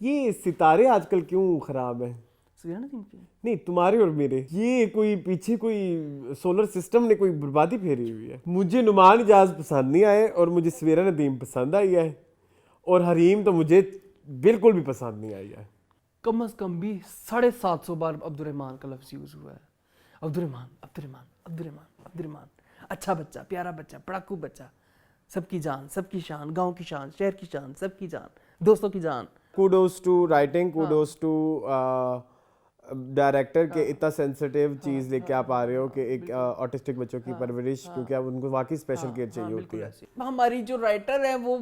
ये सितारे आजकल क्यों खराब है? सुहाना दिन के नहीं, तुम्हारे और मेरे, ये कोई पीछे कोई सोलर सिस्टम ने कोई बर्बादी फेरी हुई है। मुझे नुमान इजाज पसंद नहीं आए और मुझे सवेरा नदीम पसंद आई है, और हरीम तो मुझे बिल्कुल भी पसंद नहीं आई है। कम से कम भी 750 बार अब्दुर्रहमान का लफ्ज यूज हुआ है। Abdurrahman, Abdurrahman, Abdurrahman, Abdurrahman. अच्छा बच्चा, प्यारा बच्चा, पढ़ाकू बच्चा, सबकी जान, सबकी शान, गांव की शान, शहर की शान, सबकी जान, दोस्तों की जान। Kudos to writing, kudos to director के इतना सेंसिटिव चीज लेके आप आ रहे हो कि एक ऑटिस्टिक बच्चों की परवरिश, क्योंकि अब उनको वाकई स्पेशल केयर चाहिए होती है। हमारी जो राइटर है वो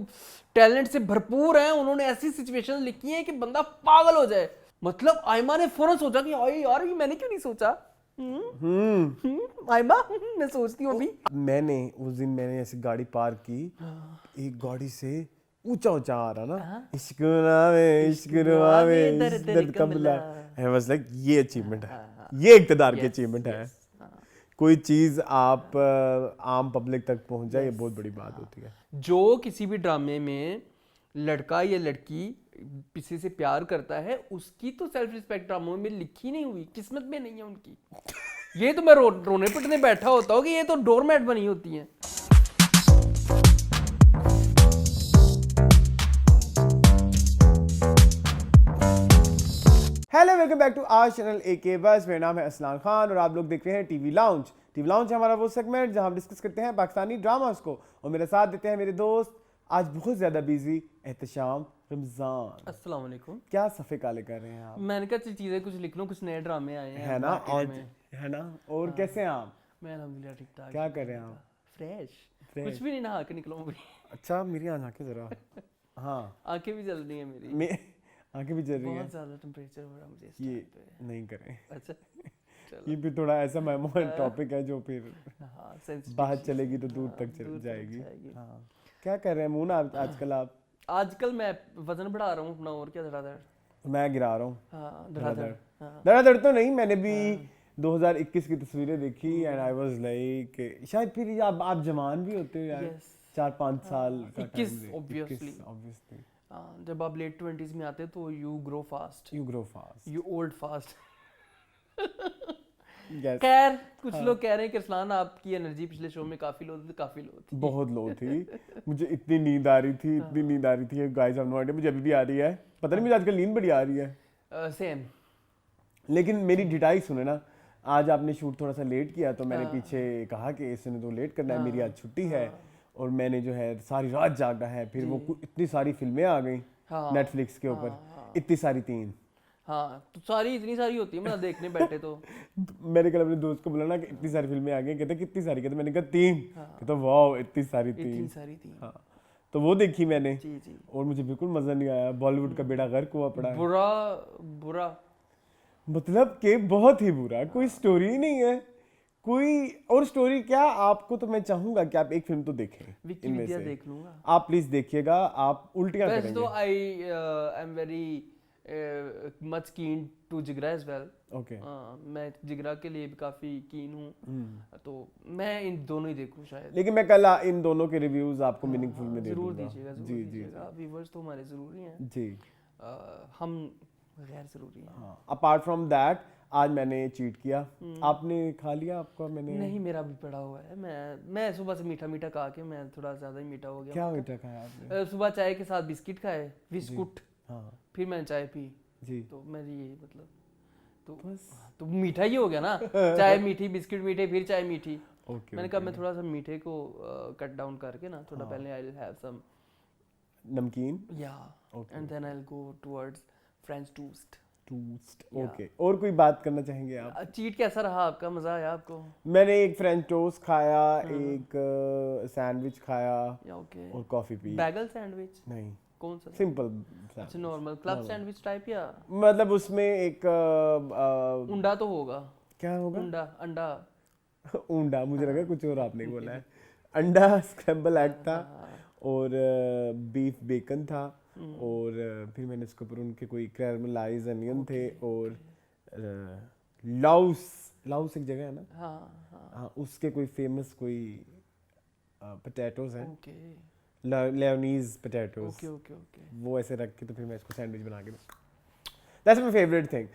टैलेंट से भरपूर है, उन्होंने ऐसी सिचुएशन लिखी है कि बंदा पागल हो जाए। मतलब आयमा ने फौरन सोचा कि अरे यार ये मैंने क्यों नहीं सोचा। आयमा मैं सोचती हूँ अभी। मैंने उस दिन ऐसे गाड़ी पार्क की, एक गाड़ी से ऊंचा ऊंचा आ रहा ना, इश्क नामे इश्क नवामे दर्द कबला, आई वाज लाइक ये अचीवमेंट है, ये इक़्तिदार की अचीवमेंट है। कोई चीज आप आम पब्लिक तक पहुंच जाए, ये बहुत बड़ी बात होती है। जो किसी भी ड्रामे में लड़का या लड़की किसी से प्यार करता है, उसकी तो सेल्फ रिस्पेक्ट ड्रामों में लिखी नहीं हुई, किस्मत में नहीं है उनकी। ये तो मैं रोने पिटने बैठा होता हूँ कि ये तो डोरमैट बनी होती हैं। Hello, welcome back to our channel एके बस। मेरा नाम है असलान खान और आप लोग देख रहे हैं टीवी लाउंज। टीवी लाउंज है हमारा वो सेगमेंट जहां हम डिस्कस करते हैं पाकिस्तानी ड्रामास को, और मेरे साथ देते हैं मेरे दोस्त, आज बहुत ज्यादा बिजी, एहतशाम रमजान। अस्सलाम वालेकुम। क्या सफ़े काले कर रहे हैं आप? मैंने कहा चीजें कुछ लिख लूं, कुछ नए ड्रामे आए हैं है ना, मार्केट और में। है ना, और कैसे हैं आप? मैं अल्हम्दुलिल्लाह ठीक ठाक। क्या कर रहे हैं आप? फ्रेश। कुछ भी नहीं, नहा के निकला हूं अभी। अच्छा, मेरी आंखें जरा हाँ, आंखें भी जल रही हैं मेरी, आंखें भी जल रही हैं। बहुत ज्यादा टेम्परेचर हो रहा है मुझे इस ये टाइम पे। नहीं करें, अच्छा चलो। ये भी थोड़ा ऐसा मेमोरेबल टॉपिक है जो फिर हाँ, sensitive बात चीज़ चलेगी है। तो दूर हाँ, तक दूर तक जाएगी। जाएगी। हाँ, क्या कर रहे हैं मून आजकल आप? आजकल मैं वजन बढ़ा रहा हूँ अपना, और क्या धड़ाधड़। मैं गिरा रहा हूँ हाँ धड़ाधड़। हाँ धड़ाधड़ तो नहीं, मैंने भी 2021 की तस्वीरें देखी एंड आई वाज लाइक शायद फिर आप जवान भी होते हो यार। Yes. 4-5 साल का 21 time obviously. obviously हाँ, जब आप लेट 20s में आते तो you grow fast, you grow fast. You old fast. Yes. खैर कुछ लोग कह रहे हैं कि अरसलान आपकी एनर्जी पिछले शो में काफी लो थी, काफी लो थी। बहुत लो थी, मुझे इतनी नींद आ रही थी, इतनी नींद आ रही थी गाइस, आई नो आइडिया, मुझे अभी भी आ रही है। पता नहीं मुझे आजकल नींद बड़ी आ रही है। सेम। लेकिन मेरी डिटाई सुने ना, आज आपने शूट थोड़ा सा लेट किया तो मैंने पीछे कहा कि इसने तो लेट करना है, मेरी आज छुट्टी है और मैंने जो है सारी रात जागा है। फिर वो इतनी सारी फिल्में आ गई नेटफ्लिक्स के ऊपर, इतनी सारी 3। हाँ तो सारी इतनी सारी होती है, मतलब देखने बैठे तो मैंने कल अपने दोस्त को बोला ना कि इतनी सारी फिल्में आ गई, कहते कितनी सारी, कहते मैंने कहा 3, कहता वाह इतनी सारी 3। इतनी सारी थी। हाँ, तो वो देखी मैंने जी जी। और मुझे बिल्कुल मजा नहीं आया। बॉलीवुड का बेड़ा गर्क हुआ पड़ा है, बुरा बुरा, मतलब कि बहुत ही बुरा, कोई स्टोरी नहीं है कोई। और स्टोरी क्या, आपको तो मैं चाहूंगा कि आप एक फिल्म तो देखें इनमें विकिपीडिया से, देख लूंगा। आप प्लीज देखिएगा, आप उल्टियां वैसे करेंगे। तो I am very much keen to Jigra as well. Okay, मैं जिगरा के लिए भी काफी कीन हूँ, तो मैं इन दोनों ही देखूँ शायद। लेकिन मैं कल इन दोनों के रिव्यूज आपको मीनिंगफुल में दे जरूर दूंगा। दीजिएगा, जी जरूर जी दीजिएगा। व्यूअर्स तो हमारे जरूरी हैं, जी। हम गैर जरूरी हैं। हाँ, अपार्ट फ्रॉम दैट आज मैंने चीट किया। आपने खा लिया? आपका मैंने नहीं, मेरा भी पड़ा हुआ है। मैं सुबह से मीठा मीठा खा के मैं थोड़ा ज्यादा ही मीठा हो गया। क्या मीठा खाया आपने? सुबह चाय के साथ बिस्किट खाए, बिस्कुट, हाँ फिर मैंने चाय पी, जी, तो मेरी ये मतलब तो बस तो मीठा ही हो गया ना। चाय मीठी, बिस्किट मीठे, फिर चाय मीठी। ओके। मैंने कहा मैं थोड़ा सा मीठे को कट डाउन करके ना थोड़ा पहले आई विल हैव सम नमकीन या and then I will go towards French toast. Toast. Okay, और कोई बात करना चाहेंगे आप? चीट कैसा रहा आपका, मजा आया आपको? मैंने एक फ्रेंच टोस्ट खाया, एक सैंडविच खाया या ओके, और कॉफी पी। Bagel sandwich? नहीं, कौन सा? सिंपल। अच्छा नॉर्मल क्लब सैंडविच टाइप या मतलब उसमें एक उंडा तो होगा? क्या होगा? उंडा, अंडा। ऊंडा, मुझे लगा कुछ और आपने बोला है। अंडा स्क्रैम्बल एग था और बीफ बेकन था और फिर मैंने उसके ऊपर उनके कोई कैरमलाइज अनियन थे और लाउस एक जगह है ना, हाँ हाँ हाँ, उसके कोई फेमस कोई पोटैटोज हैं। Okay. Lebanese potatoes. Okay okay okay. वो ऐसे रख के तो फिर मैं इसको सैंडविच बना के दैट्स माय फेवरेट थिंग।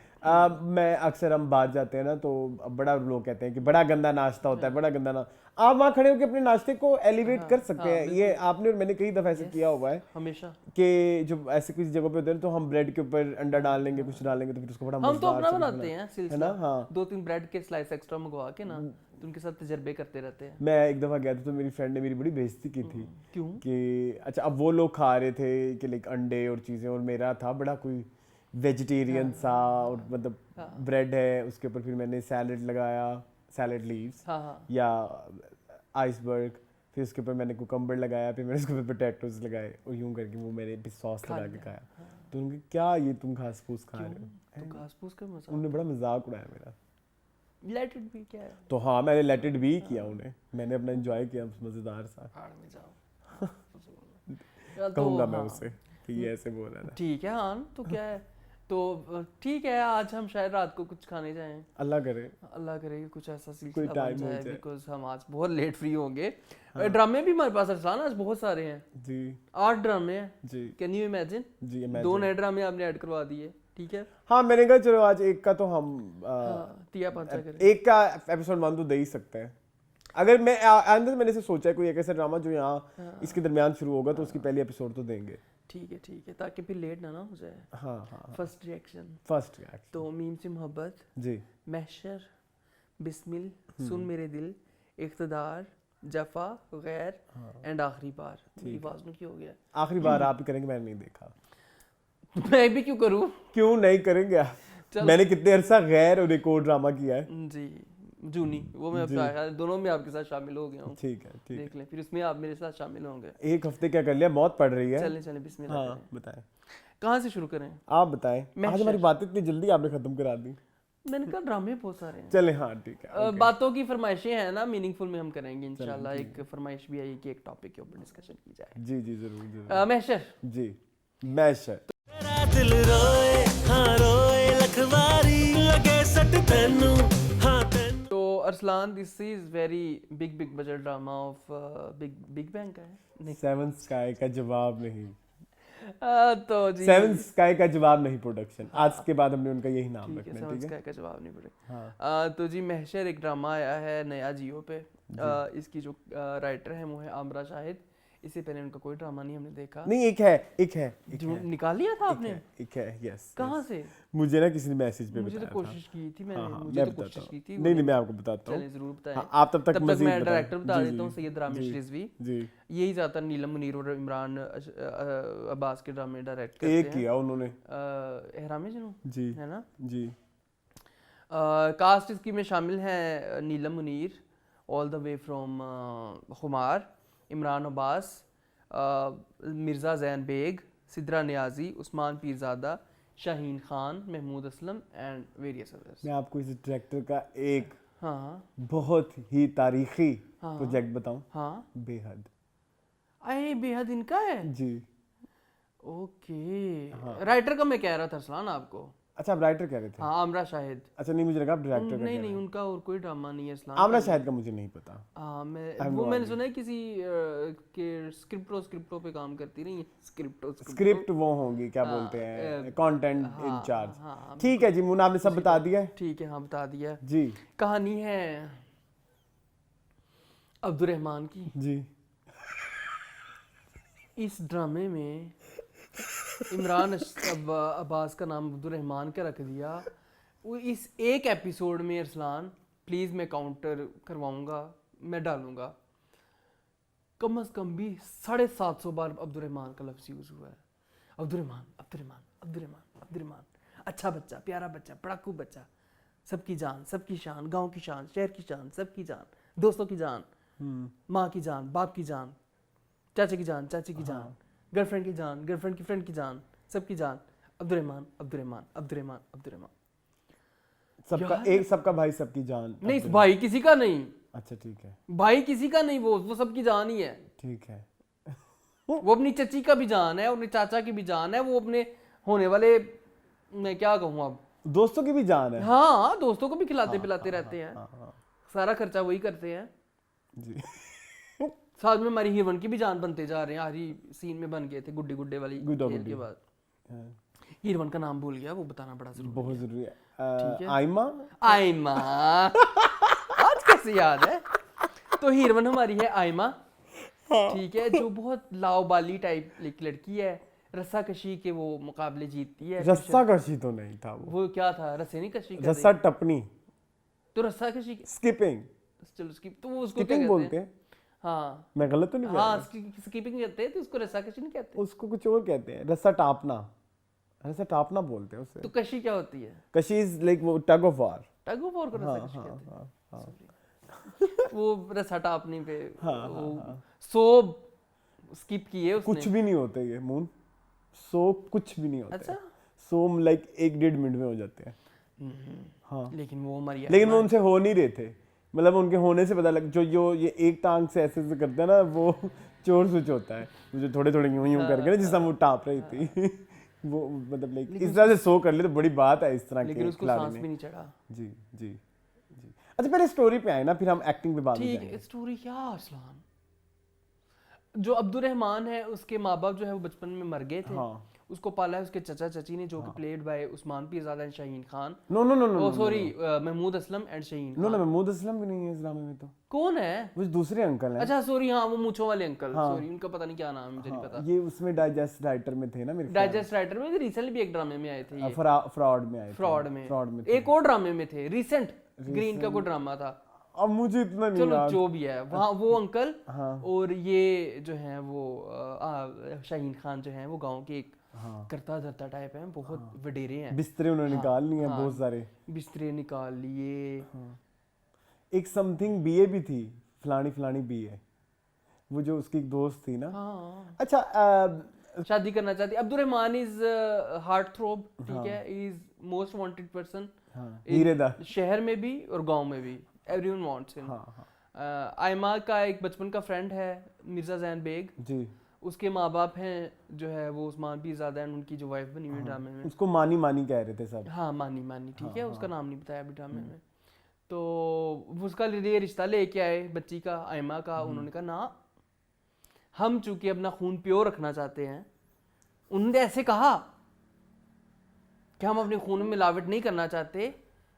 मैं अक्सर हम बाहर जाते हैं ना तो बड़ा लोग कहते हैं कि बड़ा गंदा नाश्ता होता है, बड़ा गंदा ना। आप वहाँ खड़े होकर अपने नाश्ते को एलिवेट कर सकते हैं। ये आपने और मैंने कई दफ़ा ऐसे किया हुआ है हमेशा कि जो ऐसे किसी जगह पे होते हैं तो हम ब्रेड के ऊपर अंडा डाल लेंगे, कुछ डाल लेंगे तो फिर उसको बड़ा हम तो मजेदार अपना से बनाते हैं है सिलसिला, ना। हाँ 2-3 ब्रेड के स्लाइस एक्स्ट्रा मंगवा के ना, तो उनके साथ तजर्बे करते रहते हैं। मैं एक दफ़ा गया था तो मेरी फ्रेंड ने मेरी बड़ी बेइज्जती की थी क्यों? कि अच्छा अब वो लोग खा रहे थे कि लाइक अंडे और चीज़ें, और मेरा था बड़ा कोई वेजिटेरियन सा, और मतलब ब्रेड है उसके ऊपर फिर मैंने सैलड लगाया, सैलड लीव्स हाँ हाँ या आइसबर्ग, फिर उसके ऊपर मैंने कुकम्बर लगाया, फिर मैंने उसके ऊपर पोटैटोज लगाए और यूं करके वो मैंने फिर सॉस लगा के खाया। तो उनके क्या ये तुम घास फूस खा रहे हो, तो घास फूस का मजा, उन्होंने बड़ा मजाक उड़ाया मेरा। लेट इट बी क्या है, तो हाँ मैंने लेट इट बी किया, उन्हें मैंने अपना एंजॉय किया मज़ेदार सा। भाड़ में जाओ। या तो कहूँगा मैं हाँ, उससे कि ये ऐसे बोल रहा है। ठीक है हाँ, तो क्या है, तो ठीक है आज हम शायद रात को कुछ खाने जाएं, अल्लाह करे अल्लाह करे कि कुछ ऐसा सिलसिला बन टाइम हो जाए, जाए। बिकॉज हम आज बहुत लेट फ्री होंगे। ड्रामे भी हमारे पास अरसलान आज बहुत सारे हैं, जी 8 ड्रामे हैं। जी कैन यू इमेजिन, जी। 2 नए ड्रामे आपने ऐड करवा दिए, ठीक है। हाँ मैंने कहा चलो आज एक का तो हम हाँ, तिया पांचा करें। एक का एपिसोड 1 तो दे ही सकते हैं। अगर मैं अंदर मैंने से सोचा है कोई एक ऐसा ड्रामा जो यहाँ इसके दरमियान शुरू होगा तो उसकी पहली एपिसोड तो देंगे। ठीक है, ताकि फिर लेट ना हो जाए। हाँ हाँ फर्स्ट रिएक्शन, फर्स्ट रिएक्शन तो मीम से मोहब्बत, जी महशर, बिस्मिल, सुन मेरे दिल, इख्तदार, जफा, गैर एंड आखिरी बार। मेरी आवाज में क्यों हो गया? आखिरी बार आप ही करेंगे, मैंने नहीं देखा। मैं भी क्यों करूं? क्यों नहीं करेंगे आप? मैंने कितने अरसा गैर और एक और ड्रामा किया है जी जूनी, वो मैं दोनों में आपके साथ शामिल हो गया हूँ। ठीक है ठीक है। देख लें, फिर उसमें आप मेरे साथ शामिल होंगे। एक हफ्ते क्या कर लिया, मौत पड़ रही है। चलें बिस्मिल्लाह हाँ करें। बताएं, कहाँ से शुरू करें? आप बताएं। आज हमारी बातें इतनी जल्दी आपने खत्म करा दी। मैंने कहा ड्रामे बहुत सारे हैं। चले हाँ ठीक है। बातों की फरमाइशें हैं ना, मीनिंगफुल में हम करेंगे इंशाल्लाह। एक फरमाइश भी आई कि एक टॉपिक के ऊपर डिस्कशन की जाए। जी जी जरूर जरूर। महशर जी मैशर। दिल रोए हाँ रोए लखवारी लगे सट तेनू हाँ तेनू। तो Arsalan, this is very big budget drama of big bang का है नहीं? सेवन स्काई का जवाब नहीं, तो जी सेवन स्काई का जवाब नहीं प्रोडक्शन। आज के बाद हमने उनका यही नाम ठीक है, रखना है, समझ ठीक है। का जवाब नहीं पड़े। हाँ तो जी महशर एक ड्रामा आया है नया जियो पे। इसकी जो राइटर है वो है आमरा शाहिद। इससे पहले उनका कोई ड्रामा नहीं हमने देखा। नहीं एक है जो निकाल लिया था आपने? एक है यस। कहाँ से? मुझे ना किसी ने मैसेज पे मुझे तो बताया कोशिश की थी मैंने। हाँ, मुझे मैं तो बताता कोशिश हूँ। की थी। नहीं मैं आपको बताता हूँ। चलें जरूर बताएं। हाँ, आप तब तक मज़ीद मैं बताएं। डायरेक्टर बता जी, देता हूँ, जी, सैयद रामेश जी, रिजवी। जी यही ज़्यादातर नीलम मुनीर और इमरान अब्बास के ड्रामे डायरेक्ट करते एक हैं। किया उन्होंने एहरामे जुनून जी है ना। जी। कास्ट इसकी में शामिल हैं Neelam Muneer all the way from Khumar, Imran Abbas, Mirza Zain Baig, Sidra Niazi, Usman Peerzada, Shaheen Khan, Mahmood Aslam and various others. मैं आपको इस डायरेक्टर का एक हाँ बहुत ही तारीखी प्रोजेक्ट बताऊं। हाँ, बेहद। आए बेहद इनका है। जी ओके, राइटर का मैं कह रहा था अरसलान आपको। अच्छा आप राइटर कह रहे थे? हाँ आमरा शाहिद। अच्छा नहीं मुझे लगा आप डायरेक्टर का नहीं उनका और कोई ड्रामा नहीं है इस्लाम। आमरा शाहिद का मुझे नहीं पता। हाँ मैंने सुना है किसी के स्क्रिप्टो पे काम करती रही है। स्क्रिप्ट वो होंगी क्या बोलते हैं, कंटेंट हाँ, इंचार्ज। ठीक है जी मुन्ना, आपने सब बता दिया है। ठीक है हाँ बता दिया। जी कहानी है अब्दुर्रहमान की। जी इस ड्रामे में इमरान अब्बास का नाम अब्दुर्रहमान का रख दिया। वो इस एक एपिसोड में अरसलान प्लीज़ मैं काउंटर करवाऊंगा, मैं डालूंगा, कम से कम भी 750 बार अब्दुर्रहमान का लफ्ज़ यूज़ हुआ है। अब्दुर्रहमान अब्दुर्रहमान अब्दुर्रहमान अब्दुर्रहमान, अच्छा बच्चा, प्यारा बच्चा, पढ़ाकू बच्चा, सबकी जान, सबकी शान, गांव की शान, शहर की शान, सबकी जान, दोस्तों की जान, माँ की जान, बाप की जान, चाचा की जान, चाची की जान, गर्लफ्रेंड की जान, गर्लफ्रेंड की फ्रेंड की जान, सबकी जान, अब्दुर्रहमान अब्दुर्रहमान अब्दुर्रहमान अब्दुर्रहमान। सबका एक, सबका भाई सबकी जान। नहीं भाई किसी का नहीं। अच्छा ठीक है, भाई किसी का नहीं, वो सबकी जान ही है। ठीक है। वो अपनी चची का भी जान है, अपने चाचा की भी जान है, वो अपने होने वाले, मैं क्या कहूँ अब, दोस्तों की भी जान है। हाँ दोस्तों को भी खिलाते पिलाते रहते हैं। सारा खर्चा वही करते हैं। जी साथ में हमारी हीरोइन की भी जान बनते जा रहे हैं, आखिरी सीन में बन गए थे गुड्डी गुड्डे वाली गुड्डा खेल गुड्डी। के बाद। हाँ, हीरोइन का नाम भूल गया, वो बताना बड़ा जरूरी बहुत जरूरी है। ठीक है। आइमा। आइमा आज कैसे याद है। तो हीरोइन हमारी है आइमा, ठीक है, जो बहुत लाओबाली टाइप लड़की है, रस्सा कशी के वो मुकाबले जीतती है। रस्सा कशी तो नहीं था वो क्या था, रस्से नहीं कशी करते? रस्सा टपनी, तो रस्सा कशी, स्किपिंग। चलो स्किप, तो वो उसको क्या स्किपिंग कहते बोलते हैं? हैं। हाँ मैं गलत तो नहीं कह रहा? हाँ, स्कीपिंग कहते हैं, तो उसको रस्सा कशी नहीं कहते। उसको कुछ और कहते हैं, रस्सा टापना। रस्सा टापना बोलते हैं उसे। तो कशी क्या होती है? कशी इज लाइक वो tug of war. Tug of war को रस्सा कशी हाँ, कहते हैं। हाँ, हाँ। वो रस्सा टापने पे हाँ, वो सो स्किप किए उसने। कुछ भी नहीं होते ये मून, सो कुछ भी नहीं होते। अच्छा। सो लाइक 1-1.5 मिनट में हो जाते हैं। हाँ, लेकिन वो हमारी लेकिन वो उनसे हो नहीं रहे थे, मतलब उनके होने से पता लग, जो ये एक टांग से ऐसे ऐसे करते हैं ना, वो चोर स्विच होता है, जो थोड़े थोड़े यूं यूं करके ना, जिससे वो टाप रही थी वो मतलब लाइक इस तरह से सो कर ले तो बड़ी बात है इस तरह लेकिन के उसको खिलाड़ी सांस ने। भी नहीं चढ़ा। जी जी जी। अच्छा पहले स्टोरी पे आए ना, फिर हम एक्टिंग पे बात में ठीक जाएंगे। है, स्टोरी क्या अरसलान। जो अब्दुर्रहमान है, उसके माँ बाप जो है वो बचपन में मर गए थे। हाँ। उसको पाला है उसके चचा चची ने, जो कि played by Usman Peerzada and Shaheen Khan. No no no no oh sorry, Mahmood Aslam and Shaheen no Khan. No, Mahmood Aslam भी नहीं है इस ड्रामे में तो, कौन है? वो दूसरे अंकल हैं। अच्छा सॉरी, हाँ वो मूंछों वाले अंकल, सॉरी उनका पता नहीं क्या नाम है, मुझे नहीं पता। ये उसमें डाइजेस्ट राइटर में थे ना मेरे ख्याल डाइजेस्ट राइटर में रिसेंटली भी एक ड्रामे में आए थे ये। फ्रॉड में आए थे। फ्रॉड में थे। एक और ड्रामे में थे रिसेंट, ग्रीन का कोई ड्रामा था। अब मुझे इतना नहीं चलो याद। जो भी है, वहाँ वो अंकल हाँ। और ये जो है वो शाहीन खान जो है वो गांव के एक करता धरता टाइप है, बहुत वडेरे हैं। बिस्तरे उन्होंने निकाल लिए हैं बहुत सारे, बिस्तरे निकाल लिए। एक समथिंग बीए भी थी, फलानी फलानी बीए, वो जो उसकी एक दोस्त थी ना। हाँ, अच्छा शादी करना चाहती। अब्दुर्रहमान इज हार्ट थ्रोब, ठीक है, इज मोस्ट वांटेड पर्सन हीरेदार। शहर में भी और गांव में भी, एवरीवन वांट्स हिम। आयमा का एक बचपन का फ्रेंड है मिर्जा जैन बेग जी, उसके माँ बाप हैं जो है वो उस्मान पीरजादा एंड उनकी जो वाइफ बनी हुई ड्रामे में। उसको मानी मानी कह रहे थे सब। हाँ मानी मानी, ठीक है, उसका नाम नहीं बताया अभी ड्रामे में। तो उसका लिए रिश्ता लेके आए बच्ची का, आयमा का। उन्होंने कहा ना, हम चूंकि अपना खून प्योर रखना चाहते हैं, उन्होंने ऐसे कहा कि हम अपने खून में मिलावट नहीं करना चाहते,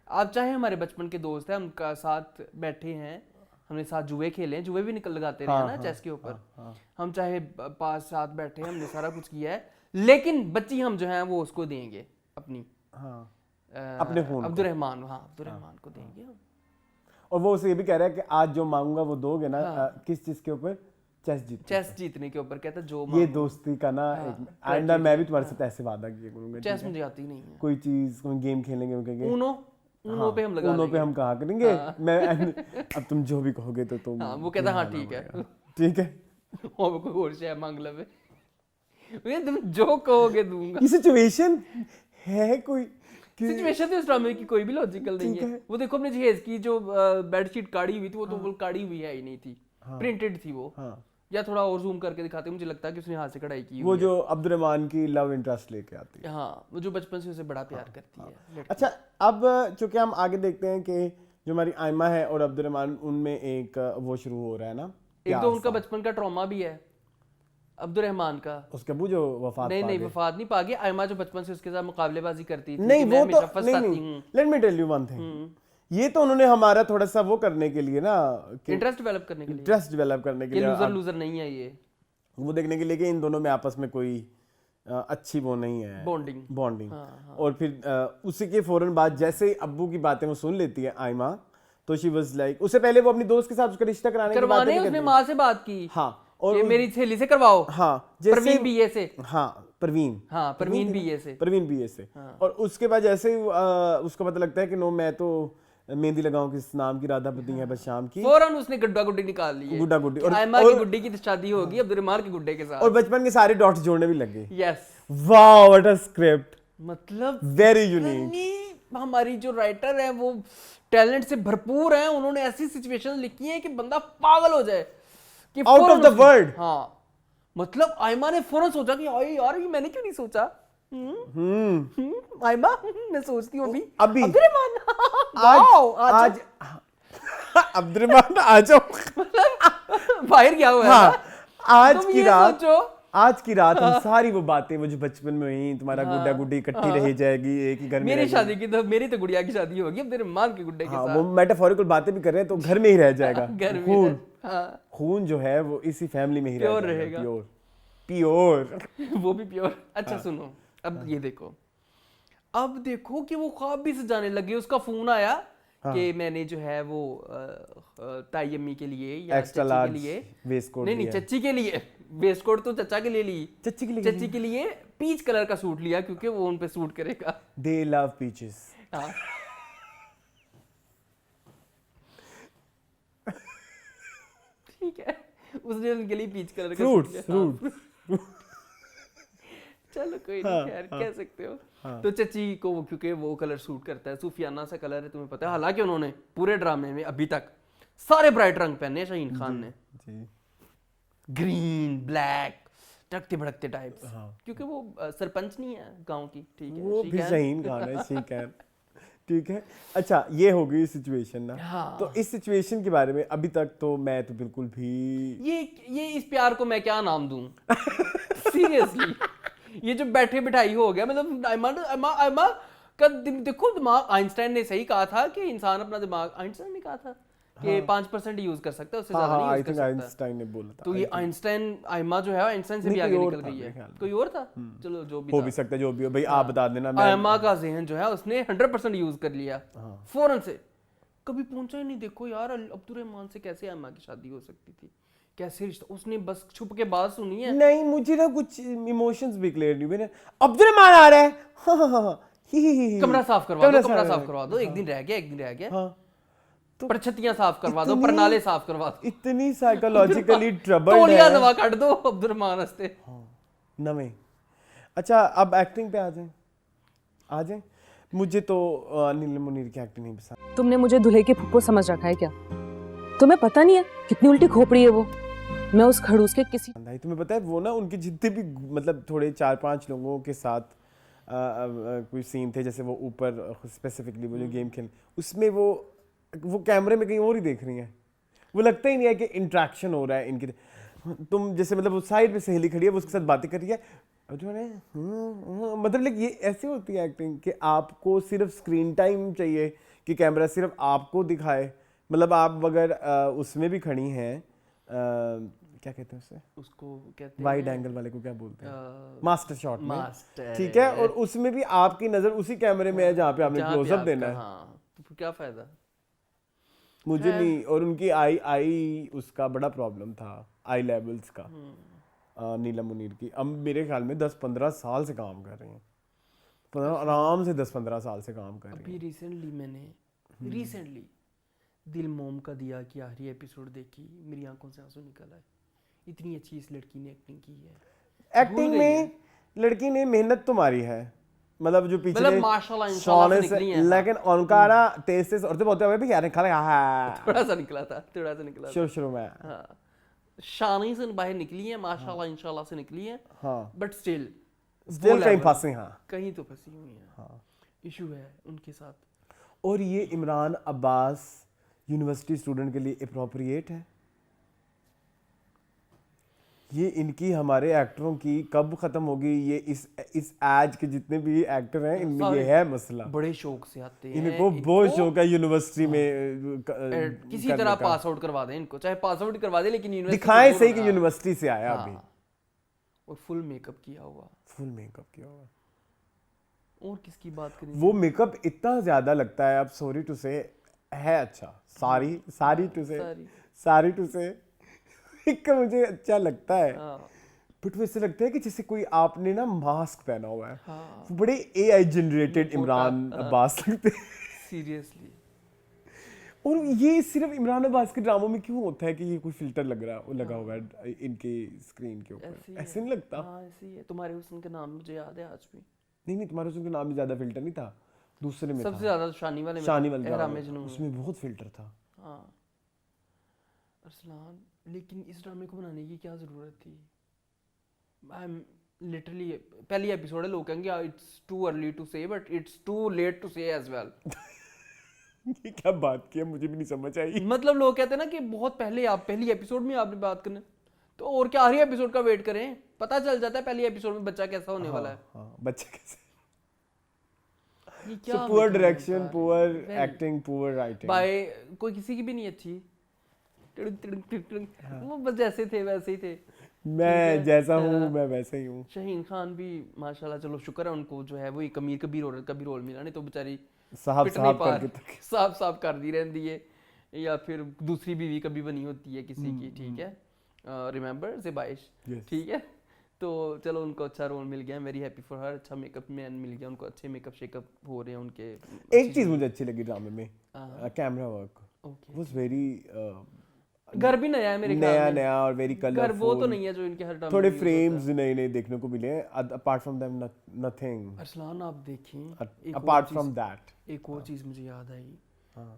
आप चाहे हमारे बचपन के दोस्त हैं, हम उनका साथ बैठे हैं, हमने साथ जुए खेले, जुए भी निकल लगाते रहे ना चेस के ऊपर, हम चाहे पास साथ बैठे हैं, हमने सारा कुछ किया है, लेकिन बच्ची हम जो है वो उसको देंगे अपनी, अपने खून को। अब्दुर्रहमान, हाँ अब्दुर्रहमान को देंगे हम। और वो उसे ये भी कह रहा है कि आज जो मांगूंगा वो दोगे ना। किस चीज के ऊपर? चेस जीतने के ऊपर। कहता जो ये दोस्ती का ना एक मैं भी तुम्हारे साथ ऐसे वादा किया करूंगा, चेस मुझे आती नहीं है। कोई चीज कोई गेम खेलेंगे, वो कहेंगे ऊनो पे हम लगा ऊनो पे हम कहा करेंगे। मैं अब तुम जो भी कहोगे तो तुम। हाँ, वो कहता हाँ ठीक है, ठीक है, और कोई और शय मांग लवे, तुम जो कहोगे दूंगा। ये सिचुएशन है कोई सिचुएशन तो इस ड्रामे की कोई भी लॉजिकल नहीं है। वो देखो अपने जहेज की जो बेडशीट काढ़ी हुई थी, वो तो बिल्कुल काढ़ी हुई है ही नहीं थी, प्रिंटेड थी वो। या थोड़ा और जूम करके दिखाते, मुझे लगता है कि उसने हाथ से कढ़ाई की। वो जो अब्दुर्रहमान की लव इंटरेस्ट लेके आती है, हाँ, वो जो बचपन से उसे बड़ा प्यार करती है। अच्छा, अब चूंकि हम आगे देखते हैं कि जो हमारी आयमा है और अब्दुर्रहमान, उनमें एक वो शुरू हो रहा है ना, एक तो उनका बचपन का ट्रॉमा भी है अब्दुर्रहमान का। उसके अबू जो वफात नहीं वफात नहीं पा गया। आयमा जो बचपन से उसके साथ मुकाबलेबाजी करती थी, नहीं मैं वो हमेशा तो फर्स्ट आती हूं। Let me tell you one thing, ये तो उन्होंने हमारा थोड़ा सा वो करने के लिए ना, इंटरेस्ट डेवलप करने के लिए, इंटरेस्ट डेवलप करने के लिए, लूजर लूजर नहीं है ये, वो देखने के लिए कि इन दोनों में आपस में कोई अच्छी वो नहीं है, बॉन्डिंग। और फिर उसी के फौरन बाद जैसे ही अब्बू की बातें वो सुन लेती है आयमा, तो शी वाज लाइक, उससे पहले वो अपनी दोस्त के साथ उसका रिश्ता करवाने उसने माँ से बात की, हाँ, और मेरी सहेली से करवाओ, हाँ, परवीन बीए से, हाँ परवीन बीए से। और उसके बाद जैसे ही उसको पता लगता है कि नो, मैं तो मेहंदी लगाऊं किस नाम की, राधा पति है बस शाम की, फौरन उसने गुड्डा गुड्डी निकाल ली है। गुड्डा गुड्डी, और आयमा की गुड्डी की शादी होगी अब्दुर्रहमान के गुड्डे के साथ, और बचपन के सारे डॉट्स जोड़ने भी लगे। Yes, wow what a script, मतलब वेरी यूनिक। हमारी जो राइटर है वो टैलेंट से भरपूर है। उन्होंने ऐसी सिचुएशन लिखी है कि बंदा पागल हो जाए, कि आउट ऑफ द वर्ड। हाँ, मतलब आयमा ने फौरन सोचा कि यार ये मैंने क्यों नहीं सोचा। आयमा, मैं सोचती हूँ अभी अब्दुर्रहमान, आज अब्दुर्रहमान आ जाओ, बाहर गया हुआ है हाँ, ना। आज तुम की ये रात सोचो, आज की रात हम सारी वो बातें वो जो बचपन में हुई, तुम्हारा गुड्डा गुड्डी इकट्ठी रह जाएगी, एक ही घर में मेरी रहेगी। शादी की तो मेरी तो गुड़िया की शादी होगी अब तेरे मान के गुड्डे के हाँ, साथ। वो मेटाफोरिकल बातें भी कर रहे हैं तो घर में ही रह जाएगा। घर में खून रह- हाँ खून जो है वो इसी फैमिली में ही Pure रह रहेगा। जाएगा, प्योर। वो भी प्योर। अच्छा सुनो, अब ये देखो, अब देखो कि वो ख्वाब भी सजाने लगे। उसका फोन आया कि मैंने जो है वो ताई अम्मी के लिए या एक्स्ट्रा चची के लार्ज लिए, वेस्ट कोट नहीं चच्ची के लिए, वेस्ट कोट तो चचा के लिए ली, चच्ची के लिए चच्ची के लिए पीच कलर का सूट लिया क्योंकि वो उन पे सूट करेगा। दे लव पीचेस। हाँ। ठीक है, उसने उनके लिए पीच कलर का सूट लिया। फ्रूट चलो कोई नहीं, खैर कह सकते हो। तो चची को क्योंकि वो कलर सूट करता है, सूफियाना सा कलर है, तुम्हें पता है। हालांकि उन्होंने पूरे ड्रामे में अभी तक सारे ब्राइट रंग पहने हैं शाहीन खान ने, जी। ग्रीन ब्लैक टकते भड़कते टाइप्स, क्योंकि वो सरपंच नहीं है गांव की। ठीक है, वो she भी can। शाहीन खान है, शी कैन। ठीक है, अच्छा ये हो गई सिचुएशन ना। हाँ। तो इस सिचुएशन के बारे में अभी तक तो मैं तो बिल्कुल भी ये इस प्यार को मैं क्या नाम दूं? सीरियसली, ये जो बैठे बिठाई हो गया, मतलब आइमा का देखो दिमाग। आइंस्टाइन ने सही कहा था कि इंसान अपना दिमाग, आइंस्टाइन ने कहा था कि 5% यूज कर सकता है, उससे ज्यादा नहीं आई यूज कर थिंक सकता। आइंस्टाइन ने बोला था। तो ये आइंस्टाइन, आइमा जो है आइंस्टाइन से नहीं, भी कोई आगे और निकल था गई मेरे है। ख्याल में। कोई और था, चलो जो भी हो था। भी सकता है जो भी हो भाई, आप बता देना। मैं आइमा का जहन जो है उसने 100% यूज कर लिया फौरन से, कभी पहुंचा ही नहीं। देखो यार, अब्दुर्रहमान से कैसे आइमा की शादी हो सकती थी, कैसे रिश्ता, उसने बस छुप के बात सुनी है। नहीं, मुझे ना कुछ इमोशंस भी क्लियर नहीं हुए। अब्दुर्रहमान आ रहा है, हाँ हाँ हाँ, ही। कमरा साफ करवा दो, कमरा साफ करवा दो, एक दिन रह गया, हाँ, तो परछतियां साफ करवा दो, इतनी- परनाले साफ करवा दो, इतनी साइकोलॉजिकली ट्रबल्ड तौलिया है। नवा काट दो अब्दुर्रहमान हंसते। नवे। अच्छा, अब एक्टिंग पे आ जाएं। मुझे तो नीलम मुनीर की एक्टिंग नहीं पसंद। तुमने मुझे दूल्हे के फुप्पो समझ रखा है क्या? तुम्हें पता नहीं है कितनी उल्टी खोपड़ी है वो। मैं उस खड़ूस के किसी आई तुम्हें पता है वो ना, उनके जितने भी मतलब थोड़े 4-5 लोगों के साथ कोई सीन थे, जैसे वो ऊपर स्पेसिफिकली वो जो गेम खेल, उसमें वो कैमरे में कहीं और ही देख रही हैं। वो लगता ही नहीं है कि इंट्रैक्शन हो रहा है इनकी। तुम जैसे मतलब वो साइड पे सहेली खड़ी है, वो उसके साथ बातें कर रही है, और जो है मतलब लाइक ये ऐसे होती है एक्टिंग कि आपको सिर्फ स्क्रीन टाइम चाहिए कि कैमरा सिर्फ आपको दिखाए। मतलब आप अगर उसमें भी खड़ी हैं, क्या कहते हैं उसे, उसको कहते वाइड हैं एंगल वाले को क्या बोलते हैं, अ, मास्टर शॉट में, मास्टर। ठीक है, और उसमें भी आपकी नजर उसी कैमरे में है जहाँ पे आपने जहाँ पे क्लोजअप आपका- देना है। हाँ, तो फिर क्या फायदा? मुझे नहीं, और उनकी आई उसका बड़ा प्रॉब्लम था, आई लेवल्स का। नीलम मुनीर की अब मेरे ख्याल में 10-15 साल से काम कर रही हैं, आराम से 10-15 साल से काम कर रही अभी हैं। रिसेंटली मैंने दिल मोम का दिया कि आखिरी एपिसोड देखी, मेरी आंखों से आंसू निकल आए। इतनी अच्छी इस लड़की ने एक्टिंग की है। एक्टिंग में लड़की ने मेहनत तो मारी है, मतलब जो पीछे मतलब माशाल्लाह इंशाल्लाह से निकली है। लेकिन उनका ना तेज और बोलते हुए भी यार खा थोड़ा सा निकला था। शुरू में। हाँ, शानी से बाहर निकली है, माशाल्लाह इंशाल्लाह से निकली है, हाँ, बट स्टिल कहीं फंसे। हाँ, कहीं तो फंसी हुई है। हाँ, इशू है उनके साथ। और ये इमरान अब्बास यूनिवर्सिटी स्टूडेंट के लिए अप्रोप्रिएट है? ये इनकी हमारे एक्टरों की कब खत्म होगी? ये इस एज के जितने भी एक्टर हैं इनमें ये है मसला। बड़े शौक से आते हैं, इनको बहुत शौक है यूनिवर्सिटी में किसी तरह पास आउट करवा दें इनको, चाहे पास आउट करवा दे, लेकिन यूनिवर्सिटी दिखाएं सही कि यूनिवर्सिटी से आया अभी। और फुल मेकअप किया हुआ, फुल मेकअप किया हुआ। और किसकी बात करें? वो मेकअप इतना ज्यादा लगता है, अब सॉरी टू से है अच्छा, सारी टू से एक मुझे अच्छा लगता है, बट वो ऐसे लगता है कि जैसे कोई आपने ना मास्क पहना हुआ है। वो बड़े AI जनरेटेड इमरान अब्बास लगते हैं सीरियसली। और ये सिर्फ इमरान अब्बास के ड्रामों में क्यों होता है कि ये कोई फिल्टर लगा हुआ है इनके स्क्रीन के ऊपर? ऐसे नहीं लगता? हाँ, ऐसे ही है। तुम्हारे हुस्न के नाम मुझे याद है आज भी। नहीं, तुम्हारे उसके नाम में ज्यादा फिल्टर नहीं था, दूसरे में सबसे था। ज्यादा शानी वाले ड्रामा में में, उसमें बहुत फिल्टर था। हाँ अरसलान, लेकिन इस ड्रामे को बनाने की क्या जरूरत थी? आई एम लिटरली, पहली एपिसोड है, लोग कहेंगे it's too early to say, but it's too late to say as well. ये क्या बात की है, मुझे भी नहीं समझ आई। मतलब लोग कहते हैं ना कि बहुत पहले आप पहली एपिसोड में आपने बात करना, तो और क्या आखिरी एपिसोड का वेट करें, पता चल जाता है पहली एपिसोड में बच्चा कैसा होने वाला है। हाँ, बच्चे कैसे, ये क्या poor direction, poor acting, poor writing, by कोई किसी की भी नहीं अच्छी, वो बस जैसे थे वैसे ही थे। मैं जैसा हूँ मैं वैसे ही हूँ। शाहीन खान भी माशाल्लाह, चलो शुक्र है उनको जो है वो एक अमीर कबीर औरत का भी रोल मिला, नहीं तो बेचारी साहब पिट नहीं साहब पा करके तक। साफ साफ कर दी रहती है, या फिर दूसरी बीवी कभी बनी होती है किसी की, ठीक है, रिमेंबर ज़ेबाइश, ठीक है। तो चलो उनको अच्छा रोल मिल गया, वेरी हैप्पी फॉर हर, अच्छा मेकअप मैन मिल गया उनको, अच्छे मेकअप शेकअप हो रहे हैं उनके। एक चीज मुझे अच्छी लगी ड्रामे में, कैमरा वर्क वाज वेरी, घर भी नया है मेरे ख्याल नया में, नया और वेरी घर कलरफुल। वो तो नहीं है जो इनके हर ड्रामे थोड़े में use फ्रेम्स होता है। नए नए देखने को मिले, apart from them nothing, Arsalan आप देखें, अपार्ट फ्रॉम दैट एक और चीज़ मुझे याद आई,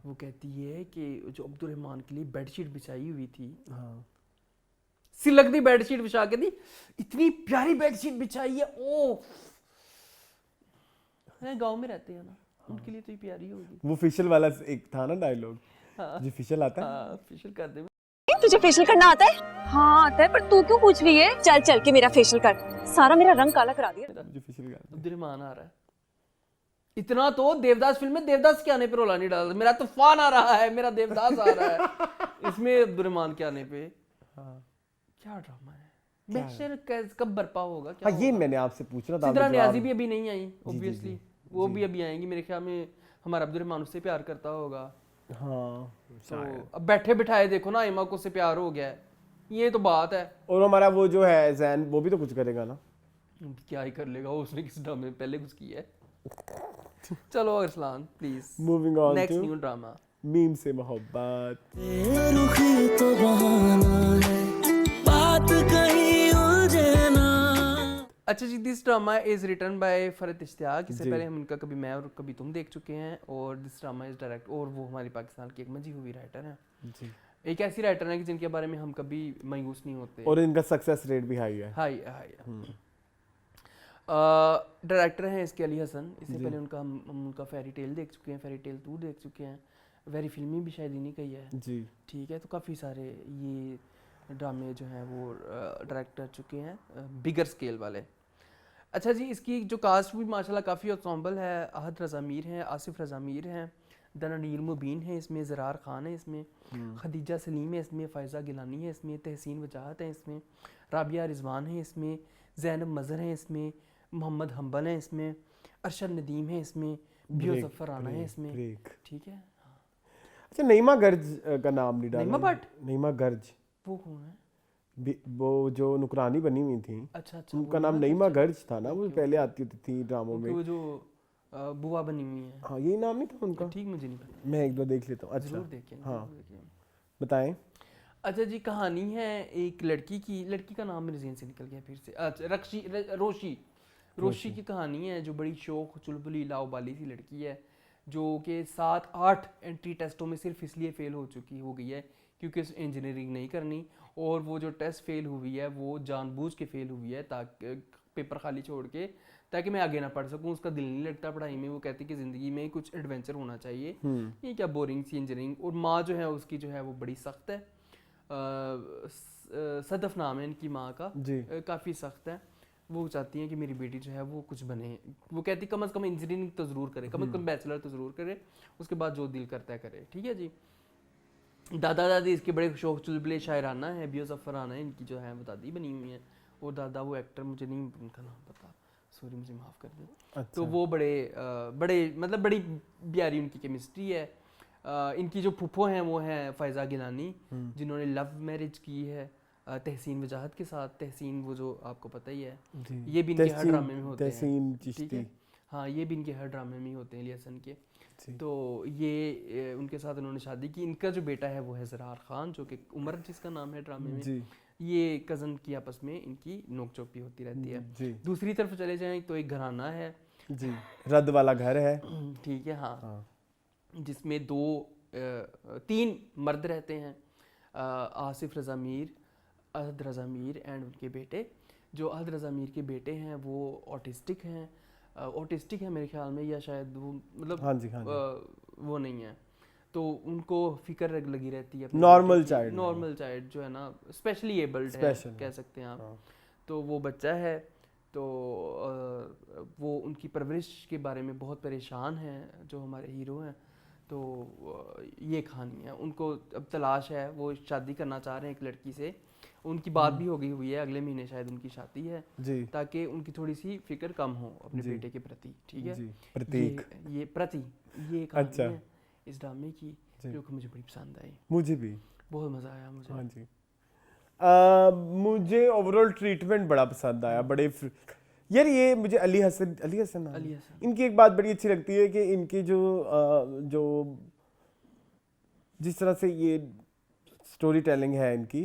वो कहती है कि जो अब्दुर्रहमान के लिए बेडशीट बिछाई हुई थी, सिलक दी बेडशीट बिछा के दी, इतनी प्यारी बेडशीट बिछाई है, ओ है गांव में रहते हैं ना, उनके लिए तो ये प्यारी होगी। वो फेशियल वाला एक था ना डायलॉग, जो फेशियल आता है, हाँ फेशियल कर दे। तुझे फेशियल करना आता है? हाँ आता है, पर तू क्यों पूछ रही है? चल चल के मेरा फेशियल कर, सारा मेरा रंग काला करा दिया। मुझे फेशियल करना अब्दुर्रहमान आ रहा है, इतना तो देवदास फिल्म में देवदास के आने पे रोला नहीं डाला, मेरा तूफान आ रहा है, मेरा देवदास आ रहा है, इसमें अब्दुर्रहमान के आने पे क्या ड्रामा है, महशर कब बर्पा होगा, क्या हाँ, ये मैंने आपसे पूछ रहा था। सिद्रा नियाजी भी अभी नहीं आई ऑब्वियसली, वो भी अभी आएंगी मेरे ख्याल में, हमारा अब्दुर्रहमान उससे प्यार करता होगा। हाँ, तो अब बैठे बिठाए देखो ना, इमा को उससे प्यार हो गया है, ये तो बात है। और हमारा वो जो है जैन, वो भी तो कुछ करेगा ना। क्या ही कर लेगा, उसने किस ड्रामे में पहले कुछ किया है। चलो Arsalan please, moving on next to new drama, Meem से मोहब्बत। रुखी तो बहाना है, बात कहीं उलझे ना। अच्छा जी, this drama is written by Farhat Ishtiaq, इससे पहले हम इनका कभी मैं और कभी तुम देख चुके हैं, और दिस ड्रामा इज डायरेक्ट, और वो हमारी पाकिस्तान की एक मंजी हुई राइटर है जी, एक ऐसी राइटर है कि जिनके बारे में हम कभी मायूस नहीं होते, और इनका सक्सेस रेट भी हाई है। High high. डायरेक्टर हैं इसके अली हसन, इससे पहले उनका हम उनका फेरी टेल देख चुके हैं, फेरी टेल 2 देख चुके हैं, वेरी फिल्मी भी शायद इन्हीं का ही है जी, ठीक है। तो काफ़ी सारे ये ड्रामे जो हैं वो डायरेक्ट कर चुके हैं, बिगर स्केल वाले। अच्छा जी, इसकी जो कास्ट भी माशाल्लाह काफ़ी ensemble है, अहद रज़ा मीर हैं, आसिफ रज़ा मीर हैं, दनानीर मुबीन है इसमें, ज़रार ख़ान है इसमें, खदीजा सलीम है इसमें, फ़ायज़ा गिलानी है इसमें, तहसीन वजाहत है इसमें, राबिया रिजवान है इसमें, ज़ैनब मज़हर है इसमें, मोहम्मद हम्बल है इसमें, अरशद नदीम है इसमें, बियो ज़फ़र राना है इसमें, ठीक है। अच्छा, नईमा गर्ज का नाम नहीं डाला? नईमा भट्ट? नईमा गर्ज वो कौन है? वो जो नुकरानी बनी हुई थी, अच्छा अच्छा, उनका नाम नईमा गर्ज था ना, वो पहले आती होती थी ड्रामों में, वो जो बुआ बनी हुई है, हाँ यही नाम नहीं था उनका? ठीक मुझे नहीं पता, मैं एक बार देख लेता हूँ। अच्छा जरूर देखें, हाँ, जरूर देखें। बताएं। अच्छा जी, कहानी है एक लड़की की, लड़की का नाम मेरे ज़हन से निकल गया फिर से, अच्छा रोशी की कहानी है, जो बड़ी शौक चुलबुली लाउबाली सी लड़की है, जो कि 7-8 एंट्री टेस्टों में सिर्फ इसलिए फेल हो गई है क्योंकि उसे इंजीनियरिंग नहीं करनी, और वो जो टेस्ट फेल हुई है वो जानबूझ के फेल हुई है ताकि पेपर खाली छोड़ के, ताकि मैं आगे ना पढ़ सकूं। उसका दिल नहीं लगता पढ़ाई में, वो कहती कि ज़िंदगी में कुछ एडवेंचर होना चाहिए, ये क्या बोरिंग सी इंजीनियरिंग। और माँ जो है उसकी जो है वो बड़ी सख्त है, सदफ नाम है इनकी माँ का, काफ़ी सख्त है। वो चाहती हैं कि मेरी बेटी जो है वो कुछ बने, वो कहती कम से कम इंजीनियरिंग तो ज़रूर करे, कम से कम बैचलर तो ज़रूर करे, उसके बाद जो दिल करता है करे, ठीक है जी। दादा दादी इसके बड़े शौक चुलबुले शायराना है, बियो ज़फ़र राना है इनकी जो है वो दादी बनी हुई है, और दादा वो एक्टर, मुझे नहीं उनका नाम पता, सॉरी मुझे माफ़ कर दे। अच्छा। तो वो बड़े मतलब बड़ी प्यारी उनकी केमिस्ट्री है। इनकी जो फूफो हैं वो हैं फ़ायज़ा गिलानी, जिन्होंने लव मैरिज की है तहसीन वजाहत के साथ। तहसीन वो जो आपको पता ही है, ये भी इनके हर ड्रामे में होते हैं, ठीक है। हाँ, ये भी इनके हर ड्रामे में ही होते हैं अली हसन के। तो ये उनके साथ उन्होंने शादी की। इनका जो बेटा है वो है ज़रार ख़ान, जो कि उमर जिसका नाम है ड्रामे में, ये कज़न की आपस में इनकी नोक चोक भी होती रहती है। दूसरी तरफ चले जाएं तो एक घराना है जी, रद्द वाला घर है, ठीक है, हाँ, जिसमें 3 मर्द रहते हैं, आसिफ रज़ा मीर, अहद रज़ा मीर एंड उनके बेटे। जो अहद रज़ा मीर के बेटे हैं वो ऑटिस्टिक हैं, ऑटिस्टिक है मेरे ख्याल में, या शायद वो मतलब हाँ जी, हाँ जी। वो नहीं है, तो उनको फिक्र लगी रहती है Normal child, नॉर्मल चाइल्ड जो है ना स्पेशली एबल्ड है Special, कह सकते हैं आप। तो वो बच्चा है, तो वो उनकी परवरिश के बारे में बहुत परेशान है जो हमारे हीरो हैं। तो ये कहानी है, उनको अब तलाश है, वो शादी करना चाह रहे हैं एक लड़की से, उनकी बात भी हो गई हुई है, अगले महीने शायद उनकी शादी है, जी ताकि उनकी थोड़ी सी फिक्र कम हो अपने जी। बेटे के प्रति। ठीक है, जी प्रतीक ये प्रति ये कहानी अच्छा। है इस ड्रामे की, जी। जो कि मुझे बड़ी पसंद आई, मुझे भी बहुत मज़ा आया मुझे। हाँ जी। मुझे ओवरऑल ट्रीटमेंट बड़ा पसंद आया, यार ये मुझे अली हसन नाम अली है। हसन। इनकी एक बात बड़ी अच्छी लगती है कि इनकी जो जिस तरह से ये स्टोरी टेलिंग है इनकी,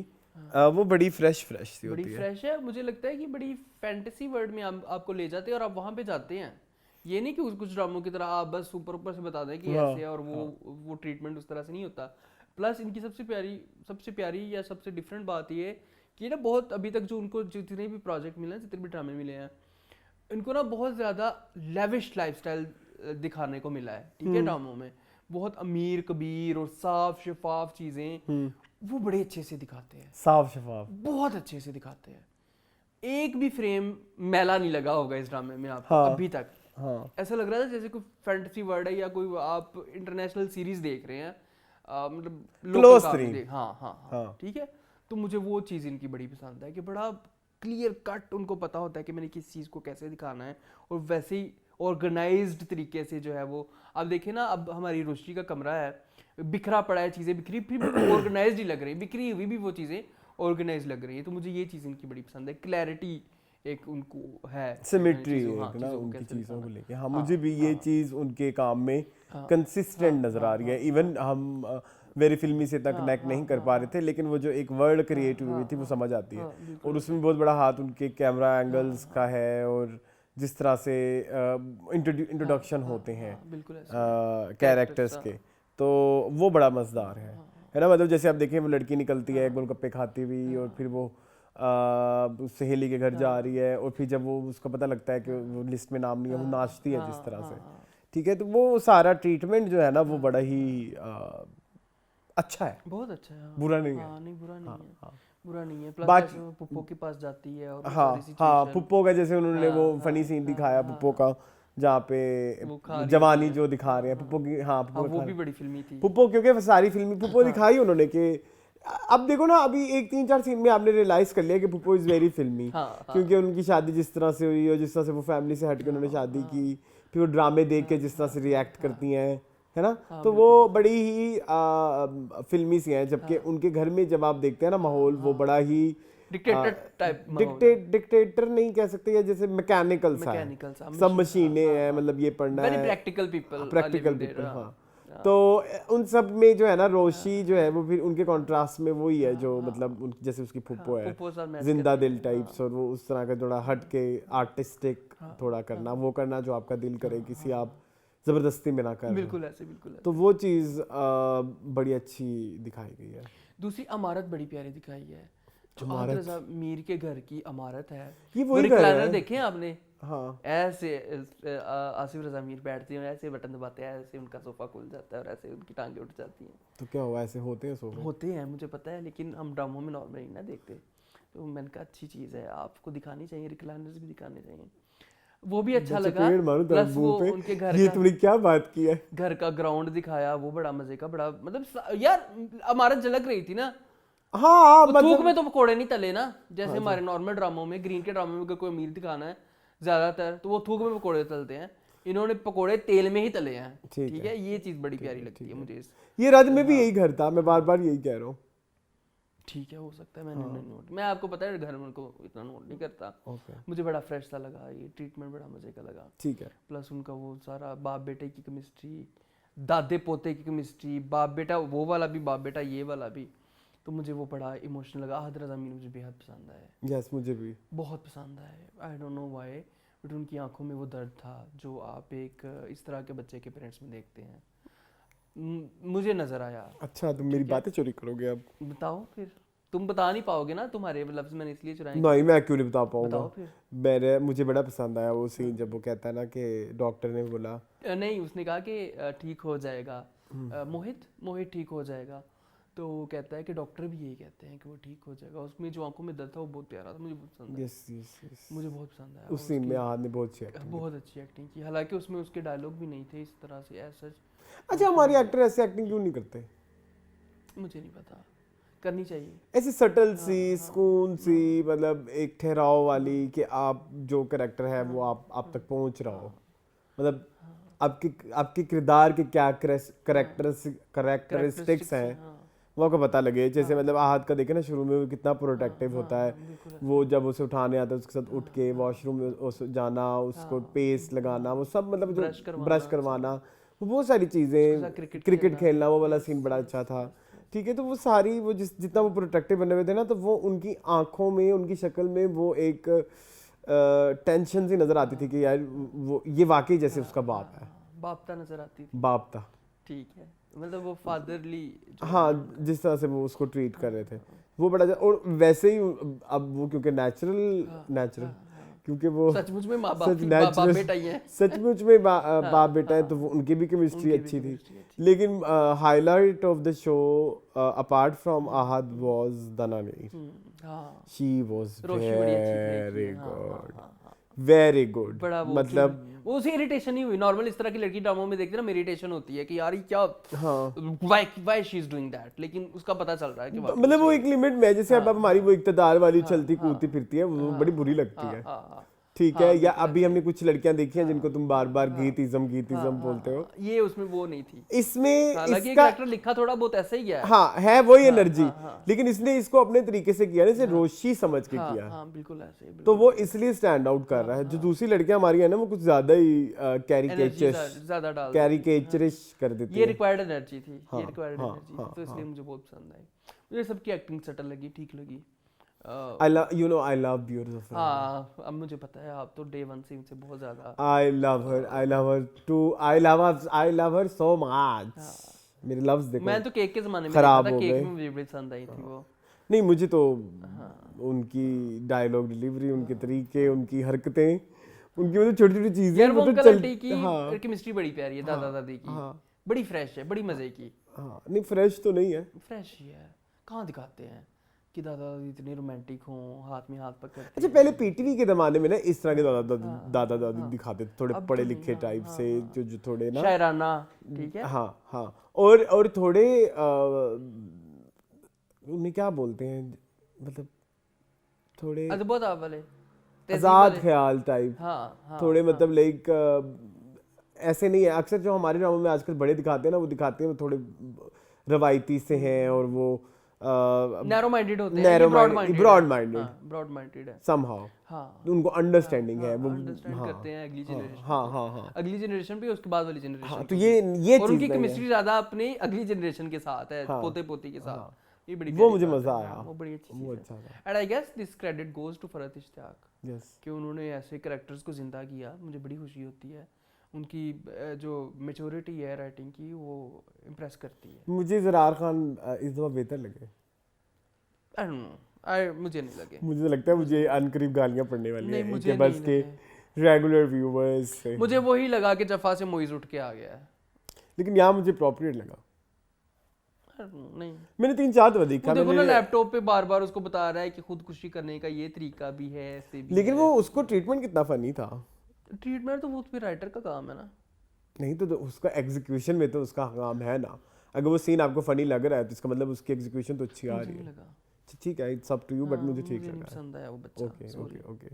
वो बड़ी फ्रेश सी बड़ी होती है। फ्रेश है, मुझे लगता है कि बड़ी फैंटेसी वर्ल्ड में आपको ले जाते हैं और आप वहाँ पे जाते हैं। ये नहीं कि कुछ ड्रामों की तरह आप बस ऊपर से बता दें कि हाँ, ऐसे है, और वो ट्रीटमेंट उस तरह से नहीं होता। प्लस इनकी सबसे प्यारी या सबसे डिफरेंट बात ये कि ना, बहुत अभी तक जो उनको जितने भी प्रोजेक्ट मिले हैं, जितने भी ड्रामे मिले हैं, इनको ना बहुत ज़्यादा लेविश लाइफस्टाइल दिखाने को मिला है। ठीक है, ड्रामों में बहुत अमीर कबीर और साफ शफाफ चीज़ें वो बड़े अच्छे से दिखाते हैं, साफ शफाफ बहुत अच्छे से दिखाते हैं। एक भी फ्रेम मैला नहीं लगा होगा इस ड्रामे में आपको। हाँ। अभी तक हाँ ऐसा लग रहा था जैसे कोई फैंटेसी वर्ल्ड है या कोई आप इंटरनेशनल सीरीज देख रहे हैं, मतलब Close local काम three। देख। हाँ, हाँ। ठीक है। तो मुझे वो चीज़ इनकी बड़ी पसंद है कि बड़ा क्लियर कट उनको पता होता है कि मैंने किस चीज़ को कैसे दिखाना है, और वैसे ही ऑर्गेनाइज्ड तरीके से जो है वो। अब देखें ना, अब हमारी रोशनी का कमरा है, बिखरा पड़ा है, चीज़ें बिखरी, फिर भी ऑर्गेनाइज्ड ही लग रही, बिखरी हुई भी वो चीज़ें ऑर्गेनाइज लग रही है। तो मुझे ये चीज़ इनकी बड़ी पसंद है, क्लैरिटी एक उनको है, सिमेट्री चीज़ों- हाँ, एक ना चीज़ों को उनकी कैसे चीज़ों को दिखाना। लेके। हाँ, मुझे भी ये चीज़ उनके काम में कंसिस्टेंट नज़र आ रही है। इवन हम वेरी फिल्मी से इतना कनेक्ट नहीं कर पा रहे थे, लेकिन वो जो एक वर्ल्ड क्रिएट हुई थी वो समझ आती है। और उसमें बहुत बड़ा हाथ उनके कैमरा एंगल्स का है, और जिस तरह से इंट्रोडक्शन होते हैं बिल्कुल कैरेक्टर्स के, तो वो बड़ा मज़ेदार है ना। मतलब जैसे आप देखें, वो लड़की निकलती है गोलगप्पे खाती हुई, और फिर वो सहेली के घर जा रही है, और फिर जब वो उसको पता लगता है कि वो लिस्ट में नाम नहीं है, वो नाचती है जिस तरह से। ठीक है, तो वो सारा ट्रीटमेंट जो है ना, वो बड़ा ही अच्छा है, बहुत अच्छा है। बुरा नहीं है। हाँ, नहीं बुरा नहीं है, हाँ। बुरा नहीं है। प्लस बाकी- वो पुप्पो के पास जाती है और वो हाँ सारी हाँ, situation- पुप्पो का जैसे उन्होंने वो फनी सीन दिखाया पुप्पो का, जहाँ वो खा पे रही जवानी होती है। जो दिखा रहे हैं पुप्पो की। हाँ, हाँ, पुप्पो वो खा- भी बड़ी फिल्मी थी। पुप्पो, क्योंकि सारी फिल्मी पुप्पो दिखाई उन्होंने कि अब देखो ना, अभी एक 3-4 सीन में आपने रियलाइज कर लिया कि पुप्पो इज वेरी फिल्मी। हाँ, क्योंकि उनकी शादी जिस तरह से हुई, और जिस तरह से वो फैमिली से हट के उन्होंने शादी की, फिर वो ड्रामे देख के जिस तरह से रिएक्ट करती हैं, है ना, तो वो बड़ी ही फिल्मी सी हैं। जबकि उनके घर में जब आप देखते हैं ना माहौल, वो बड़ा ही डिक्टेटर टाइप डिक्टेटर नहीं कह सकते, या जैसे मैकेनिकल सा है, मैकेनिकल सा, सब मशीनें हैं, मतलब ये पढ़ना वेरी है, प्रैक्टिकल पीपल, प्रैक्टिकल पीपल। हाँ, तो उन सब में जो है ना, रोशी जो है वो फिर उनके कॉन्ट्रास्ट में वही है जो मतलब जैसे उसकी फुप्पो है, जिंदा दिल टाइप्स, और वो उस तरह का थोड़ा हट के आर्टिस्टिक थोड़ा करना, वो करना जो आपका दिल करे, किसी आप जबरदस्ती में ना कर। बिल्कुल ऐसे, बिल्कुल ऐसे। तो वो चीज़ बड़ी अच्छी दिखाई गई है। दूसरी अमारत बड़ी प्यारी दिखाई है, जो अमारत? रज़ा मीर के घर की अमारत है। ये वो वही घर रिक्लाइनर है। देखे हैं आपने? हाँ, ऐसे आसिफ रज़ा मीर बैठते हैं, ऐसे बटन दबाते हैं, ऐसे उनका सोफा खुल जाता है और ऐसे उनकी टांगें उठ जाती हैं। तो क्या हुआ, ऐसे होते हैं सोफे? होते हैं, मुझे पता है, लेकिन हम ड्रामों में नॉर्मली ना देखते। तो मैंने कहा अच्छी चीज़ है, आपको दिखानी चाहिए, रिक्लाइनर्स भी दिखाने चाहिए। वो भी अच्छा लगा। प्लस वो उनके घर ये का तुमने क्या बात की है? घर का ग्राउंड दिखाया, वो बड़ा मजे का, बड़ा मतलब यार अमारत झलक रही थी ना। हाँ, वो थूक में तो पकोड़े नहीं तले ना, जैसे हमारे नॉर्मल ड्रामों में, ग्रीन के ड्रामों में अगर कोई अमीर दिखाना है ज्यादातर, तो वो थूक में पकोड़े तलते हैं। इन्होंने पकोड़े तेल में ही तले हैं। ठीक है, ये चीज बड़ी प्यारी लगती है मुझे। ये रज में भी यही घर था, मैं बार बार यही कह रहा हूँ। ठीक है, हो सकता है, मैंने नोट, मैं आपको पता है घर में उनको इतना नोट नहीं करता। मुझे बड़ा फ्रेश सा लगा, ये ट्रीटमेंट बड़ा मजे का लगा। ठीक है। प्लस उनका वो सारा बाप बेटे की केमिस्ट्री, दादे पोते की केमिस्ट्री, बाप बेटा वो वाला भी, बाप बेटा ये वाला भी, तो मुझे वो बड़ा इमोशनल लगा। आहद रज़ा मीर मुझे बेहद पसंद आया। यस, मुझे भी बहुत पसंद आया। आई डोंट नो व्हाई, बट उनकी आंखों में वो दर्द था जो आप एक इस तरह के बच्चे के पेरेंट्स में देखते हैं, मुझे नजर आया। अच्छा, तुम मेरी बातें चोरी करोगे अब? बताओ फिर, तुम बता नहीं पाओगे ना, तुम्हारे लफ्ज मैंने इसलिए चुराए। नहीं, मैं क्यों नहीं बता पाऊंगा। बताओ फिर। मुझे बड़ा पसंद आया वो सीन जब वो कहता है ना कि डॉक्टर ने बोला, नहीं, उसने कहा कि ठीक हो जाएगा, मोहित ठीक हो जाएगा। तो वो कहता है कि डॉक्टर भी यही कहते हैं कि वो ठीक हो जाएगा। उसमें जो आंखों में दर्द था वो बहुत प्यारा था, मुझे बहुत पसंद आया। यस मुझे बहुत पसंद आया उस सीन में आहाद ने बहुत अच्छी एक्टिंग बहुत अच्छी एक्टिंग की। हालांकि उसमें उसके डायलॉग भी नहीं थे इस तरह से ऐसा। अच्छा, हमारे एक्टर ऐसे एक्टिंग क्यों नहीं करते? मुझे नहीं पता, करनी चाहिए ऐसी सटल सी सुकून सी, मतलब एक ठहराव वाली कि आप जो कैरेक्टर है वो आप तक पहुंच रहा हो, मतलब आपके किरदार के क्या करेक्टरिस्टिक्स हैं वो आपको पता लगे। जैसे मतलब आहत का देखे ना, शुरू में वो कितना प्रोटेक्टिव होता है, वो जब उसे उठाने आता है उसके साथ उठ के वॉशरूम में जाना, उसको पेस्ट लगाना, वो सब मतलब जो ब्रश करवाना, वो बहुत सारी चीज़ें, क्रिकेट खेलना, वो वाला सीन बड़ा अच्छा था। ठीक है, तो वो सारी वो जितना वो प्रोटेक्टिव बने हुए थे ना, तो वो उनकी आंखों में, उनकी शक्ल में वो एक टेंशन सी नजर आती थी कि यार वो ये वाकई जैसे उसका बाप है, बापता नजर आती थी। बाप था, ठीक है, मतलब वो फादरली, हाँ, जिस तरह से वो उसको ट्रीट कर रहे थे वो बड़ा और वैसे ही अब वो क्योंकि नेचुरल क्योंकि वो सचमुच में माँ बाप बेटा ही है, सचमुच में बाप बेटा है, तो वो उनकी भी केमिस्ट्री अच्छी थी। लेकिन highlight of the show apart from Ahad was Danani. She was very good, मतलब वो उसे इरिटेशन ही हुई। नॉर्मल इस तरह की लड़की ड्रामों में देखते ना, मेरी इरिटेशन होती है कि यार ये क्या, why she is doing that, लेकिन उसका पता चल रहा है कि मतलब वो एक लिमिट में, जैसे अब हमारी वो इक्तदार वाली चलती कूदती फिरती है, वो बड़ी बुरी लगती है। ठीक है, या अभी हमने कुछ लड़कियां देखी हैं जिनको तुम बार बार गीतिज्म बोलते हो, ये उसमें वो नहीं थी। इसमें हालांकि कैरेक्टर लिखा थोड़ा बहुत ऐसा ही है, हाँ है वही एनर्जी, लेकिन इसने इसको अपने तरीके से किया, जैसे रोशी समझ के किया, बिल्कुल ऐसे, तो वो इसलिए स्टैंड आउट कर रहा है। जो दूसरी लड़कियां हमारी है ना, वो कुछ ज्यादा ही कैरिकेचरिश कर देती है। ये रिक्वायर्ड एनर्जी थी, ये रिक्वायर्ड एनर्जी थी, तो इसलिए मुझे बहुत पसंद आई। मुझे सबकी एक्टिंग सटल लगी, ठीक लगी। I love Beautiful. हाँ, अब मुझे पता है आप तो डे वन से मुझसे बहुत ज्यादा। I love her too. I love her so much. मेरे लफ्ज देखो, मैं तो केक के ज़माने में खराब देखा था, हो केक गए। में मुझे बड़ी पसंद आई थी वो। नहीं, मुझे तो उनकी डायलॉग डिलीवरी, उनके तरीके, उनकी हरकतें, उनकी मतलब छोटी छोटी चीजें, यार वो मतलब अंकल की केमिस्ट्री बड़ी प्यारी है, दादा दादी की, बड़ी फ्रेश है, बड़ी मजे की। हाँ, नहीं फ्रेश तो नहीं है, फ्रेश ही है। कहाँ दिखाते हैं कि दादा दादी इतने रोमांटिक हों, हाथ में हाथ पकड़ते। अच्छा, पहले पीटीवी के जमाने में ना इस तरह के दादा दादी दिखाते थे, थोड़े पढ़े लिखे टाइप से, जो थोड़े ना शायराना, ठीक है, हाँ, और थोड़े उन्हें क्या बोलते हैं, मतलब थोड़े अदब वाले, आजाद ख्याल टाइप, थोड़े मतलब लाइक ऐसे नहीं है। अक्सर जो हमारे ड्रामों में आजकल बड़े दिखाते हैं ना, वो दिखाते हैं वो थोड़े रवायती से हैं, और वो नैरो माइंडेड होते हैं, ब्रॉड माइंडेड है somehow, उनको अंडरस्टैंडिंग है, वो अंडरस्टैंड करते हैं अगली जनरेशन, हाँ, अगली जनरेशन भी, उसके बाद वाली जनरेशन। तो ये और उनकी केमिस्ट्री ज्यादा अपनी अगली जनरेशन के साथ है, पोते पोती के साथ। ये बड़ी वो मुझे मजा आया, वो बड़ी अच्छी वो चीज अच्छा है। And I guess this credit goes to Farhat Ishtiaq, yes, कि उन्होंने ऐसे कैरेक्टर्स को जिंदा किया। मुझे बड़ी खुशी होती है, उनकी जो मैच्योरिटी है राइटिंग की, वो इम्प्रेस करती है। मुझे ज़रार खान इस दफा बेहतर लगे, आई डोंट नो, मुझे नहीं लगे। मुझे लगता है मुझे अनकरीब गालियां पड़ने वाली नहीं, है मुझे कि बस के रेगुलर व्यूअर्स से। मुझे वही लगा कि जफा से मोइज उठ के आ गया है, लेकिन यहाँ मुझे अप्रोप्रिएट लगा। नहीं, मैंने 3-4 दफा देखा, देखो ना लैपटॉप पे बार बार उसको बता रहा है कि खुदकुशी करने का ये तरीका भी है, ऐसे भी लेकिन है। वो उसको ट्रीटमेंट कितना फनी था। ट्रीटमेंट तो वो फिर राइटर का काम है ना। नहीं तो उसका एग्जीक्यूशन में तो उसका काम है ना। अगर वो सीन आपको फनी लग रहा है तो इसका मतलब उसकी एग्जीक्यूशन तो अच्छी आ रही है। ठीक है, it's up to you, but मुझे ठीक लगा, पसंद आया वो बच्चा। ओके,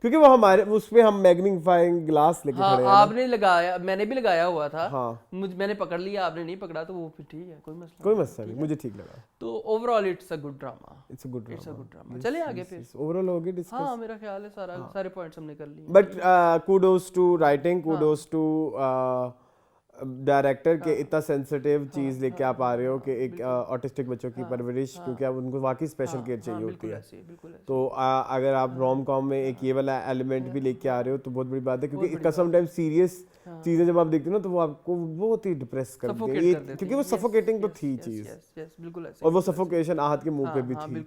क्योंकि वो हमारे उसमें हम मैग्नीफाइंग ग्लास लेके खड़े हैं। आपने लगाया, मैंने भी लगाया हुआ था, हाँ, मैंने पकड़ लिया, आपने नहीं पकड़ा, तो वो फिर ठीक है, कोई मसला नहीं, मुझे ठीक लगा। तो overall it's a good drama, it's a good drama. चलिए आगे फिर ओवरऑल हो गया डिस्कस। हाँ, मेरा ख्याल है सारे पॉइंट्स हमने कर लिए। But kudos to writing, kudos to director के इतना सेंसिटिव चीज़ लेके आप आ रहे हो कि एक ऑटिस्टिक बच्चों की परवरिश, क्योंकि अब उनको वाकई स्पेशल केयर चाहिए होती है। तो अगर आप रोम कॉम में एक ये वाला एलिमेंट भी लेके आ रहे हो तो बहुत बड़ी बात है, क्योंकि इसका समटाइम्स सीरियस चीज़ें जब आप देखते हो ना तो वो आपको बहुत ही डिप्रेस कर देती है, क्योंकि वो सफोकेटिंग तो थी चीज़, और वो सफोकेशन आहत के मुंह पे भी थी।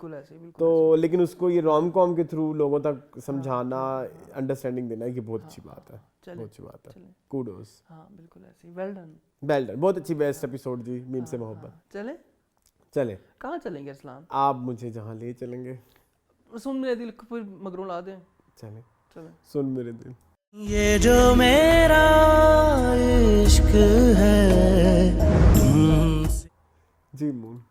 तो लेकिन उसको ये रोम कॉम के थ्रू लोगों तक समझाना, अंडरस्टैंडिंग देना, ये बहुत अच्छी बात है। चले बहुत अच्छी बात है, चले कूडोस, हाँ बिल्कुल ऐसे ही, वेल डन। वेल डन, बहुत अच्छी बेस्ट एपिसोड जी, मीम से मोहब्बत। चले चले, कहाँ चलेंगे इस्लाम? आप मुझे जहाँ ले चलेंगे, सुन मेरे दिल को फिर मगरों ला दें। चले, चले सुन मेरे दिल। ये जो मेरा इश्क है जी मून,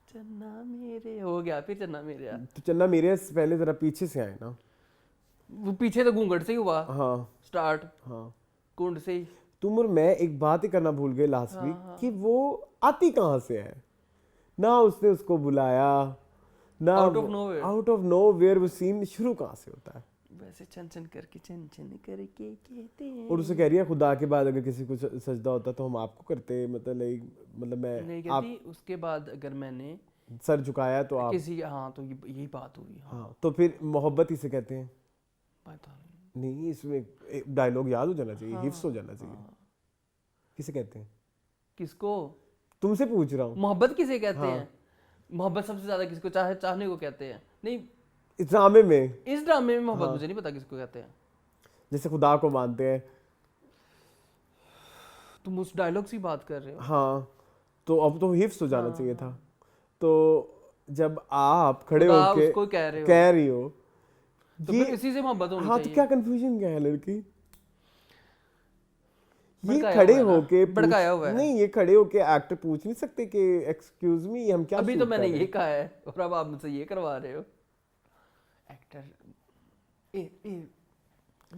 चन्ना मेरे हो गया, फिर चन्ना मेरे यार। तो चन्ना मेरे से पहले जरा पीछे से आए ना। वो पीछे तो घूंघट से ही हुआ हाँ स्टार्ट, हाँ, कुंड से ही। तुम और मैं एक बात ही करना भूल गए लास्ट वीक कि वो आती कहाँ से है। ना उसने उसको बुलाया, ना Out of nowhere. Out of nowhere वो सीन शुरू कहाँ से होता है। वैसे छन छन करके कहते हैं। और उसे कह रही है खुदा के बाद अगर किसी को सजदा होता तो हम आपको करते, मतलब नहीं मैं कहती उसके बाद अगर मैंने सर झुकाया तो आप, किसी, हाँ तो यही बात हुई। हाँ हाँ तो फिर मोहब्बत इसे कहते हैं। पता नहीं। नहीं, इसमें डायलॉग याद हो जाना चाहिए, हिफ्स हो जाना चाहिए। किसे कहते हैं? किसको? तुमसे पूछ रहा हूँ। मोहब्बत किसे कहते हैं? मोहब्बत सबसे ज्यादा किसको चाहने को कहते हैं? नहीं, इस ड्रामे में, इस ड्रामे में मोहब्बत मुझे नहीं पता किसको कहते हैं। जैसे खुदा को मानते हैं। तुम उस डायलॉग से बात कर रहे हो? हाँ, तो अब तो हिफ्स हो जाना चाहिए था। तो जब आप खड़े खुदा होके उसको कह रही हो तो ये, फिर इसी से मोहब्बत होनी हाँ चाहिए। तो क्या कंफ्यूजन क्या है लड़की? ये भड़काया खड़े हुआ है ना, होके भड़काया हुआ है। नहीं, ये खड़े होके एक्टर पूछ नहीं सकते कि एक्सक्यूज मी हम क्या अभी shoot तो कर मैंने रहे ये हैं? कहा है और अब आप मुझसे ये करवा रहे हो। एक्टर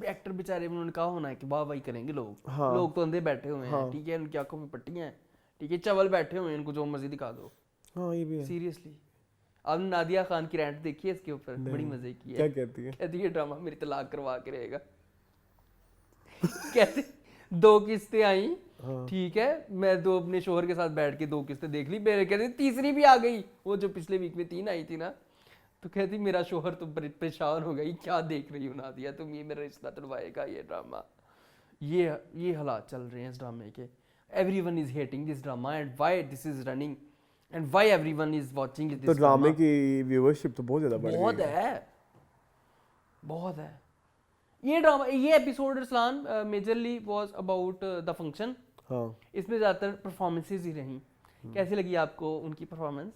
एक्टर बेचारे, उन्होंने कहा होना है कि वाह वाही करेंगे लोग। हाँ। लोग तो अंधे बैठे हुए हैं, ठीक है, उनकी आंखों में पट्टियां हैं, ठीक है, चवल बैठे हुए हैं, इनको जो मर्जी दिखा दो। हाँ ये भी है। सीरियसली, आपने नादिया खान की रैंट देखी है इसके ऊपर? बड़ी मजे की है। क्या कहती है? कहती है ड्रामा मेरी तलाक करवा के रहेगा। कहते 2 किस्तें आई, ठीक है, मैं दो अपने शोहर के साथ बैठ के 2 किस्तें देख ली, मेरे कहते तीसरी भी आ गई, वो जो पिछले वीक में 3 आई थी ना, तो कहती मेरा शोहर तो परेशान हो गई, क्या देख रही हो नादिया तुम, ये मेरा रिश्ता तुड़वाएगा ये ड्रामा। ये हालात चल रहे हैं इस ड्रामे के। Everyone is hating this drama and why this is running and why everyone is watching this. तो ड्रामे की व्यूअरशिप तो बहुत ज्यादा बढ़ गई बहुत है, बहुत है। ये ड्रामा, ये episode Islam majorly was about the function. हाँ, इसमें ज़्यादातर परफॉर्मेंसेज ही रहीं। कैसी लगी आपको उनकी परफॉर्मेंस,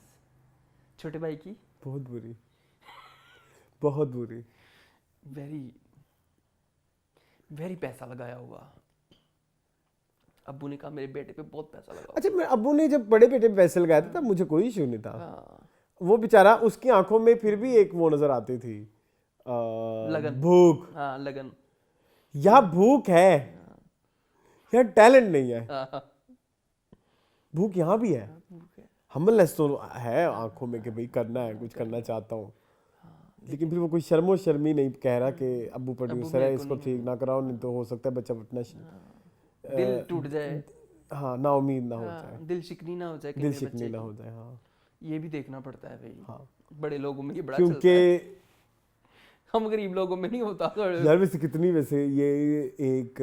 छोटे भाई की? बहुत बुरी, बहुत बुरी। वेरी वेरी पैसा लगाया हुआ। अब्बू ने कहा मेरे बेटे पे बहुत पैसा लगा। अच्छा, मैं अब्बू ने जब बड़े बेटे पे पैसे लगाए थे तब मुझे कोई इशू नहीं था। हाँ, वो बेचारा, उसकी आंखों में फिर भी एक वो नजर आती थी, लगन। भूख। हाँ लगन। यहाँ भूख है, यहाँ टैलेंट नहीं है। हाँ, भूख यहाँ भी है, हम्बलनेस तो है आंखों में कि भाई करना है, कुछ करना चाहता हूँ। लेकिन फिर वो कोई शर्मो शर्मी नहीं कह रहा कि अब्बू प्रोड्यूसर है, इसको ठीक ना कराओ, नहीं तो हो सकता है बच्चा अपना दिल टूट जाए। हाँ, ना उम्मीद ना हो हाँ, जाए, दिल शिकनी ना हो जाए, दिल शिकनी ना हो जाए। हाँ, ये भी देखना पड़ता है भाई। हाँ, बड़े लोगों में ये बड़ा चलता है, क्योंकि हम गरीब लोगों में नहीं होता। यार वैसे कितनी, वैसे ये एक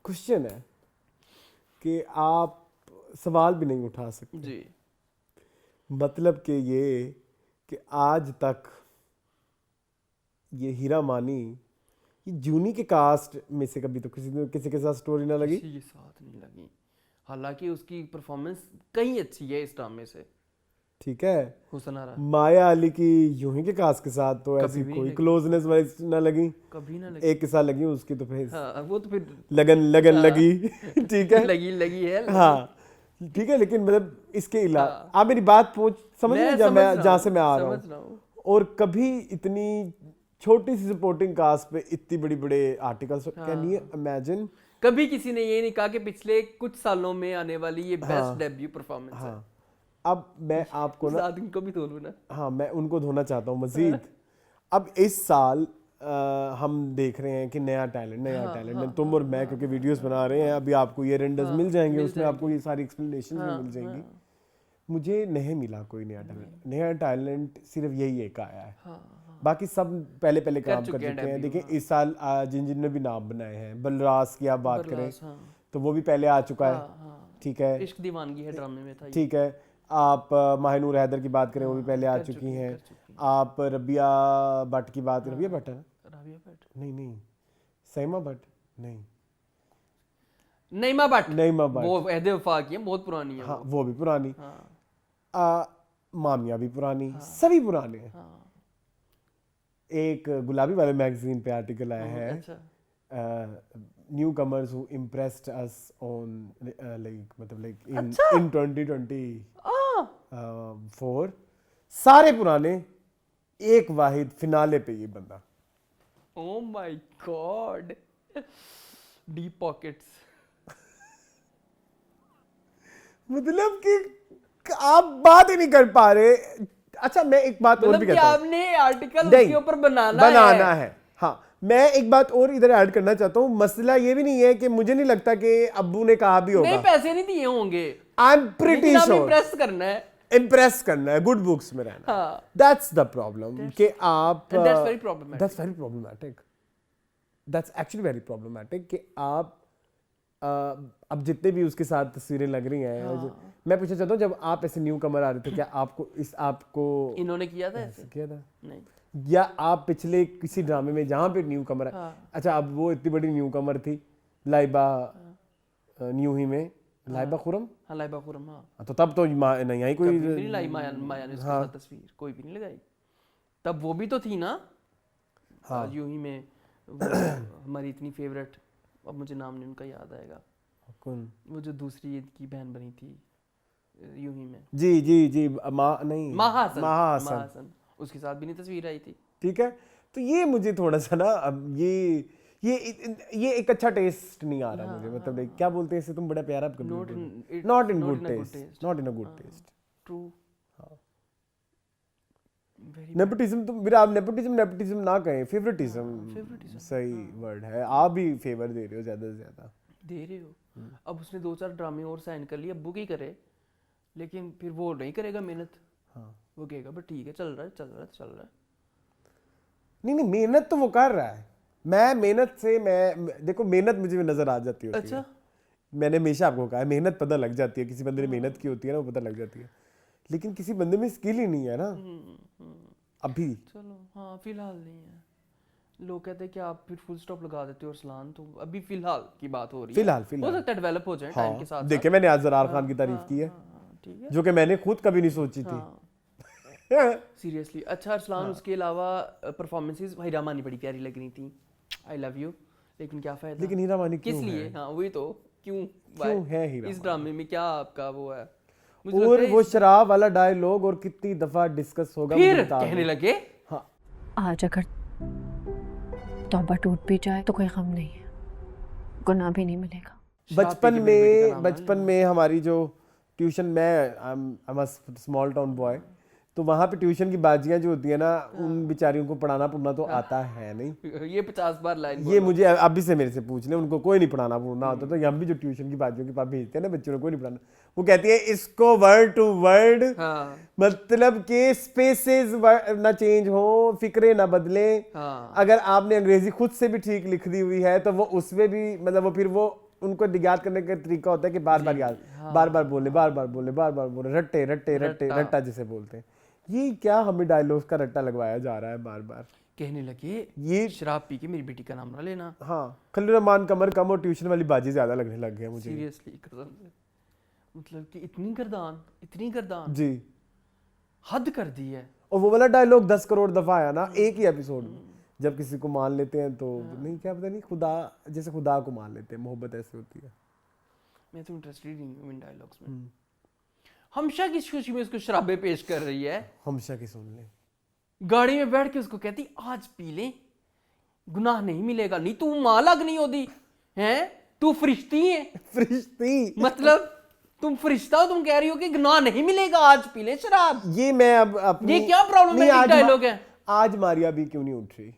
क्वेश्चन है कि आप सवाल भी नहीं उठा सकते। जी, मतलब कि ये कि आज तक ये हीरा मानी, ये जूनी के कास्ट में से कभी तो किसी के साथ स्टोरी ना लगी। किसी के साथ नहीं लगी। हालांकि उसकी परफॉर्मेंस कहीं अच्छी है इस ड्रामे से, ठीक है। हुसन आरा माया अली की यूं ही के कास्ट के साथ तो ऐसी भी कोई नहीं क्लोजनेस वाली ना लगी। कभी ना लगी। एक के साथ लगी, उसकी तो फिर हाँ, वो तो फिर लगन लगी। ठीक है, लगी है। हाँ ठीक है। लेकिन मतलब इसके अलावा हाँ। आप मेरी बात समझ मैं रहे समझ रहा जहाँ हूँ, से मैं आ रहा समझ रहा हूँ। हूँ। और कभी इतनी छोटी सी सपोर्टिंग कास्ट पे इतनी बड़ी बड़े आर्टिकल्स, कैन यू इमेजिन? कभी किसी ने ये नहीं कहा कि पिछले कुछ सालों में आने वाली ये बेस्ट डेब्यू परफॉर्मेंस है। हाँ, अब मैं आपको ना, इनको भी धो लूं ना। हाँ मैं उनको धोना चाहता हूँ मजीद। अब इस साल हम देख रहे हैं कि नया टैलेंट तुम और मैं, क्योंकि वीडियोस बना रहे हैं, अभी आपको ये रेंडर्स मिल जाएंगे, उसमें आपको ये सारी एक्सप्लेनेशन भी मिल जाएंगी। मुझे नहीं मिला कोई नया टैलेंट। नया टैलेंट सिर्फ यही एक आया है, बाकी सब पहले काम कर चुके हैं। देखिए इस साल जिन ने भी नाम बनाए हैं, बलराज की आप बात करें तो वो भी पहले आ चुका है, ठीक है। इश्क दीवानगी है ड्रामे में था, ठीक है। आप माहिनूर हैदर की बात करें, वो भी पहले आ चुकी हैं। आप रबिया भट्ट की बात, रबिया भट्ट है? राबिया भट्ट नहीं, सैमा भट्ट, नहीं, नईमा भट्ट, नईमा भट्ट। वो अहदे वफा की है, बहुत पुरानी है हाँ वो। वो भी पुरानी, हाँ मामिया भी पुरानी, सभी पुराने हैं। हाँ एक गुलाबी वाले मैगजीन पे आर्टिकल आया है, अच्छा new commerce who impressed us on like मतलब लाइक इन 2024, सारे पुराने, एक वाहिद फिनाले पे ये बंदा। Oh my God, deep pockets. मतलब कि आप बात ही नहीं कर पा रहे। अच्छा मैं एक बात और मतलब भी कि कहता हूँ, आपने आर्टिकल नहीं, उसके ऊपर बनाना है। हाँ मैं एक बात और इधर ऐड करना चाहता हूँ। मसला ये भी नहीं है कि मुझे नहीं लगता कि अब्बू ने कहा भी नहीं, होगा, पैसे नहीं दिए होंगे, आई एम प्रीटी लेकिन आप श्योर इम्प्रेस करना है। इम्प्रेस करना है, गुड बुक्स में रहना, हाँ, दैट्स द प्रॉब्लम कि आप and that's very problematic. That's very problematic, that's actually very problematic कि आप अब जितने भी उसके साथ तस्वीरें लग रही हैं, मैं पूछना चाहता हूँ जब आप ऐसे न्यू कमर आ रहे थे, क्या आपको इन्होंने किया था ऐसे? किया था, नहीं, या आप पिछले किसी ड्रामे में जहाँ पे न्यू कमर अच्छा अब वो इतनी बड़ी न्यू कमर थी लाइबा, न्यू ही में लाइबा खुरम, हाँ लाइबा खुरम, हाँ तो तब तो नहीं आई कोई, कभी भी नहीं लाई माया ने उसके साथ तस्वीर, कोई भी नहीं लगाई। तब वो भी तो थी ना, यूं ही में हमारी इतनी फेवरेट, अब मुझे नाम नहीं उनका याद आएगा, कौन, वो जो दूसरी ईद की बहन बनी थी यूं ही में, जी जी जी नहीं महाहसन, उसके साथ भी नहीं तस्वीर आई थी। ठीक है, तो ये मुझे थोड़ा सा ना अब ये एक अच्छा टेस्ट नहीं आ रहा मुझे, मतलब क्या बोलते हैं इसे तुम, बड़ा प्यारा not in good taste, not in a good taste, true. Nepotism, तुम मेरा आप नेपोटिज्म ना कहें, फेवरेटिज्म सही वर्ड है, आप भी फेवर दे रहे हो ज्यादा से ज्यादा, दे रहे हो। अब उसने 2-4 ड्रामे और साइन कर लिए, अब्बू की करे, लेकिन फिर वो नहीं करेगा मेहनत, वो कहेगा बट ठीक है चल रहा है। नहीं मेहनत तो वो कर रहा है, मैं मेहनत से देखो मेहनत मुझे भी नजर आ जाती होती अच्छा है, मैंने हमेशा आपको कहा है मेहनत पता लग जाती है, किसी बंदे ने मेहनत की होती है ना वो पता लग जाती है, लेकिन किसी बंदे में स्किल ही नहीं है ना अभी। चलो हाँ फिलहाल नहीं है, लोग कहते हैं कि आप फिर फुल स्टॉप लगा देते हो अरसलान, तो अभी फिलहाल की बात हो रही है, फिलहाल हो सकता है डेवलप हो जाए टाइम के साथ। देखे मैंने आज ज़रार खान की तारीफ की है, ठीक है, जो कि मैंने खुद कभी नहीं सोची थी। सीरियसली। अच्छा अरसलान, उसके अलावा परफॉर्मेंसेस हीरा मानी बड़ी प्यारी लग रही थी, आई लव यू, लेकिन क्या फायदा, लेकिन हीरा मानी किस लिए, हाँ वही तो, क्यों है हीरा इस ड्रामे में क्या आपका वो है, और वो शराब वाला डायलॉग और कितनी दफा डिस्कस होगा फिर कहने लगे। हाँ आज अगर तौबा टूट भी जाए तो कोई गम नहीं है, गुनाह भी नहीं मिलेगा। बचपन में हमारी जो ट्यूशन, मैं स्मॉल टाउन बॉय, तो वहाँ पे ट्यूशन की बाजियाँ जो होती है ना, उन बेचारियों को पढ़ाना पढ़ना तो आता है नहीं, ये 50 बार लाइन ये मुझे अभी से मेरे से पूछ ले, उनको कोई नहीं पढ़ाना पढ़ना होता, तो हम भी जो ट्यूशन की बाजियों के पास भेजते हैं ना बच्चों को कोई नहीं पढ़ाना, वो कहती है इसको वर्ड टू वर्ड, मतलब के स्पेसेस ना चेंज हो, फिक्रे ना बदले, अगर आपने अंग्रेजी खुद से भी ठीक लिख दी हुई है तो वो उसमें भी मतलब वो फिर वो उनको याद करने का तरीका होता है कि बार बार याद, बार बार बोले, रट्टा जिसे बोलते हैं। ये क्या हमें डायलॉग्स का रट्टा लगवाया जा रहा है बार बार, कहने लगे ये शराब पी के मेरी बेटी का नाम ना लेना। हाँ, खलील रहमान कमर कम और ट्यूशन वाली बाजी ज्यादा लगने लग गया मुझे, सीरियसली कसम से, मतलब कि इतनी गर्दान जी, हद कर दी है। और वो वाला डायलॉग 10 करोड़ दफा आया ना एक ही एपिसोड में, जब किसी को मान लेते हैं तो नहीं, क्या पता नहीं, खुदा जैसे खुदा को मान लेते हैं, मोहब्बत ऐसे होती है। मैं तो इंटरेस्टेड नहीं हूं इन डायलॉग्स में। हमशा की खुशी में उसको शराबे पेश कर रही है, हमशा की सुन ले, गाड़ी में बैठ के उसको कहती आज पी ले, गुनाह नहीं मिलेगा। नहीं तू माँ लग नहीं होती हैं, तू फरिश्ती है, फरिश्ती मतलब तुम फरिश्ता हो, तुम कह रही हो कि गुनाह नहीं मिलेगा, आज पी ले शराब। ये मैं अब अपनी, ये क्या प्रॉब्लमेटिक डायलॉग है। आज मारिया भी क्यों नहीं उठ रही,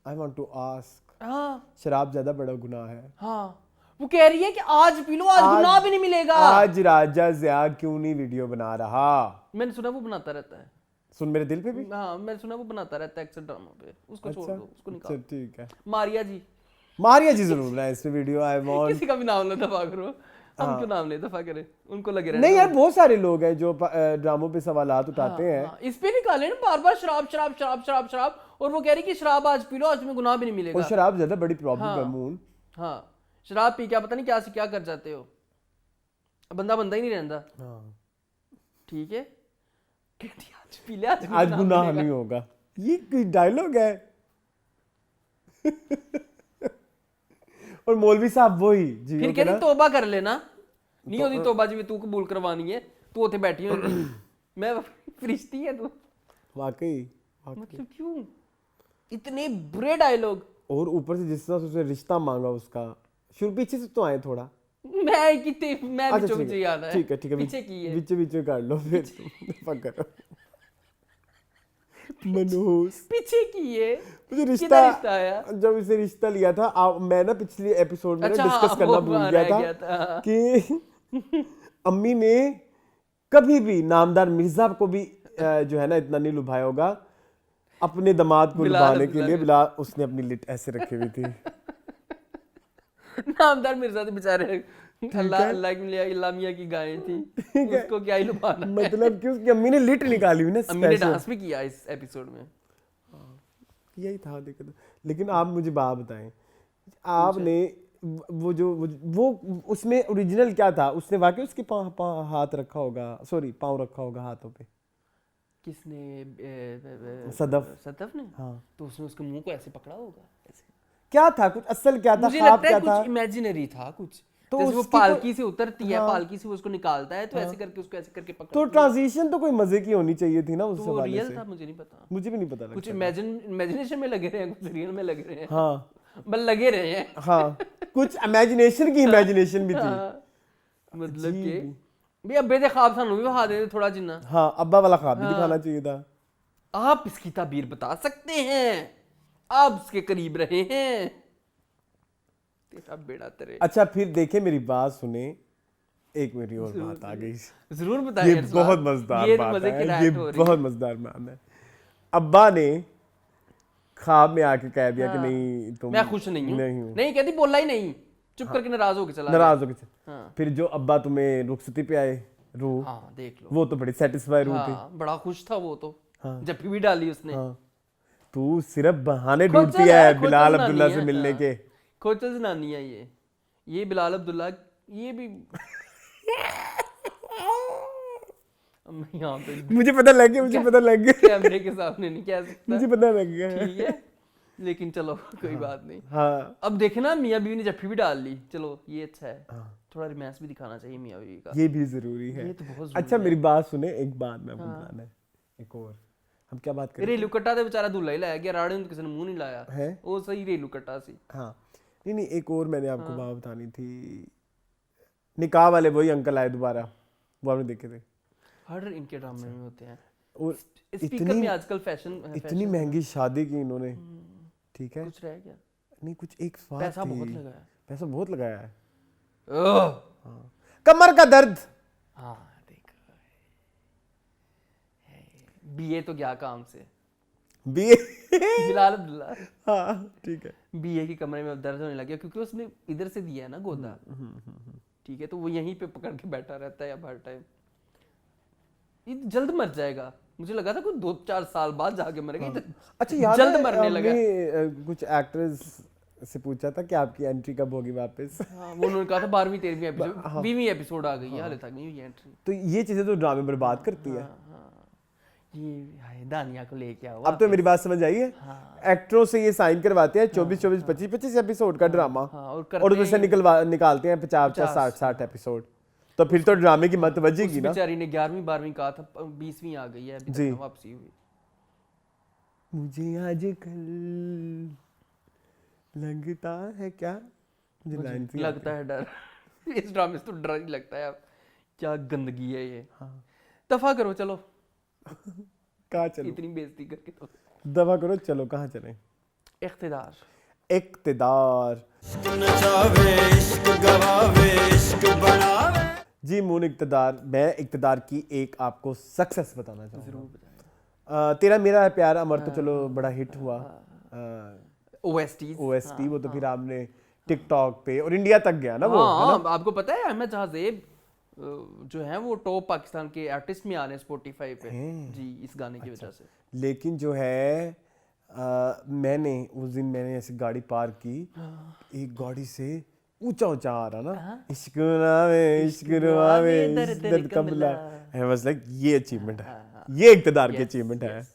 आई वांट टू आस्क। हाँ शराब ज्यादा बड़ा गुनाह है, हाँ, वो कह रही है कि आज पी लो, आज गुनाह भी नहीं मिलेगा। आज राजा ज़िया क्यों नहीं वीडियो बना रहा, मैंने सुना वो बनाता रहता है, सुन मेरे दिल पे भी, हाँ मैंने सुना वो बनाता रहता है अक्सर ड्रामा पे, उसको छोड़ दो, उसको निकाल। ठीक है, मारिया जी जरूर बनाए इस पे वीडियो, आई वांट, किसी का भी नाम ना दफा करो, हम क्यों नाम ले दफा करें, उनको लगे रहने नहीं यार, बहुत सारे लोग हैं जो ड्रामों पे सवालात उठाते हैं, इस पे निकाले ना बार बार शराब शराब, और वो कह रही कि शराब आज पी लो, आज तुम्हें गुनाह भी नहीं मिलेगा। और शराब ज्यादा बड़ी प्रॉब्लम है मून, हाँ शराब पी के आप पता नहीं क्या से क्या कर जाते हो, अब बंदा बंदा ही नहीं रहता। हाँ ठीक है आज पी ले, आज आज गुनाह नहीं होगा, ये कोई डायलॉग है। और मौलवी साहब वही जी फिर कहती तौबा कर लेना, नहीं होती तौबा जी तू कबूल करवानी है, तू उथे बैठी हो मैं फरिश्ती है तू। वाकई मतलब क्यों इतने बुरे डायलॉग। और ऊपर से जिस तरह से उसने रिश्ता मांगा उसका, शुरू पीछे से तो आए थोड़ा। मैं कितने मैं अच्छा बीचों बीच ही आना है, ठीक है ठीक है, पीछे की है, बीचे बीचे कर लो फिर पकड़ो। मनोज पीछे की है, मुझे किधर रिश्ता आया? जब इसे रिश्ता लिया था मैं ना पिछले एपिसोड में अच्छा, डिस्कस हाँ, करना वो भूल रह गया गया था था। कि अम्मी ने कभी भी नामदार मिर्जा को भी जो है ना इतना नहीं लुभाया होगा अपने दामाद को बिलाल लुभाने के अब्दुल्ला लिए। बिलाल उसने अपनी लिट ऐसे रखी हुई थी। नामदार मिर्जा तो बेचारे अल्लाह अल्लाह की मियां अल्लाह मियां की गायें थी, उसको क्या ही लुभाना है। मतलब कि उसकी अम्मी ने लिट निकाली हुई ना अम्मी ने स्पेशल। डांस भी किया इस एपिसोड में। यही था दिक्कत। लेकिन आप मुझे बात बताएं, आपने वो उसमें ओरिजिनल क्या था? उसने वाकई उसके हाथ रखा होगा, सॉरी पाँव रखा होगा हाथों पे। किसने? सदफ ने। हाँ तो उसने उसके मुंह को ऐसे पकड़ा होगा ऐसे। क्या था कुछ असल क्या था, मुझे ख्वाब लगता है क्या था? कुछ इमेजिनरी था कुछ, तो जैसे वो उसकी पालकी से उतरती है, हाँ। पालकी से वो उसको निकालता है तो ऐसे करके उसको ऐसे करके पकड़ता तो ट्रांजिशन तो कोई मजे की होनी चाहिए थी ना उस है। तो हवाले रियल से। था, मुझे नहीं पता, मुझे भी नहीं पता कुछ लगता। इमेजिनेशन में लगे रहे हैं, कुछ रियल में लगे रहे हैं। हाँ बस लगे रहे हैं। हाँ कुछ इमेजिनेशन की इमेजिनेशन भी थी। हाँ, मतलब कि भी अब्बे दे ख्वाब सानू भी वहा दे थोड़ा जिन्ना। हाँ अब्बा वाला ख्वाब भी दिखाना चाहिए था। आप इसकी ताबीर बता सकते हैं, आप इसके करीब रहे हैं। तेरा बेड़ा तेरे। अच्छा फिर देखे, मेरी बात सुने, एक मेरी और बात आ गई। जरूर बताएं ये अरसलान। बहुत मजेदार ये बात मजे की है, रात ये हो रही बहुत मजेदार बात है। अब्बा ने ख्वाब में आके कह दिया कि नहीं तुम, मैं खुश नहीं हूँ। नहीं हूँ, नहीं कहती, बोला ही नहीं, चुप करके नाराज होके चला नाराज हो गए। हाँ। फिर जो अब्बा तुम्हें रुखसती पे आए रूह, गया। हाँ देख लो, वो तो बड़ी सेटिस्फाई रूह थी। हाँ बड़ा खुश था वो तो। हाँ। जब भी डाली उसने। हाँ तू सिर्फ बहाने खोचल ढूंढती है खोचल बिलाल जनानी अब्दुल्ला है, से मिलने हाँ। के। खोचल जनानी है ये बिलाल अब्दुल्ला, ये भी अब मैं यहाँ पे मुझे पता लग गया, मुझे पता लग गया, कैमरे के सामने नहीं कह सकता, मुझे पता लग गया। ठीक है, लेकिन चलो कोई बात नहीं। हाँ अब देखे ना, मियाँ बीवी ने जफ्फी भी डाल ली, चलो ये अच्छा है। थोड़ा रोमांस भी दिखाना चाहिए मियाँ बीवी का, ये भी जरूरी है। ये तो बहुत अच्छा मेरी बात सुने, एक बात मैं बताना है, एक और। हम क्या बात करें? रेलू कट्टा तो बेचारा दूल्हा ही लाया गया, राड़े ने किसी ने मुंह नहीं लाया है। वो सही रेलू कट्टा सी। हाँ नहीं एक और मैंने आपको बात बतानी थी। निकाह वाले वही अंकल आए दोबारा, वो आपने देखे थे? हर इनके ड्रामे में होते हैं। और स्पीकर में आजकल फैशन इतनी महंगी शादी की इन्होंने, ठीक है, कुछ रह गया, नहीं कुछ एक बात पैसा थी। बहुत लगाया। पैसा बहुत लगाया है। ओह, हाँ। कमर का दर्द। हाँ देख, बीए तो गया काम से, बीए। बिलाल अब्दुल्ला। हाँ ठीक है। बीए के कमरे में अब दर्द होने लग गया, क्योंकि उसने इधर से दिया है ना गोदा, ठीक है, तो वो यहीं पे पकड़ के बैठा रहता है अब हर टाइम। ये जल्द मर जाएगा, मुझे लगा था कोई 2-4 साल बाद जाके मरेगा। ये तो अच्छा याद जल्द है, मरने लगा। हमने, कुछ एक्ट्रेस से पूछा था कि आपकी एंट्री कब होगी वापस। हाँ, वो उन्होंने कहा था 12वीं 13वीं एपिसोड, 20वीं एपिसोड आ गई है, हाले तक नहीं हुई एंट्री। तो ये चीजें तो ड्रामे बर्बाद करती है। ये हाय दानिया को लेके आओ। अब तो मेरी बात समझ आई है। एक्टरों से ये साइन करवाते हैं 24 25 एपिसोड का ड्रामा, और उसमें से निकालते हैं 50 60 एपिसोड। तो फिर तो ड्रामे की मत बजेगी ना। बेचारी ने 11वीं 12वीं कहा था, 20वीं आ गई है, अभी जी। तक वापसी हुई। मुझे आजकल लगता है क्या, मुझे लाइन सी लगता है डर। इस ड्रामे से तो डर ही लगता है। अब क्या गंदगी है ये। दफा करो चलो, कहाँ चलो, इतनी बेइज्जती करके तो। दफा करो चलो, कहाँ चलें? इख्तिदार। इक्तदार। जी मून इक्तदार, मैं इक्तदार की एक आपको सक्सेस बताना चाहूँगा। तेरा मेरा प्यार अमर तो चलो बड़ा हिट हुआ, OST वो तो फिर आपने टिकटॉक पे और इंडिया तक गया ना वो, है ना? आपको पता है अहमद जहाजेब जो है वो टॉप पाकिस्तान के आर्टिस्ट में आ रहे हैं स्पॉटिफाई पे जी, इस गाने की वजह से। लेकिन जो है मैंने उस दिन मैंने ऐसी गाड़ी पार्क की, एक गाड़ी से ऊंचा ऊंचा आ रहा ना, इश्क नामे दर्द कमला, आई वाज लाइक ये अचीवमेंट है, ये इक़्तिदार की अचीवमेंट है।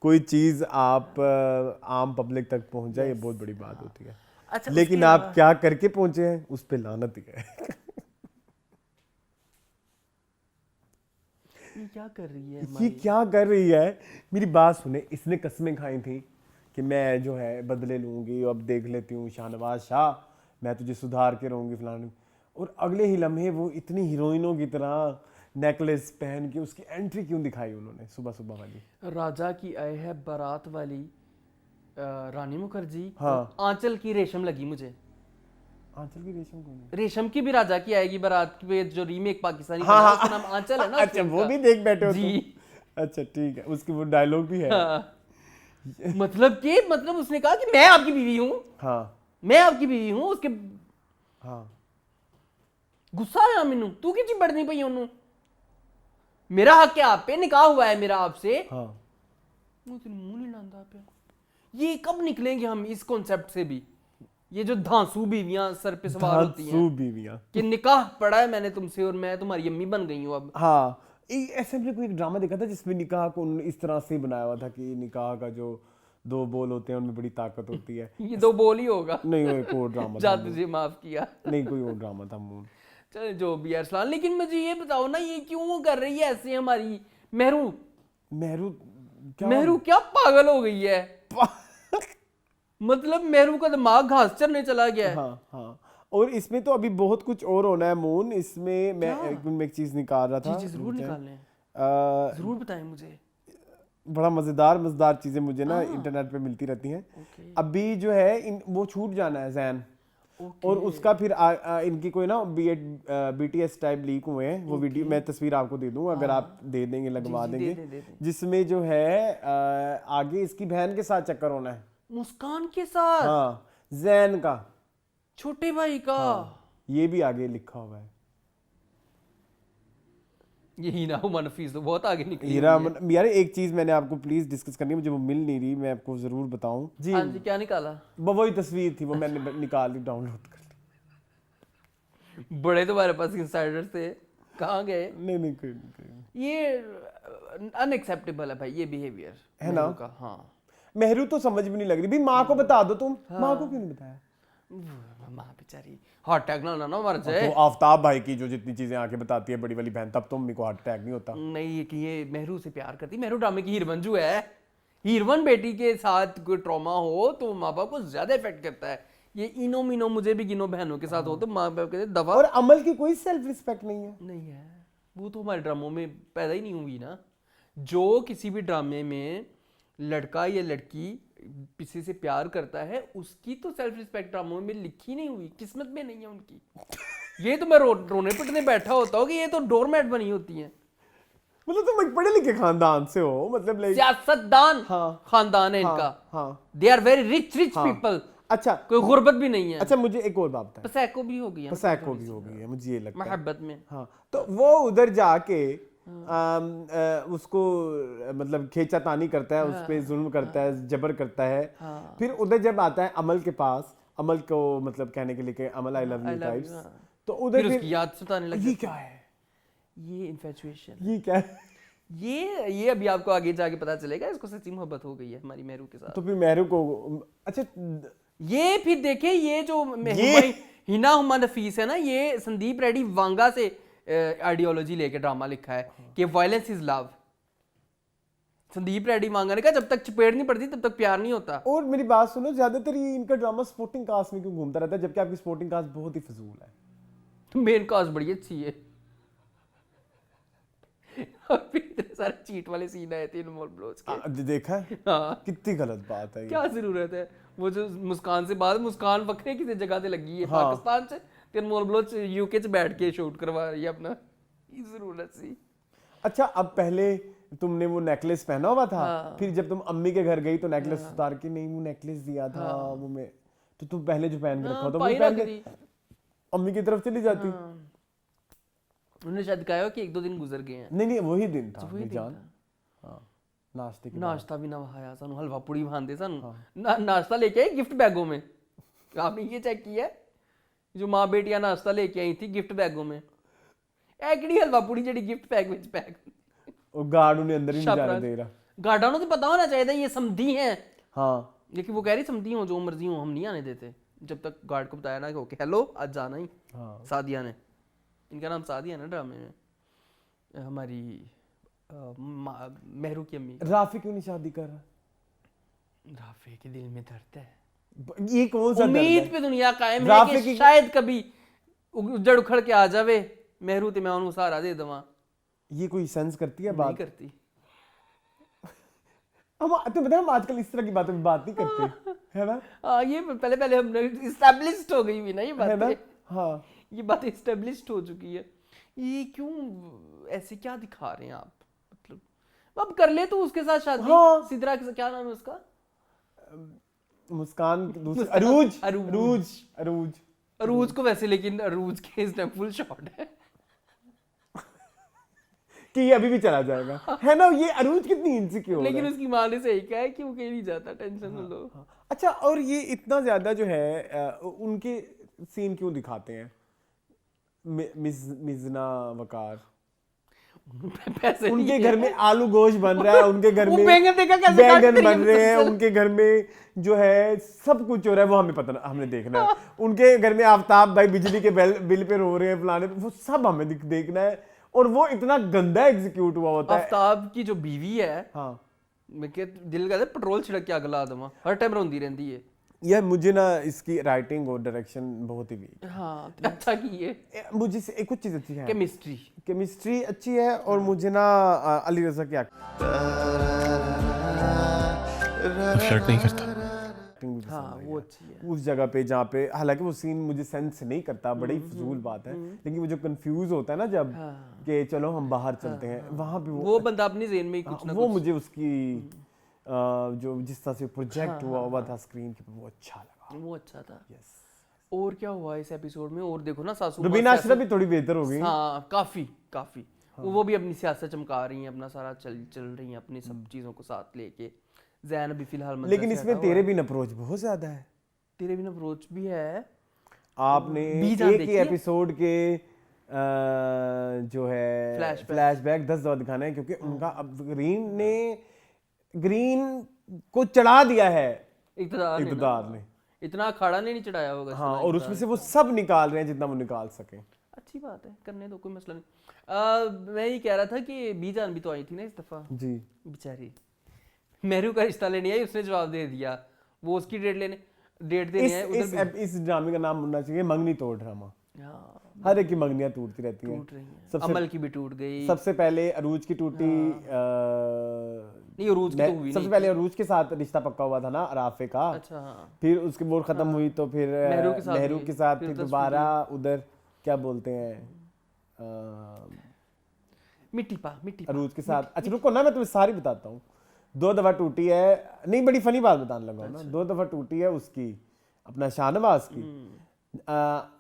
कोई चीज आप आम पब्लिक तक पहुंच जाए, ये बहुत बड़ी बात होती है। अच्छा, लेकिन आप क्या करके पहुंचे हैं उस पे लानत ही है। ये क्या कर रही है? ये क्या कर रही है? मेरी बात सुने, इसने कसमें खाई थी कि मैं जो है बदले लूंगी, अब देख लेती हूँ शाहनवाज शाह, मैं तुझे सुधार के रहूंगी फलाने, और अगले ही लम्हे वो इतनी हीरोइनों की तरह नेकलेस पहन के उसकी एंट्री क्यों दिखाई उन्होंने सुबह सुबह वाली? राजा की आए है बारात वाली रानी मुखर्जी, हाँ। आंचल की रेशम लगी मुझे। आंचल की रेशम कौन है? रेशम की भी राजा की आएगी बारात पे, जो रीमेक पाकिस्तानी हाँ, बना है, हाँ, उसका नाम आंचल है ना। अच्छा, वो भी देख बैठे हो जी। तुम? अच्छा ठीक है, उसकी वो डायलॉग भी है। हाँ। मतलब उसने कहा कि मैं आपकी बीवी हूँ, हाँ मैं आपकी बीवी हूँ। उसके हाँ गुस्सा आया मैनू, तू की चिबड़नी पई ओनू, मेरा हक है आप पे, निकाह हुआ है मेरा आपसे, हाँ। मुझे मुंह नहीं लांदा पे। ये कब निकलेंगे हम इस कॉन्सेप्ट से भी? ये जो धांसू बीवियां सर पे सवार होती हैं, धांसू बीवियां, कि निकाह पड़ा है मैंने तुमसे और मैं तुम्हारी अम्मी बन गई हूँ अब। हाँ। ऐसे हमने कोई एक ड्रामा देखा था जिसमें निकाह को उन्होंने इस तरह से बनाया हुआ था कि निकाह का जो दो बोल होते हैं उनमें बड़ी ताकत होती है। ये दो बोल ही होगा। नहीं, वो एक और ड्रामा जा था। तुझे माफ किया। नहीं, कोई और ड्रामा था मून। चल जो भी है अरसलान, लेकिन मुझे ये बताओ ना, ये क्यों कर रही है ऐसे हमारी मेहरू? मेहरू क्या पागल हो गई है? मतलब मेहरू का दिमाग घास चरने चला गया है। हाँ हाँ। और इसमें तो अभी बहुत कुछ और होना है मून। इसमें मैं एक चीज निकाल रहा था। जी जरूर निकालें, जरूर बताएं मुझे। बड़ा मजेदार चीजें मुझे ना इंटरनेट पे मिलती रहती हैं। अभी जो है वो छूट जाना है जैन, और उसका फिर इनकी कोई ना BTS टाइप लीक हुए हैं। वो वीडियो मैं तस्वीर आपको दे दूंगा, अगर आप दे देंगे, लगवा देंगे। जिसमें जो है आगे इसकी बहन के साथ चक्कर होना है, मुस्कान के साथ। हाँ, जैन का छोटे भाई का। ये भी आगे लिखा हुआ है। ये हीना हुमा नफीस तो बहुत आगे निकली हीरा हुई है। यार एक चीज मैंने आपको प्लीज डिस्कस करनी है, मुझे वो मिल नहीं रही, मैं आपको जरूर बताऊं जी। हाँ जी, क्या निकाला? वही तस्वीर थी, वो मैंने निकाल ली, डाउनलोड कर ली। बड़े तुम्हारे पास इनसाइडर थे, कहाँ गए? नहीं कोई नहीं। ये अनएक्सेप्टेबल है भाई, ये बिहेवियर है ना? का। हाँ, मेहरू तो समझ भी नहीं लग रही भाई। माँ को बता दो तुम। माँ को क्यों नहीं बताया? माँ बेचारी हार्ट अटैक ना मर जाए। तो आफ्ताब भाई की जो जितनी चीजें आके बताती है बड़ी वाली बहन, तब तो मम्मी को हार्ट अटैक नहीं होता। नहीं, कि ये मेहरू से प्यार करती। मेहरू ड्रामे की हीरवन जो है, हीरवन बेटी के साथ कोई ट्रॉमा हो तो माँ बाप को ज्यादा इफेक्ट करता है। ये इनो मिनो मुझे भी गिनो बहनों के साथ हो तो माँ बाप कहते दफा। और अमल की कोई सेल्फ रिस्पेक्ट नहीं है। नहीं है, वो तो हमारे ड्रामों में पैदा ही नहीं हुई ना। जो किसी भी ड्रामे में लड़का या लड़की किसी से प्यार करता है, उसकी तो सेल्फ रिस्पेक्ट ड्रामों में लिखी नहीं हुई, किस्मत में नहीं है उनकी। ये तो मैं रोने पिटने बैठा होता हूँ कि ये तो डोरमैट बनी होती हैं। मतलब तुम एक पढ़े लिखे खानदान से हो, मतलब सियासतदान खानदान है इनका। हाँ। They are very rich people. अच्छा, कोई गुर्बत भी नहीं है। अच्छा मुझे एक और बात है। पसैको भी हो गई है, पसैको भी हो गई है, मुझे ये लगता है मोहब्बत में। हाँ, तो वो उधर जाके उसको मतलब खींचातानी करता है, उस पे जुल्म करता है, जबर करता है। फिर उधर जब आता है अमल के पास, अमल को मतलब कहने के लिए कि अमल आई लव यू टाइप्स, तो उधर फिर उसकी याद सताने लगी। ये क्या है? ये इन्फैचुएशन, ये क्या है? ये अभी आपको आगे जाके पता चलेगा। इसको सच्ची मोहब्बत हो गई है हमारी मेहरू के साथ। तो फिर मेहरू को अच्छा ये फिर देखे, ये जो हिना हुमा नफीस है ना, ये संदीप रेड्डी वांगा से आइडियोलॉजी लेके ड्रामा लिखा है कि violence is love. Sandeep Reddy Vanga ने कहा जब तक चपेट नहीं पड़ती तब तक प्यार नहीं होता। और मेरी बात सुनो, ज्यादातर ये इनका ड्रामा स्पोर्टिंग कास्ट में क्यों घूमता रहता है, जबकि आपकी स्पोर्टिंग कास्ट बहुत ही फजूल है। तो मेन कास्ट बड़ी अच्छी है। इतने सारे चीट वाले सीन आए थे अनमोल बलोच के, देखा है? हाँ, कितनी गलत बात है ये। क्या जरूरत है? वो जो मुस्कान से बात, मुस्कान वक्रे किसी जगह से लगी है पाकिस्तान से, ते अनमोल बलोच यूके च बैठ के शूट करवा रही है अपना। ये जरूरत सी। अच्छा, अब पहले तुमने वो नेकलेस पहना हुआ था, फिर जब तुम अम्मी के घर गई तो नेकलेस उतार के नहीं, वो नेकलेस दिया था वो मैं, तो तुम पहले जो पहन के रखा था वो पहन के अम्मी की तरफ चली जाती। उन्होंने शायद कहा कि 1-2 दिन गुजर गए हैं। नहीं वही दिन था जान। हाँ, नाश्ते के नाश्ता भी ना वहाया सानू हलवा पूड़ी खांदे सानू नाश्ता लेके आई गिफ्ट बैगों में आपने ये चेक किया है जो माँ बेटियां नाश्ता लेके आई थी गिफ्ट बैगों में एकड़ी हलवा पूड़ी जेडी गिफ्ट बैग विच पैक वो गार्ड उन्हें अंदर ही नहीं जाने दे रहा। गार्डा तो पता होना चाहिए ये समधी हैं हाँ लेकिन वो कह रही समधी हो जो मर्जी हो हम नहीं आने देते जब तक गार्ड को बताया ना कि ओके हेलो आज जाना ही। हाँ सादिया ने इनका नाम सादिया ना ड्रामे में हमारी मेहरू की अम्मी राफी क्यों नहीं शादी कर रहा? राफे के दिल में दर्द है ये कौन सा उम्मीद पे दुनिया कायम है कि शायद कभी उजड़ उखड़ के आ जावे मेहरू ते मैं उन्हें सहारा दे दवा। ये कोई सेंस करती है नहीं बात? करती हम तो बताए हम आजकल इस तरह की बातों में बात नहीं करते है ना? हाँ ये पहले हमने इस्टेब्लिश्ड हो गई हुई ना ये है ना? बात हाँ ये बात इस्टेब्लिश्ड हो चुकी है। ये क्यों ऐसे क्या दिखा रहे हैं आप मतलब अब कर ले तो उसके साथ शादी। हाँ। सिद्रा के क्या नाम है उसका मुस्कान दूसरी अरूज अरूज। अरूज अरूज को वैसे लेकिन अरूज के इस टाइम फुल शॉट है कि ये अभी भी चला जाएगा है ना? ये अरूज कितनी इनसिक्योर लेकिन है। उसकी माँ ने सही कहा है कि वो कहीं नहीं जाता टेंशन न लो। अच्छा और ये इतना ज्यादा जो है उनके सीन क्यों दिखाते हैं? मिजना वकार पैसे उनके घर में आलू गोश्त बन रहा है, उनके घर वो में बैंगन देखा कैसे काट बैंगन रही है बन रहे हैं, मुसलसल। उनके घर में जो है सब कुछ हो रहा है वो हमें पता हमने देखना है। उनके घर में आफ्ताब भाई बिजली के बिल पे रो रहे हैं फलाने वो सब हमें देखना है और वो इतना गंदा एग्जीक्यूट हुआ होता है। आफ्ताब की जो बीवी है हाँ मैं के दिल कहता है पेट्रोल छिड़क के आग ला दूंगा हर टाइम रोंदी रहती है। यार मुझे ना इसकी राइटिंग और डायरेक्शन बहुत ही वीक हाँ अच्छा की है है। मुझे से कुछ चीज अच्छी है, केमिस्ट्री केमिस्ट्री अच्छी है और मुझे ना अली रजा की फ्लर्ट नहीं करता। एक्टिंग मुझे हाँ पसंद आई वो है। अच्छी है। उस जगह पे जहाँ पे हालांकि वो सीन मुझे सेंस नहीं करता, बड़ी फजूल बात है, लेकिन वो जो कंफ्यूज होता है ना जब कि चलो हम बाहर चलते हैं वहां पे वो बंदा अपनी जेन में ही कुछ ना वो कुछ मुझे उसकी जो जिस तरह से प्रोजेक्ट हुआ था स्क्रीन के वो अच्छा लगा। वो अच्छा था। यस और क्या हुआ इस एपिसोड में और देखो ना सासू रुबीना अशरफ भी थोड़ी बेहतर हो गई। हाँ काफी काफी वो भी अपनी सियासत चमका रही हैं अपना सारा चल रही हैं अपनी सब चीजों को साथ लेके। जैन अभी फिलहाल मंदिर लेकिन इसमें तेरे बिन अप्रोच बहुत ज्यादा है। तेरे बिन अप्रोच भी है। आपने एक ही एपिसोड के जो है फ्लैशबैक 10 दफा दिखाना है क्योंकि उनका अब ग्रीन को चढ़ा दिया है इक़्तिदार ने। इतना अखाड़ा नहीं चढ़ाया होगा। हाँ और उसमें से वो सब निकाल रहे हैं जितना वो निकाल सके। अच्छी बात है करने दो कोई मसला नहीं। मैं ये कह रहा था कि बीजान भी तो आई थी ना इस दफा जी बेचारी मेहरू का रिश्ता लेने आई उसने जवाब दे दिया वो उसकी डेट देने आए उधर इस ड्रामे का नाम होना चाहिए मंगनी तोड़ ड्रामा। हाँ हर एक की मंगनियां टूटती रहती हैं। टूट रही हैं। अमल की भी टूट गई। सबसे पहले अरूज की टूटी नहीं अरूज की तो हुई सबसे पहले अरूज के साथ रिश्ता पक्का हुआ था ना राफे का। अच्छा हाँ। फिर उसकी बोर खत्म हुई तो फिर मेहरू के साथ फिर दोबारा उधर क्या बोलते हैं मिट्टी पा अरूज के साथ। अच्छा रुको ना मैं तुम्हें सारी बताता हूँ। 2 दफा टूटी है नहीं बड़ी फनी बात बताने लगा ना। 2 दफा टूटी है उसकी अपना शाहनवाज की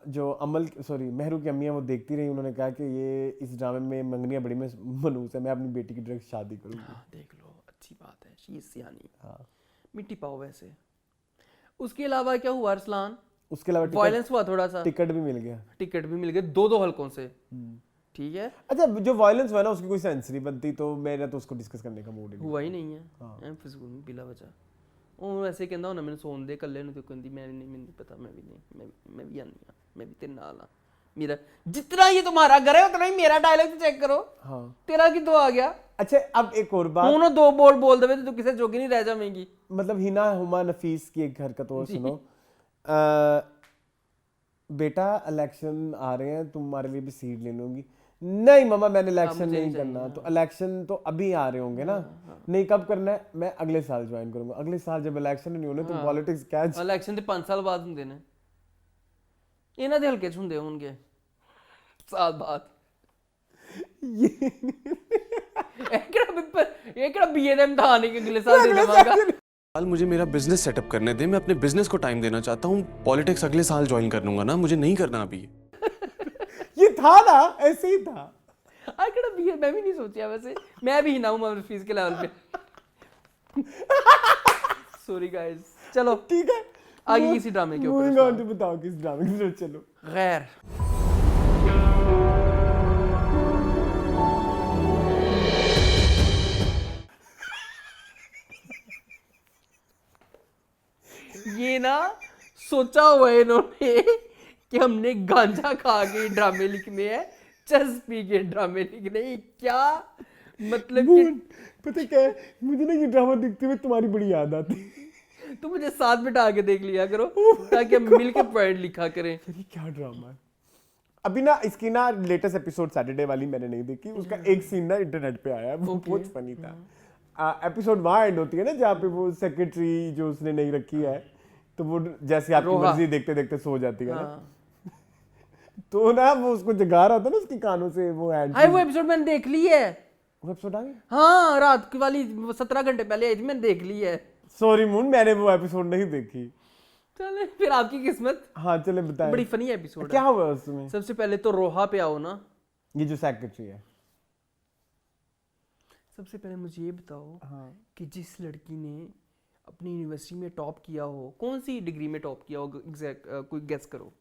जो अमल सॉरी मेहरू की अम्मी है वो देखती रही। उन्होंने कहा कि ये इस ड्रामे में मंगनियां बड़ी मनूस है मैं अपनी बेटी की डायरेक्ट शादी करूंगी। हाँ, देख लो अच्छी बात है शी इज सियानी। हाँ मिट्टी पाओ वैसे। उसके अलावा क्या हुआ अरसलान? उसके अलावा वायलेंस हुआ थोड़ा सा। टिकट भी मिल गया। टिकट भी मिल गए 2 हलकों से। ठीक है। अच्छा जो वायलेंस हुआ ना उसकी कोई सेंस नहीं बनती तो मेरा तो उसको डिस्कस करने का मूड हुआ ही नहीं है। एम फिजूल में बिला वजह ਉਹ ਐਸੇ ਕਹਿੰਦਾ ਹੁੰਦਾ ਮੈਨੂੰ ਸੌਣ ਦੇ ਇਕੱਲੇ ਨੂੰ ਤੇ ਕਹਿੰਦੀ मैं नहीं ਮੈਨੂੰ पता मैं भी नहीं मैं भी आनी हां मैं भी तेरे नाल हां मेरा जितना ये तुम्हारा घर है उतना ही मेरा डायलॉग चेक करो। हाँ तेरा कितों आ गया? अच्छा अब एक और बात ਹੁਣ 2 बोल देवे तो तू किसे जोगी नहीं रह जाएगी। मतलब हिना हुमा नफीस की एक हरकत और सुनो। बेटा इलेक्शन आ रहे हैं तुम्हारे लिए भी सीट ले लूंगी। नहीं मामा मैंने इलेक्शन नहीं करना। तो इलेक्शन तो अभी आ रहे होंगे ना। नहीं कब करना है? मैं अगले साल ज्वाइन करूंगा। अगले साल जब इलेक्शन नहीं होने तो पॉलिटिक्स क्या इलेक्शन ਤੇ 5 साल बाद ਹੁੰਦੇ ਨੇ ਇਹਨਾਂ ਦੇ ਹਲਕੇ ਚ ਹੁੰਦੇ ਹੋਣਗੇ ਸਾਲ ਬਾਅਦ। ਇਹ ਕਿਹੜਾ ਬੀਏ ਦਾ ਇਮਤਿਹਾਨ ਹੈ ਕਿ ਅਗਲੇ ਸਾਲ ਦੇ ਦੇਵਾਂਗਾ। हाल मुझे मेरा बिजनेस सेटअप करने दे। मैं अपने बिजनेस को टाइम देना चाहता हूँ। पॉलिटिक्स अगले साल ज्वाइन कर लूंगा ना मुझे नहीं करना अभी। ये था ना ऐसे ही था। ਕਿਹੜਾ ਬੀਏ मैं भी नहीं सोचा वैसे मैं भी ना हूं फीस के लेवल पे सॉरी गाइस, चलो ठीक है, आगे किसी ड्रामे के ऊपर मूविंग सवाल। ऑन टू, बताओ किस ड्रामे की तरफ चलो। गैर ये ना सोचा हुआ है इन्होंने कि हमने गांजा खा के ड्रामे लिखने हैं, चरस पी के ड्रामे लिखने हैं। क्या मतलब मून, पता क्या है, मुझे ना ये ड्रामा देखते हुए तुम्हारी बड़ी याद आती है। कि तुम मुझे साथ बिठा के देख लिया करो ताकि हम मिल के पॉइंट लिखा करें। यार ये क्या ड्रामा है। अभी ना इसकी ना लेटेस्ट एपिसोड सैटरडे वाली मैंने नहीं देखी, उसका एक सीन ना इंटरनेट पे आया, वो बहुत फनी था। एपिसोड वहाँ एंड होती है ना जहाँ पे वो सेक्रेटरी जो उसने नहीं रखी है, तो वो जैसे आपकी रोहा। मर्जी देखते देखते सो जाती है ना, हाँ। तो ना वो उसको जगा रहा था ना उसके कानों से वो एड। हाय वो एपिसोड मैंने देख ली है। वो एपिसोड आ गया। हाँ रात की वाली 17 घंटे पहले आई थी, मैंने देख ली है। सॉरी मून, मैंने वो एपिसोड नहीं देखी। चले फिर आपकी किस्मत। हाँ चले बताएं। बड़ी फनी एपिसोड क्या है। हुआ उसमें? सबसे पहले तो रोहा पे आओ ना। ये जो सेक्रेटरी है, सबसे पहले मुझे ये बताओ हाँ कि जिस लड़की ने अपनी यूनिवर्सिटी में टॉप किया हो, कौन सी डिग्री में टॉप किया हो, एग्जैक्ट कोई गेस करो।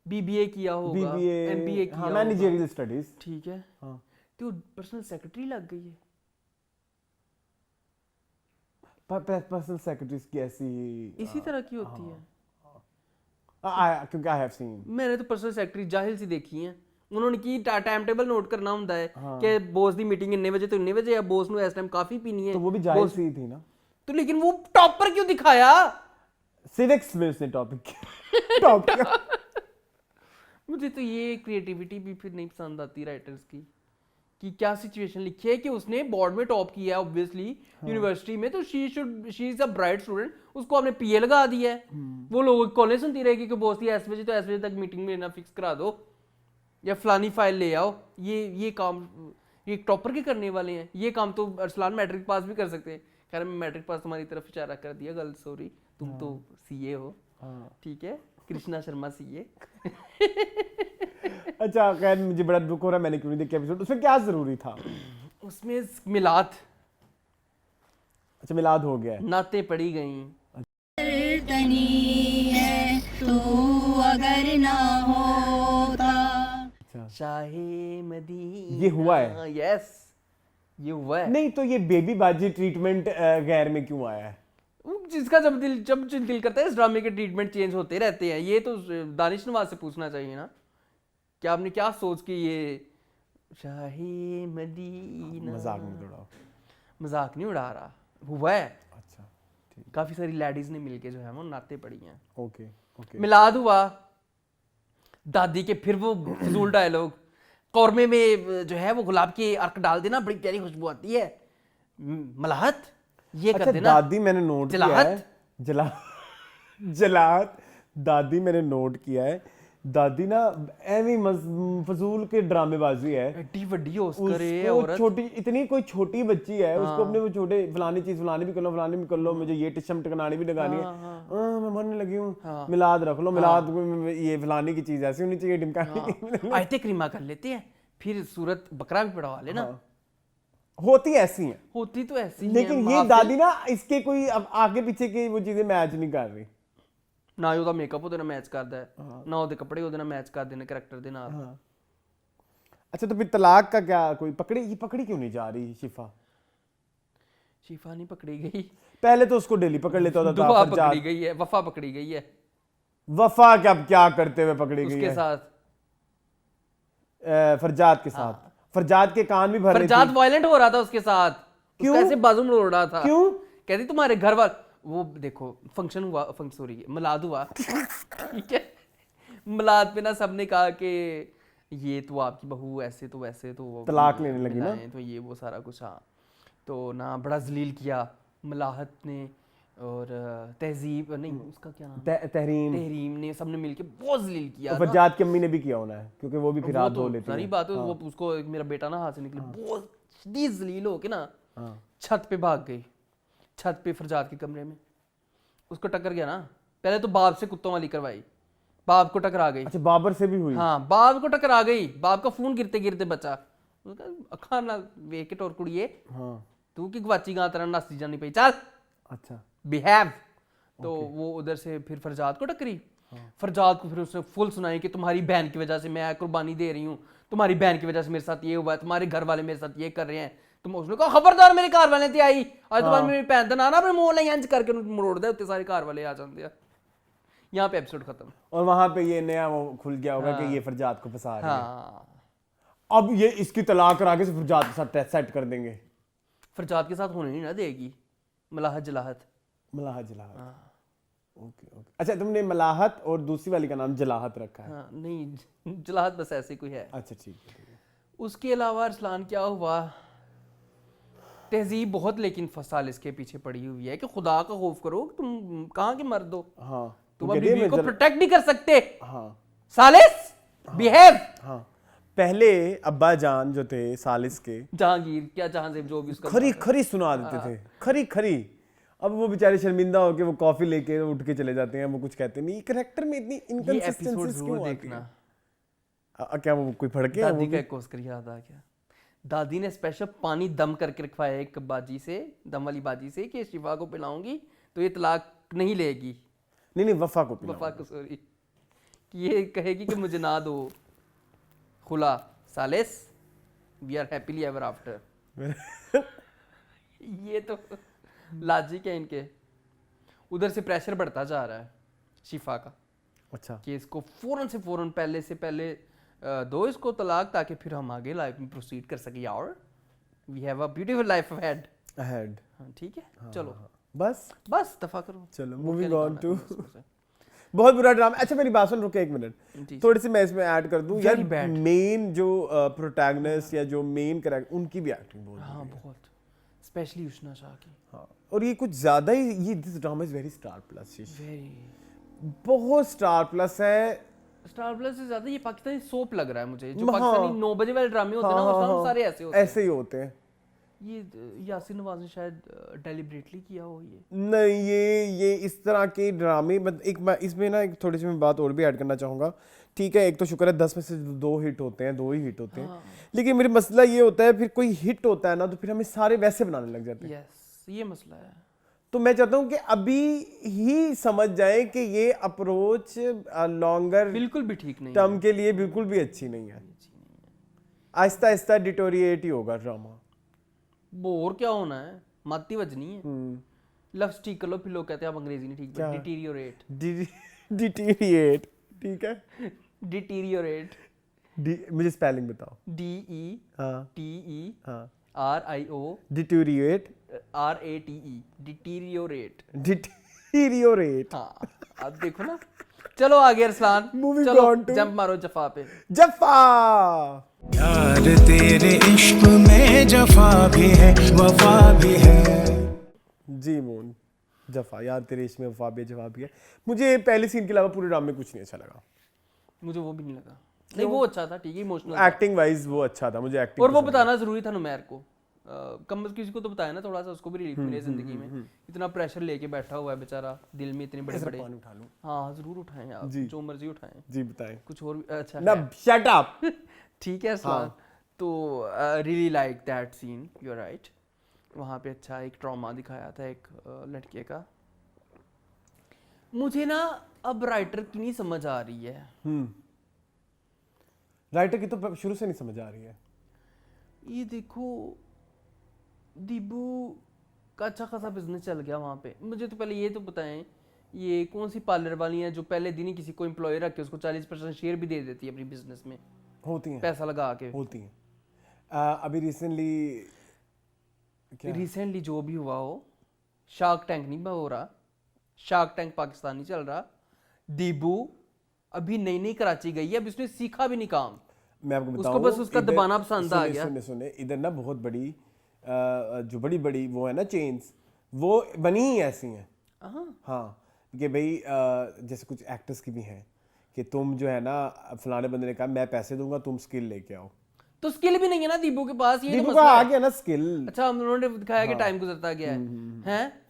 बीबीए किया होगा, एमबीए किया हाँ होगा, मैनेजरियल स्टडीज। ठीक है, हाँ तो पर्सनल सेक्रेटरी लग गई है। पर्सनल सेक्रेटरीज की ऐसी इसी तरह की होती है। क्योंकि आई हैव सीन। मैंने तो पर्सनल सेक्रेटरी जाहिल सी देखी है। उन्होंने की टाइम टेबल नोट करना ਹੁੰਦਾ है कि बॉस ਦੀ ਮੀਟਿੰਗ ਇੰਨੇ ਵਜੇ ਤੋਂ ਇੰਨੇ ਵਜੇ ਹੈ, ਬॉस ਨੂੰ ਇਸ ਟਾਈਮ ਕਾਫੀ ਪੀਣੀ है। तो वो भी जाहिल सी थी ना। तो लेकिन वो टॉपर क्यों दिखाया? सिविक्स में उसने टॉपिक टॉप किया। मुझे तो ये क्रिएटिविटी भी फिर नहीं पसंद आती राइटर्स की, कि क्या सिचुएशन लिखी है कि उसने बोर्ड में टॉप किया है ऑब्वियसली यूनिवर्सिटी में, तो she is a bright student, उसको आपने पीए लगा दिया है। वो लोग कॉलेज सुनती रहेगी कि बॉस की ऐसे बजे तो ऐसे बजे तक मीटिंग में ना फिक्स करा दो, या फलानी फाइल ले आओ। ये काम ये टॉपर के करने वाले हैं। ये काम तो अरसलान मैट्रिक पास भी कर सकते हैं। खैर मैं मैट्रिक पास तुम्हारी तरफ इशारा कर दिया, गलत, सॉरी। तुम तो सीए हो, ठीक है, कृष्णा शर्मा सीए। अच्छा खैर, मुझे बड़ा दुख हो रहा है, मैंने क्यों नहीं देखा एपिसोड। उसमें क्या जरूरी था? उसमें मिलाद, अच्छा मिलाद हो गया है। नाते पड़ी गई। शाहे मदीना, ये हुआ है? यस ये हुआ है। नहीं तो ये बेबी बाजी ट्रीटमेंट गैर में क्यों आया है? जिसका जब दिल करता है, इस ड्रामे के ट्रीटमेंट चेंज होते रहते हैं। ये तो दानिश नवाज से पूछना चाहिए ना कि आपने क्या सोच के ये शाही मदीना। मजाक नहीं उड़ाओ। मजाक नहीं उड़ा रहा, हुआ है। अच्छा ठीक, काफी सारी लेडीज ने मिलके जो है वो नाते पड़ी हैं। Okay okay. मिलाद हुआ, दादी के फिर वो फजूल डायलॉग, कौरमे में जो है वो गुलाब की अर्क डाल देना, बड़ी प्यारी खुशबू आती है। मलाहत ये अच्छा कर देना। दादी मैंने नोट किया है, जलाहत दादी मैंने नोट किया है, दादी ना एवी फजूल के ड्रामेबाजी है। एडी वड्डी ऑस्कर है उसको औरत। छोटी इतनी कोई छोटी बच्ची है, उसको अपने वो छोटे फलानी चीज फलानी भी कर लो, फलानी भी कर लो, मुझे ये टिशम टकनानी भी लगानी है, मैं मरने लगी हूँ, मिलाद रख लो, मिलाद ये फलानी की चीज ऐसी होनी चाहिए, ढिमकानी। आयते करीमा कर लेते हैं, फिर सूरत बकरा भी पढ़वा लेना। होती ऐसी हैं, होती तो ऐसी ही लेकिन है, ये माफिल। दादी ना इसके कोई अब आगे पीछे की वो चीजें मैच नहीं कर रही। ਨਾ ਉਹਦਾ ਮੇਕਅਪ ਉਹਦੇ ਨਾਲ ਮੈਚ ਕਰਦਾ ਹੈ, ਨਾ ਉਹਦੇ ਕੱਪੜੇ ਉਹਦੇ ਨਾਲ ਮੈਚ ਕਰਦੇ ਨੇ ਕੈਰੈਕਟਰ ਦੇ ਨਾਲ। अच्छा तो फिर तलाक का क्या, कोई पकड़ी क्यों नहीं जा रही शिफा? शिफा नहीं पकड़ी गई, पहले तो उसको डेली पकड़ लेता होता था दुआ फरजाद। पकड़ी गई है, वफा पकड़ी गई है वफा क्या करते हुए पकड़ी गई उसके है? साथ। फरजाद के साथ। फरजाद के कान भी भर रही फरजाद थी। वायलेंट हो रहा था उसके साथ, क्यों? कैसे बाजू में उड़ रहा था। क्यों? कहती तुम्हारे घर वाल, वो देखो फंक्शन हुआ, सॉरी मिलाद हुआ ठीक है, मिलाद पे ना सबने कहा कि ये तो आपकी बहू ऐसे तो वैसे तो वो तलाक लेने लगी ना? मिलाएं तो ये वो सारा कुछ। हाँ तो ना बड़ा जलील किया मलाहत ने, और तहजीब नहीं उसका क्या नाम, तहरीम ने, सबने मिलके बहुत जलील किया। तो फरजाद की अम्मी ने भी किया होना है क्योंकि वो भी फिर हाथ धो लेती सारी है। बात है, वो उसको मेरा बेटा ना हाथ से निकले, बहुत शदीद जलील हो के ना छत पे भाग गई, छत पे फरजाद के कमरे में उसको टक्कर गया ना। पहले तो बाप से कुत्तों वाली करवाई, बाप को टकरा गई। अच्छा बाबर से भी हुई? हाँ बाप को टक्कर आ गई, बाप का फोन गिरते गिरते बचा, उसका अखा ना वेख के टोर कुड़िए। हाँ तू की गवाची गां तरह नासी जानी पई, चल अच्छा बिहेव। तो वो उधर से फिर फरजाद को टकरी। फरजाद को फिर उसने फुल सुनाई कि तुम्हारी बहन की वजह से मैं कुर्बानी दे रही हूँ, तुम्हारी बहन की वजह से मेरे साथ ये हुआ है, तुम्हारे घर वाले मेरे साथ ये कर रहे हैं। तुम उसने कहा खबरदार मेरे घर वाले ते आई आज तो बाद मेरी भैन दा ना अपने मुंह नहीं इंज करके मरोड़ दे, उत्ते सारे घर वाले आ जाते हैं। यहाँ पे एपिसोड खत्म। और वहां पे ये नया वो खुल गया होगा कि ये फरजाद को फंसा रही है। हाँ, अब ये इसकी तलाक करा के फरजाद के साथ सेट कर देंगे। फरजाद के साथ होने नहीं ना देगी मलाहत जलाहत। Malahat Jalahat, okay okay. अच्छा तुमने मलाहत और दूसरी वाली का नाम जलाहत रखा है? हाँ नहीं, जलाहत बस ऐसे कोई है। अच्छा ठीक है ठीक है। उसके अलावा अरसलान क्या हुआ, तहजीब बहुत लेकिन फसाल इसके पीछे पड़ी हुई है कि खुदा का खौफ करो, तुम कहाँ के मर्द हो, हाँ तुम अपनी बीवी को प्रोटेक्ट नहीं कर सकते। हाँ सालिस बिहेव। हाँ पहले अब्बा जान जो थे सालिस के, जहांगीर क्या जहां जो भी उसका खरी खरी सुना देते थे, खरी खरी। अब वो बेचारे शर्मिंदा होके वो कॉफी लेके उठ के चले जाते हैं, वो कुछ कहते नहीं। कैरेक्टर में इतनी ये एपिसोड इनकंसिस्टेंसीज जरूर क्यों आती देखना। है? क्या वो कोई फड़के हैं? दादी का एक ऑस्कर याद आ गया। दादी ने स्पेशल पानी दम करके रखवाया एक बाजी से, दम वाली बाजी से, कि शिफा को पिलाऊंगी तो ये तलाक नहीं लेगी। नहीं वफा को पिलाओ। वफा को सॉरी, कि ये कहेगी कि मुझे ना दो खुला सालिस, we are happily ever after. ये तो लॉजिक है इनके। उधर से प्रेशर बढ़ता जा रहा है शिफा का अच्छा कि इसको फौरन से फौरन पहले से पहले दो इसको तलाक, ताकि फिर हम आगे लाइफ में प्रोसीड कर सके यार, we have a beautiful life ahead. Ahead ठीक है चलो बस बस दफा करो। चलो मुझे मूविंग क्या ऑन निकालना टू। है इसमें से। बहुत बुरा ड्रामा। अच्छा मेरी बात सुन, रुके एक जी। मिनट, थोड़ी सी मैं इसमें ऐड कर दूं यार। Very bad. मेन जो प्रोटैगनिस्ट या जो मेन कैरेक्टर, उनकी भी एक्टिंग बहुत हाँ बहुत, स्पेशली उष्णा शाह की। हाँ। और ये कुछ ज्यादा ही, ये this drama is very star plus. Very बहुत स्टार प्लस है। स्टार प्लस से ज्यादा ये पाकिस्तानी सोप लग रहा है मुझे। जो हाँ। पाकिस्तानी 9 बजे वाले ड्रामे होते हैं ना, उसमें सारे ऐसे होते हैं। ऐसे ही होते हैं। ये यासिर नवाज ने शायद डेलिबरेटली किया हो ये। नहीं ये इस तरह के ड्रामे, इसमें ना एक थोड़ी सी मैं बात और भी ऐड करना चाहूँगा। ठीक है, एक तो शुक्र है 10 में से 2 हिट होते हैं, 2 ही हिट होते हैं। लेकिन मेरा मसला ये होता है, फिर कोई हिट होता है ना तो फिर हमें सारे वैसे बनाने लग जाते हैं। यस, ये मसला है। तो मैं चाहता हूँ कि अभी ही समझ जाए कि ये अप्रोच लॉन्गर बिल्कुल भी ठीक नहीं टर्म के लिए बिल्कुल भी अच्छी नहीं है। आहिस्ता आहिस्ता डिटोरिएट ही होगा ड्रामा। बोर क्या होना है, माती बजनी है। लव स्टिक कर लो, फिर लोग कहते हैं आप अंग्रेजी नहीं ठीक, डिटीरियोरेट। डिटीरिएट, ठीक है। डिटीरियोरेट, मुझे स्पेलिंग बताओ। DE हाँ TE हाँ RIO deteriorate, RATE, deteriorate. Deteriorate. हाँ अब देखो ना। चलो आगे अरसलान, Moving चलो on to- जंप मारो जफा पे। जफा। यार तेरे इश्क में जफा भी है वफा भी है। जी मून, जफा। यार तेरे इसमें वफा भी है, जफा भी है। मुझे पहले सीन के अलावा पूरे ड्रामे में कुछ नहीं अच्छा लगा। मुझे वो भी नहीं लगा। नहीं वो अच्छा था, ठीक है, इमोशनल। एक्टिंग वाइज वो अच्छा था, मुझे एक्टिंग और वो बताना जरूरी था नुमैर को। कम किसी को तो बताया ना थोड़ा सा, उसको भी रिलीफ मिले जिंदगी में। इतना प्रेशर लेके बैठा हुआ है बेचारा, दिल में इतने बड़े बड़े। उठा लूं। हाँ जरूर उठाएं आप, जी। जो मर्जी उठाएं। जी बताएं। कुछ और भी अच्छा ना है। Shut up. ठीक है अरसलान। तो really like that scene, you are right. वहाँ पे अच्छा एक ट्रॉमा दिखाया था एक लड़के का। मुझे ना अब राइटर की नहीं समझ आ रही है। राइटर की तो शुरू से नहीं समझ आ रही है। ये देखो दीबू का अच्छा खासा बिजनेस चल गया वहाँ पे। मुझे तो पहले ये तो बताएं, ये कौन सी पार्लर वाली हैं जो पहले दिन ही किसी को एम्प्लॉय रख के उसको 40% शेयर भी दे देती है अपनी बिजनेस में, होती हैं, पैसा लगा के। होती हैं। अभी रिसेंटली जो भी हुआ हो, शार्क टैंक नहीं हो रहा, शार्क टैंक पाकिस्तानी चल रहा। दीबू अभी नई नई कराची गई है, अभी उसने सीखा भी नहीं काम। मैं आपको बताऊं, उसको बस उसका इधर- दबाना पसंद आ गया। सुने इधर ना बहुत बड़ी जो बड़ी बड़ी वो है ना चेन्स, वो बनी ही ऐसी हैं। हाँ कि भाई जैसे कुछ एक्टर्स की भी हैं कि तुम जो है ना, फलाने बंदे ने कहा मैं पैसे दूंगा, तुम स्किल लेके आओ। तो स्किल भी नहीं है ना दीबू के पास, ये तो दीपू का मसला आ है। गया ना स्किल। अच्छा हम लोगों ने दिखाया कि टाइम गुजरता गया है। हैं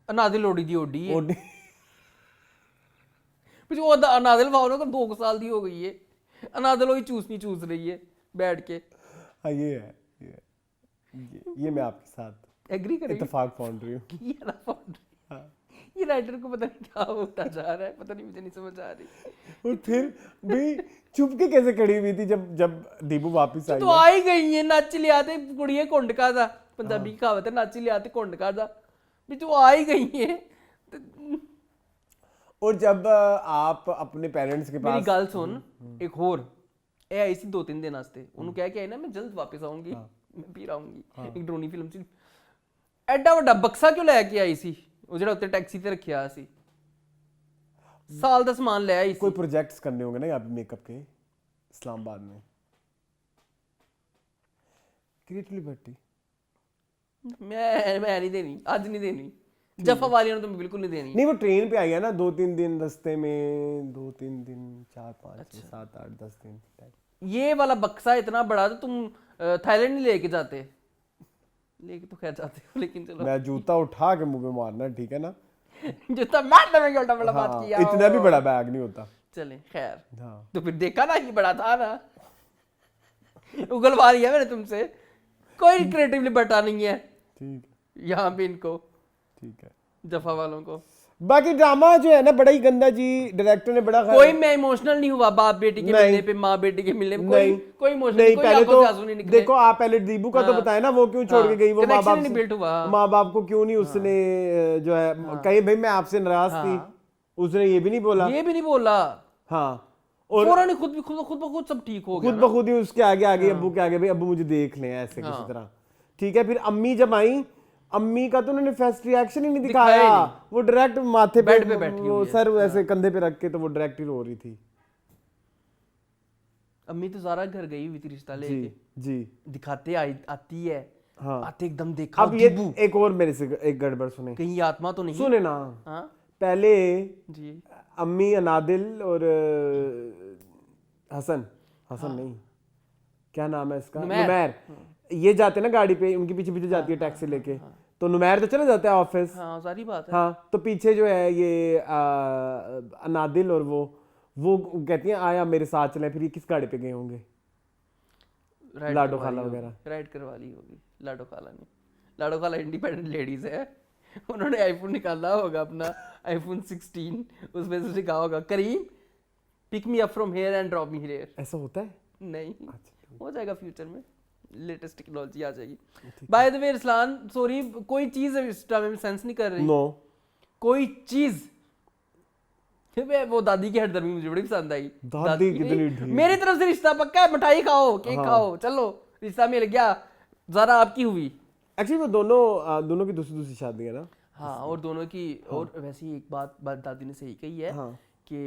अनादिल ओडी दी ओडी है। कुछ वो अनादिल भाव को 2 साल दी हो गई है। अनादिल वही चूस नहीं चूस रही है बैठ के। हाँ ये है, ये मैं आपके साथ। एग्री करेंगे इत्तेफाक फोन रही हूँ। ये ना फोन ये राइटर को पता नहीं क्या होता जा रहा है, पता नहीं, मुझे नहीं समझ आ रही। और फिर भी चुप के कैसे खड़ी हुई थी जब दीबू वापस आई तो आ ही गई है, नच लियाते कुड़िए कुंड का था, पंजाबी की कहावत है, नच लियाते कुंड का था, भी तो आ ही गई है। और जब आप अपने पेरेंट्स के मेरी पास गल सुन, एक होर ए आई सी 2-3 दिन वास्ते, ਉਹਨੂੰ ਕਹਿ ਕੇ ਆਈ ਨਾ ਮੈਂ ਜਲਦ ਵਾਪਸ ਆਉਂਗੀ, ਮੈਂ ਫਿਰ ਆਉਂਗੀ। ਇੱਕ ਡਰੋਨੀ ਫਿਲਮ ਸੀ, ਐਡਾ ਵੱਡਾ ਬਕਸਾ ਕਿਉਂ ਲੈ ਕੇ ਆਈ ਸੀ, ਉਹ ਜਿਹੜਾ ਉੱਤੇ ਟੈਕਸੀ ਤੇ ਰੱਖਿਆ ਸੀ, साल ਦਾ ਸਮਾਨ ਲੈ ਆਈ ਸੀ। कोई प्रोजेक्ट्स करने होंगे ना यहाँ पे मेकअप के इस्लामाबाद में, क्रिएटिव लिबर्टी। मैं नहीं देनी, आज नहीं देनी, जफा वालियों ने तो बिल्कुल नहीं देनी। नहीं वो ट्रेन पे आई है ना, 2-3 दिन रास्ते में, 2-3 दिन, 4-5 7-8-10 दिन। ये वाला बक्सा इतना बड़ा, तो तुम थाईलैंड नहीं लेके जाते, लेके तो खैर जाते हो, लेकिन चलो मैं जूता उठा के मुंह पे मारना, ठीक है ना। जूता मारने में क्या बड़ा बात किया, इतना भी बड़ा बैग नहीं होता। चले खैर। हाँ तो फिर देखा ना, ये बड़ा था ना, उगलवा लिया मैंने तुमसे, कोई क्रिएटिवली बटा नहीं है ठीक है, यहाँ पे इनको, ठीक है। जफा वालों को। बाकी ड्रामा जो है ना बड़ा ही गंदा जी, डायरेक्टर ने बड़ा कोई मैं इमोशनल नहीं हुआ बाप बेटी के मिलने पे, माँ बेटी के मिलने पे, कोई इमोशनल नहीं, कोई पहले आंखों से आंसू नहीं तो निकले। देखो आप पहले दीबू का तो बताया ना, वो क्यों छोड़ के गई, वो माँ बाप नहीं बिल्ट हुआ, माँ बाप को क्यों नहीं उसने जो है कही भाई मैं आपसे नाराज थी, उसने ये भी नहीं बोला, ये भी नहीं बोला। हाँ, और फौरन खुद ब खुद सब ठीक हो गया, खुद ब खुद ही उसके आगे आगे अब्बू के आगे, भाई अब्बू मुझे देख लें ऐसे किसी तरह, ठीक है। फिर अम्मी जब आई, अम्मी का तो उन्होंने फेस्ट रिएक्शन ही नहीं दिखाया, वो डायरेक्ट माथे पे बेड पे बैठी वो हुई है, सर ऐसे कंधे पे रख के, तो वो डायरेक्ट ही रो रही थी। अम्मी तो ज़ारा घर गई हुई थी रिश्ता लेके, जी दिखाते आती है, हाँ। आते एकदम देखा, अब ये एक और मेरे से एक गड़बड़ सुने, कहीं आत्मा तो नहीं, सुने ना। हाँ पहले जी, अम्मी अनादिल और हसन नहीं, क्या नाम है इसका, नुमैर, ये जाते ना गाड़ी पे, उनके पीछे पीछे जाती है टैक्सी लेके, तो नुमैर तो चले जाता है ऑफिस, हाँ सारी बात है, हाँ, तो पीछे जो है ये अनादिल और वो कहती हैं आया मेरे साथ चले, फिर ये किस गाड़ी पे गए होंगे, लाडो खाला वगैरह, राइड करवा ली होगी, लाडो खाला नहीं, लाडो खाला इंडिपेंडेंट लेडीज है, उन्होंने आईफोन निकाला होगा अपना, आईफोन 16, उसमें से लिखा होगा Careem pick me up from here and drop me here. ऐसा होता है? नहीं, हो जाएगा फ्यूचर में, लेटेस्ट टेक्नोलॉजी आ जाएगी। बाय द वे इरसलान, सॉरी, कोई चीज इस टाइम में सेंस नहीं कर रही, नो कोई चीज। वो दादी की हरदर्मी मुझे बड़ी पसंद आई, दादी कितनी ढीठ। मेरी तरफ से रिश्ता पक्का है, मिठाई खाओ, केक खाओ, चलो रिश्ता मिल गया, जरा आपकी हुई। एक्चुअली वो दोनों की दूसरी शादी है ना। हाँ, और दोनों की, और वैसे ही एक बात दादी ने सही कही है कि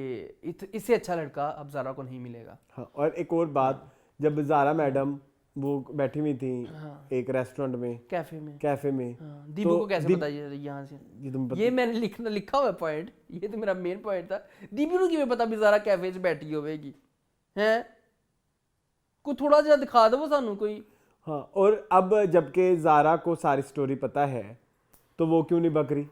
इससे अच्छा लड़का अब ज़ारा को नहीं मिलेगा। हाँ, और एक और बात, जब ज़ारा मैडम वो बैठी हुई थी एक रेस्टोरेंट में, कैफे में, दीपू को कैसे पता यहाँ से, ये मैंने लिखा हुआ पॉइंट, ये तो मेरा मेन पॉइंट था, दीपू को क्यों पता भी ज़ारा कैफे से बैठी होगी, हैं कोई थोड़ा सा दिखा दो वो सानू कोई। हाँ, और अब जबकि ज़ारा को सारी स्टोरी पता है, तो वो क्यों नहीं बकरी?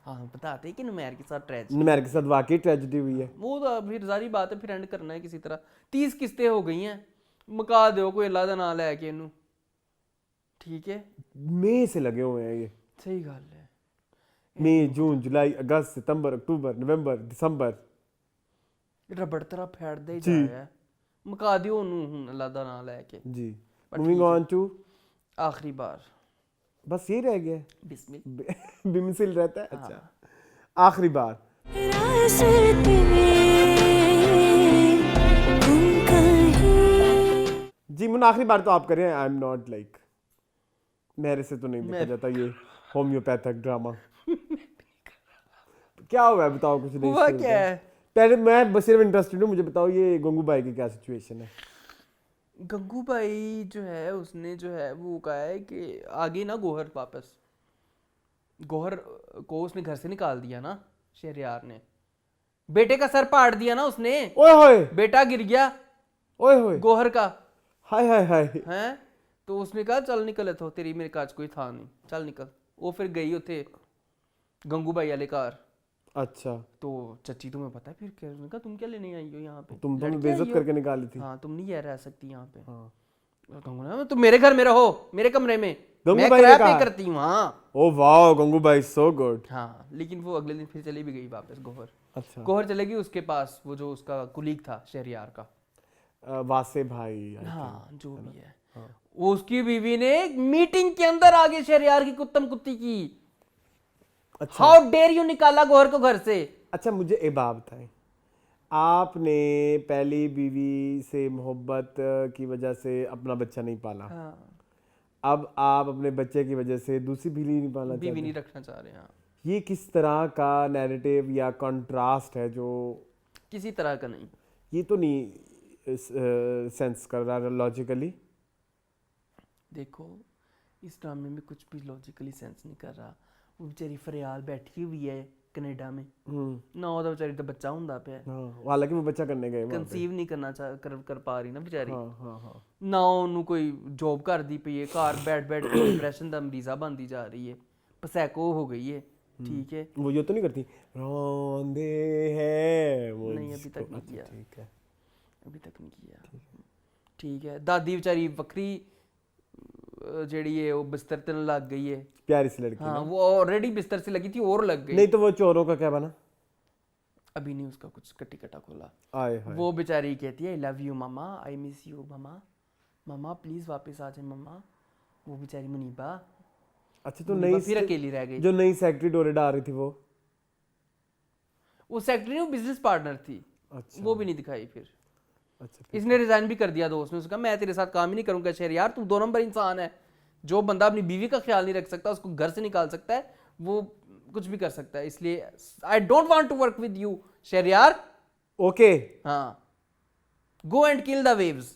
हाँ, बताते कि नुमैर के साथ नुमैर के साथ वाकई ट्रेजेडी हुई है, वो तो फिर सारी बात है, फिर एंड करना है किसी तरह। 30 किस्तें हो गई हैं, मुका दो कोई अल्लाह दा नाम लैके इनू, ठीक है। मई से लगे हुए हैं ये, सही गल है, मई, जून, जुलाई, अगस्त, सितंबर, अक्टूबर, नवंबर, दिसंबर, रबड़ तरह फैटदे ही जा रहा है, मुका दियो ओनू हुन अल्लाह दा नाम लैके जी। मूविंग ऑन टू आखिरी बार, बस ये रह गया, बिस्मिल बिमसिल रहता है। अच्छा, आखिरी बार जी, मुन आखिरी बार तो आप करें। आई एम नॉट लाइक, मेरे से तो नहीं देखा जाता ये होम्योपैथिक ड्रामा। क्या हुआ है बताओ, कुछ नहीं हुआ क्या है? पहले मैं बस सिर्फ इंटरेस्टेड हूँ, मुझे बताओ ये गंगूबाई की क्या सिचुएशन है। गंगूबाई जो है, उसने जो है वो कहा है कि आगे ना गोहर को उसने घर से निकाल दिया ना, शहरयार ने, बेटे का सर पाड़ दिया ना उसने, ओए होए, बेटा गिर गया ओए होए, गोहर का, हाय हाय हाय, हैं, तो उसने कहा चल निकल इथों, तेरी मेरे काज कोई था नहीं, चल निकल। वो फिर गई उथे गंगूबाई वाले कार। अच्छा, तो चची तुम्हें पता है फिर क्या, उसने कहा तुम क्या लेने आई हो यहाँ पे, तुम लड़की बेइज्जत आई हो। करके निकाली थी। हाँ, तुम नहीं रह सकती यहाँ पे। हाँ। कहूंगा तुम मेरे घर में रहो, मेरे कमरे में, गंगू मैं भाई ने किराया कहा। पे करती हूँ। हाँ ओ वाह गंगू भाई सो गुड। हाँ, लेकिन वो अगले दिन फिर चली भी गई वापस गोहर। अच्छा गोहर चलेगी उसके पास, वो जो उसका कुलीग था शहरियार का, वासे भाई हाँ जो भी है, वो उसकी बीवी ने एक मीटिंग के अंदर आगे शहरियार की कुत्तम कुत्ती की। अच्छा हाउ डेयर यू, निकाला गोहर को घर से। अच्छा मुझे एक बात बताएं, आपने पहली बीवी से मोहब्बत की वजह से अपना बच्चा नहीं पाला, हाँ, अब आप अपने बच्चे की वजह से दूसरी बीवी नहीं पालना बीवी चाहते, नहीं रखना चाह रहे हैं। हाँ, ये किस तरह का नैरेटिव या कंट्रास्ट है जो किसी तरह का नहीं। ये तो नहीं सेंस कर रहा लॉजिकली। देखो इस ड्रामे में कुछ भी लॉजिकली सेंस नहीं कर रहा। वो बेचारी फरियाल बैठी हुई है कनाडा में, ना ਉਹਦਾ बेचारी तो बच्चा ਹੁੰਦਾ ਪਿਆ, हाँ हालांकि वो बच्चा करने गए वहाँ पे। कंसीव नहीं करना कर पा रही ना बेचारी, हाँ हाँ हाँ ਨਾ ਉਹਨੂੰ ਕੋਈ ਜੌਬ ਕਰਦੀ ਪਈ ਹੈ, ਘਰ ਬੈਠ ਬੈਠ ਕੇ ਡਿਪਰੈਸ਼ਨ ਦਾ ਮਰੀਜ਼ਾ ਬਣਦੀ ਜਾ ਰਹੀ ਹੈ, ਪਸੈਕੋ ਹੋ गई है। ठीक है, वो ये तो नहीं करती रोंदे हैं नहीं अभी तक नहीं अच्छा, किया, ठीक है अभी तक नहीं किया। ठीक है, दादी बेचारी वक्री ਜਿਹੜੀ है वो बिस्तर ਤੇ लग गई है। प्यारी सी लड़की हाँ, वो ऑलरेडी बिस्तर से लगी थी और लग गई। नहीं तो वो चोरों का क्या बना? अभी नहीं उसका कुछ कटी कटा खोला। आए हाय वो बेचारी कहती है I love you mama, I miss you mama, mama please वापस आ जाए मामा। वो बेचारी मुनीबा, अच्छा तो मुनीबा नई फिर अकेली रह गई। जो नई सेक्रेटरी डोरेडा आ रही थी वो सेक्रेटरी वो बिजनेस पार्टनर थी। अच्छा वो भी नहीं दिखाई फिर। अच्छा इसने रिजाइन भी कर दिया दोस्त ने, उसने कहा मैं तेरे साथ काम ही नहीं करूंगा। शहरयार तू 2 नंबर इंसान है, जो बंदा अपनी बीवी का ख्याल नहीं रख सकता, उसको घर से निकाल सकता है, वो कुछ भी कर सकता है। इसलिए I don't want to work with you Shehryar. Okay हाँ, go and kill the waves.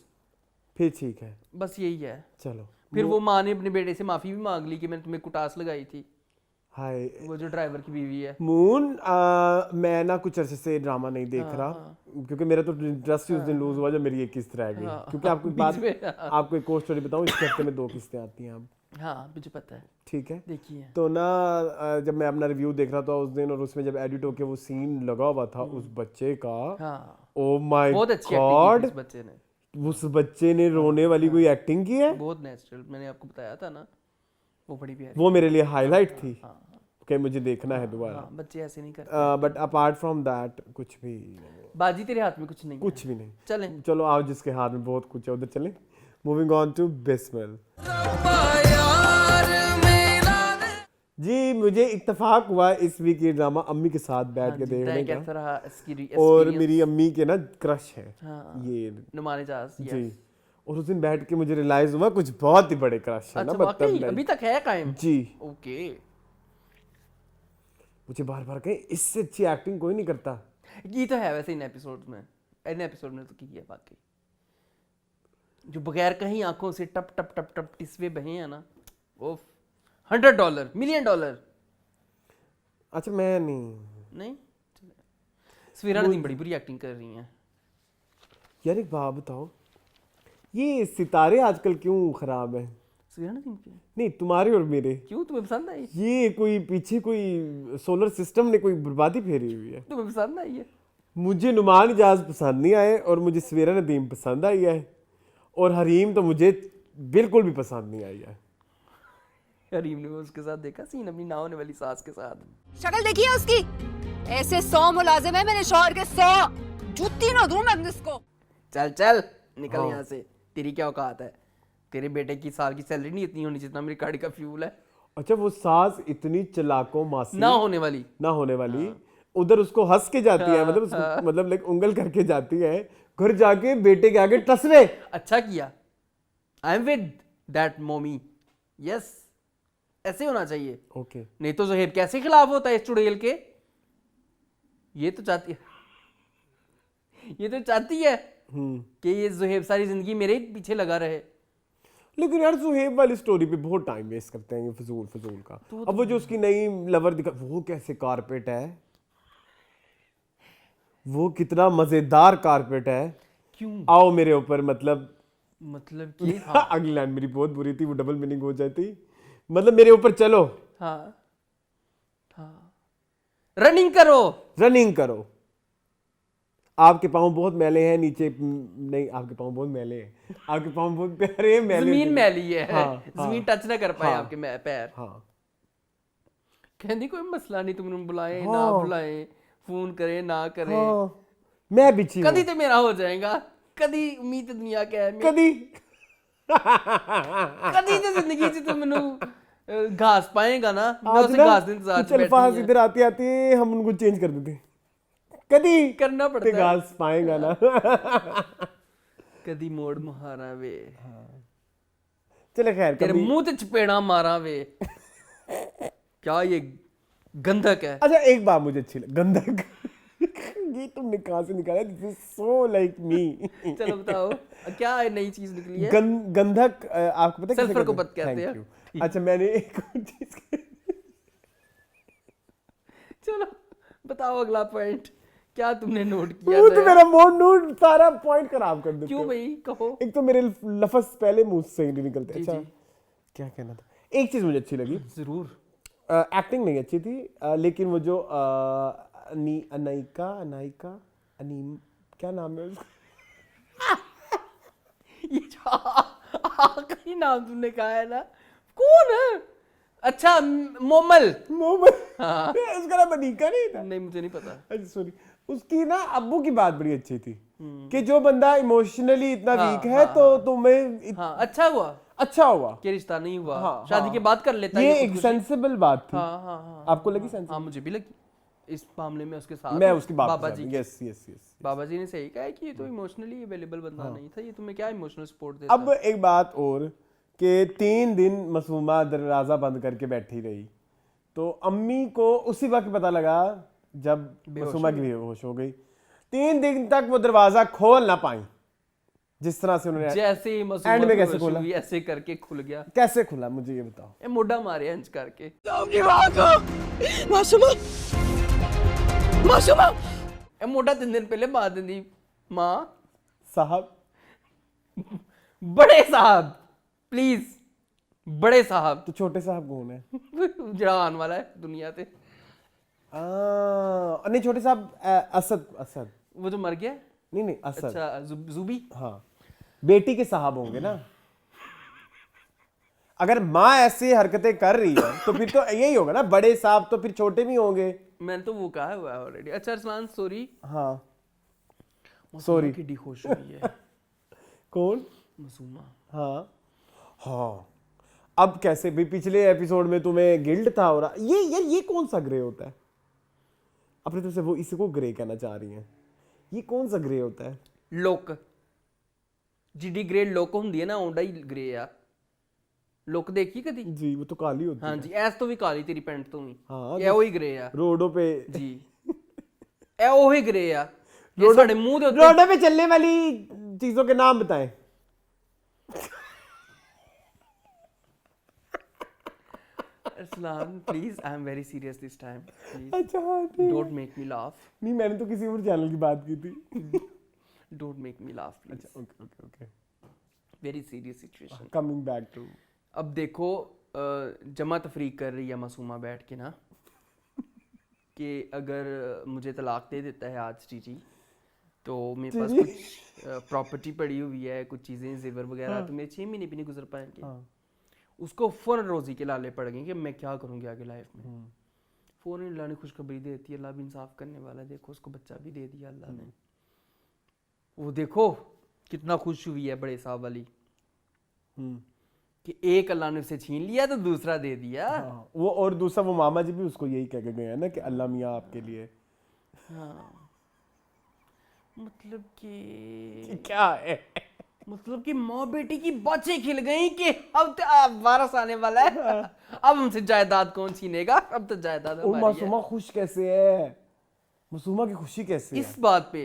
फिर ठीक है बस यही है। चलो। फिर वो माँ ने अपने बेटे से माफी भी मांग ली कि मैंने तुम्हें कुटास लगाई थी, हाय वो जो ड्राइवर की बीवी है। मून मैं ना कुछ अरसे से ड्रामा नहीं देख रहा क्योंकि मेरा तो इंटरेस्ट ही उस दिन लूज हुआ जब मेरी एक किस्त रह गई। क्योंकि आपको एक बात, आपको एक और स्टोरी बताऊं, इस हफ्ते में 2 किस्तें आती हैं अब। हाँ मुझे पता है, ठीक है देखिए। तो ना जब मैं अपना रिव्यू देख रहा था उस दिन, और उसमें जब एडिट होके वो सीन लगा हुआ था उस बच्चे का, हाँ ओ माय बहुत अच्छी गॉड, एक्टिंग की थी इस बच्चे ने, उस बच्चे ने रोने वाली कोई एक्टिंग की है, बहुत नेचुरल। मैंने आपको बताया था ना, वो बड़ी प्यारी। वो मेरे लिए हाईलाइट थी कि मुझे देखना है दोबारा। हाँ, बच्चे ऐसे नहीं करते। बट अपार्ट फ्रॉम दैट कुछ भी बाजी तेरे हाथ में कुछ नहीं है। कुछ भी नहीं। चलें। चलो आओ, जिसके हाथ में बहुत कुछ है उधर चलें। Moving on to Bismil. जी मुझे इत्तेफाक हुआ इस वीक ये ड्रामा अम्मी के साथ बैठ के देखने का, कैसा रहा एक्सपीरियंस? और मेरी अम्मी के ना क्रश है हाँ, ये नुमाने जास। जी, और उस दिन बैठ के मुझे रियलाइज हुआ कुछ बहुत ही बड़े क्रश है ना, अच्छा मतलब वाकई अभी तक है कायम? जी। ओके। मुझे बार बार कहे इससे अच्छी एक्टिंग कोई नहीं करता। ये तो है वैसे इन एपिसोड्स में, इन एपिसोड में तो की है वाकई, जो बगैर कहीं आंखों से टप टप टप टप टिस्वे बहे हैं ना, वो $100 $1 मिलियन। अच्छा मैं नहीं सवीरा नदीम बड़ी बुरी एक्टिंग कर रही हैं यार। एक बात बताओ, ये सितारे आजकल क्यों खराब है? सवीरा नदीम की नहीं तुम्हारे और मेरे, क्यों? तुम्हें पसंद आई? ये कोई पीछे कोई सोलर सिस्टम ने कोई बर्बादी फेरी हुई है। तुम्हें पसंद आई है? मुझे नुमान इजाज पसंद नहीं आए, और मुझे सवेरा नदीम पसंद आई है, और हरीम तो मुझे बिल्कुल भी पसंद नहीं आई है। हरीम ने उसके साथ देखा सीन अपनी ना होने वाली सास के साथ। शक्ल देखी है उसकी? ऐसे 100 मुलाजिम है मेरे शौहर के, 100 जूती ना दूं मैं इसको। चल चल निकल यहाँ से, तेरी क्या औकात है? तेरे बेटे की साल की सैलरी नहीं इतनी होनी जितना मेरी गाड़ी का फ्यूल है। अच्छा वो सास इतनी चलाको मासी ना होने वाली उधर उसको हंस के जाती है, मतलब उसको मतलब लाइक उंगल करके जाती है, घर जाके बेटे के आगे टसरे। अच्छा किया, आई एम विद दैट मोमी। यस, ऐसे होना चाहिए। ओके नहीं तो ज़ुहैब कैसे खिलाफ होता है इस चुड़ैल के? ये तो चाहती है कि ये ज़ुहैब सारी जिंदगी मेरे ही पीछे लगा रहे। लेकिन यार सुहेब वाली स्टोरी पे बहुत टाइम वेस्ट करते हैं ये फजूल का। अब वो जो उसकी नई लवर दिखा, वो कैसे कारपेट है, वो कितना मजेदार कारपेट है। क्यों? आओ मेरे ऊपर, मतलब कि अगली लाइन मेरी बहुत बुरी थी, वो डबल मीनिंग हो जाती, मतलब मेरे ऊपर चलो, हाँ रनिंग करो। आपके पाँव बहुत मैले हैं नीचे नहीं, आपके पाँव बहुत मैले हैं, आपके पाँव बहुत प्यारे हैं, मैले जमीन मैली है, हाँ, जमीन टच ना कर पाए हाँ, आपके पैर। हाँ कहनी कोई मसला नहीं, तुम बुलाएं हाँ, ना बुलाएं, फोन करें ना करें, हाँ, मैं बिछी कदी तो मेरा हो जाएगा, कदी उम्मीद तो दुनिया के है कदी कदी तो जिंदगी च तू मैनू घास पाएगा ना, मैं आज उसे ना घास के इंतजार कुछ च अल्फाज बैठी इधर आते आते हम उनको चेंज कर देते, कदी करना ते पड़ता है। घास पाएगा ना। कदी मोड़ मुहारा वे, चले खैर तेरे कभी मुंह ते चपेड़ा मारा वे। क्या ये गंधक है? अच्छा एक बात मुझे अच्छी लगी, गंधक ये तुमने कहाँ से निकाला? This is so like me. चलो बताओ क्या नई चीज निकली है? गंधक आपको पता है सल्फर को बत कहते हैं। हैं। अच्छा मैंने एक और चीज चलो बताओ अगला पॉइंट, क्या तुमने नोट किया? वो तो नया? मेरा मूड सारा पॉइंट खराब कर देते क्यों हो। भाई, कहो। एक तो मेरे लफ्ज पहले मुंह से ही नहीं निकलते। जी, अच्छा जी। क्या कहना था, एक चीज मुझे अच्छी लगी, जरूर। एक्टिंग नहीं अच्छी थी, लेकिन वो जो अनाइका अनीम क्या नाम है उसका? ये जो आखिरी नाम तुमने कहा है ना, कौन है? अच्छा मोमल। मोहम्मद, हाँ। उसका नाम अनीका नहीं था? नहीं मुझे नहीं पता। अच्छा सॉरी, उसकी ना अब्बू की बात बड़ी अच्छी थी कि जो बंदा इमोशनली इतना हाँ, वीक है तो तुम्हें हाँ अच्छा हुआ अच्छा हुआ कि रिश्ता नहीं हुआ, हाँ, शादी हाँ। के बाद कर लेता है ये ये एक खुदकुशी। सेंसिबल बात थी। हाँ हाँ हाँ। आपको लगी सेंसिबल? हाँ मुझे भी लगी इस मामले में उसके साथ। मैं उसकी बात बाबा जी, यस यस यस। बाबा जी ने सही कहा है कि ये तो इमोशनली अवेलेबल बंदा नहीं था, ये तुम्हें क्या इमोशनल सपोर्ट देता। अब एक बात और कि 3 दिन मासूमा दरवाजा बंद करके बैठी रही, तो अम्मी को उसी वक्त पता लगा जब मासूमा की बेहोश हो गई। 3 दिन तक वो दरवाजा खोल ना पाई, जिस तरह से उन्होंने जैसे ही मासूमा एंड में की कैसे बेहोशी खोला? हुई, ऐसे करके खुल गया। कैसे खुला मुझे ये बताओ। ये मोढ़ा मारे हंच करके। ये मोढ़ा 3 दिन पहले मार दी मां। साहब बड़े साहब प्लीज, बड़े साहब तो छोटे साहब कौन है? जड़ा आने वाला है दुनिया से, नहीं छोटे साहब असद असद वो जो मर गया। नहीं असद। अच्छा जुबी। हाँ बेटी के साहब होंगे ना। अगर माँ ऐसी हरकतें कर रही है तो फिर तो यही होगा ना, बड़े साहब तो फिर छोटे भी होंगे। मैंने तो वो कहा हुआ है ऑलरेडी। अच्छा अरसलान सॉरी। हाँ मासूमा सॉरी। किड्डी खुश हुई है। कौन? मासूमा। हाँ हाँ। अब कैसे भी, पिछले एपिसोड में तुम्हें गिल्ट था और ये यार ये कौन सा ग्रे होता है? अपने तरफ से वो इसको ग्रे कहना चाह रही हैं, ये कौन सा ग्रे होता है? लुक जिडी ग्रे लुक ਹੁੰਦੀ ਹੈ ਨਾ ਉਹਦਾ ਹੀ ग्रे ਆ। लुक देखी कदी? जी वो तो काली होती हाँ है। जी ऐस तो भी काली तेरी पैंट तो भी। हाँ, ਇਹ ਉਹੀ ग्रे ਆ रोडों पे जी। ਇਹ ਉਹੀ ग्रे ਆ ਇਹ ਸਾਡੇ ਮੂੰਹ ਦੇ ਉੱਤੇ। रोडों पे चलने वाली चीजों के नाम बताएं। Arsalan please I am very serious this time, please अच्छा हाँ ठीक। डोंट मेक मी लाफ, नहीं मैंने तो किसी और चैनल की बात की थी। Don't make me laugh please. Okay okay okay, very serious situation. Coming back to. अब देखो जमा तफरीक कर रही है मासूमा बैठ के ना कि अगर मुझे तलाक दे देता है आज जीजी तो मेरे पास कुछ प्रॉपर्टी पड़ी हुई है, कुछ चीज़ें जेवर वगैरह, तो मेरे 6 महीने भी नहीं गुजर पाएंगे। उसको फ़ौरन रोज़ी के लाले पड़ गए कि मैं क्या करूँगी आगे लाइफ में। फ़ौरन अल्लाह ने खुशखबरी दे दी, अल्लाह भी इंसाफ करने वाला है। देखो उसको बच्चा भी दे दिया अल्लाह ने। वो देखो कितना खुश हुई है बड़े साहब वाली कि एक अल्लाह ने उसे छीन लिया तो दूसरा दे दिया। हाँ, वो और दूसरा वो मामा जी भी उसको यही कह के गए हैं ना कि अल्लाह मियाँ आपके लिए। हाँ मतलब कि क्या है? मतलब कि माँ बेटी की बातें खिल गई कि अब तो वारस आने वाला है, अब हमसे जायदाद कौन छीनेगा, अब तो जायदाद ओ हमारी है। मासूमा खुश कैसे है? मासूमा की खुशी कैसे है? इस बात पे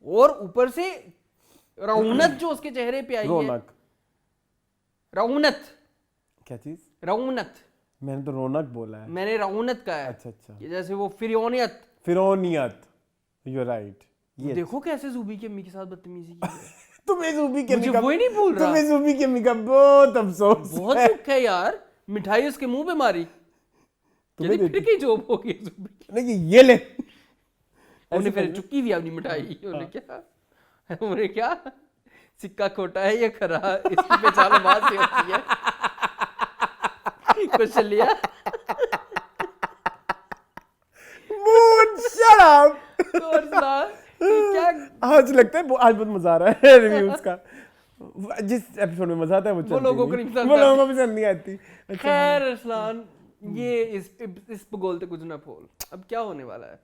और ऊपर से रौनक जो उसके चेहरे पे आई है। रौनक रौनक क्या चीज? रौनक मैंने तो रौनक बोला है। मैंने रौनक का है अच्छा अच्छा, कि जैसे वो फिरौनियत। फिरौनियत, यू आर राइट। ये देखो कैसे जूबी की अम्मी के साथ बदतमीजी की है। तुम्हें जूबी के मुझे अम्मी का वही नहीं भूल रहा। तुम्हें जूबी के अम्मी का बहुत अफसोस बहुत है। दुख है यार, मिठाई उसके मुंह पे मारी। तुम्हें फिर की जॉब हो गई जूबी की। नहीं ये ले उन्हें फिर चुकी भी अपनी मिठाई उन्हें क्या सिक्का खोटा है या खरा, इसकी पहचान वहां से होती है। कुछ लिया मून शट अप। और सुना क्या आज लगता है आज बहुत मजा आ रहा है रिव्यूज का। जिस एपिसोड में मजा आता है वो लोगों को नहीं पसंद वो लोगों को पसंद नहीं आती। खैर अरसलान, ये इस भूगोल से कुछ ना बोल, अब क्या होने वाला है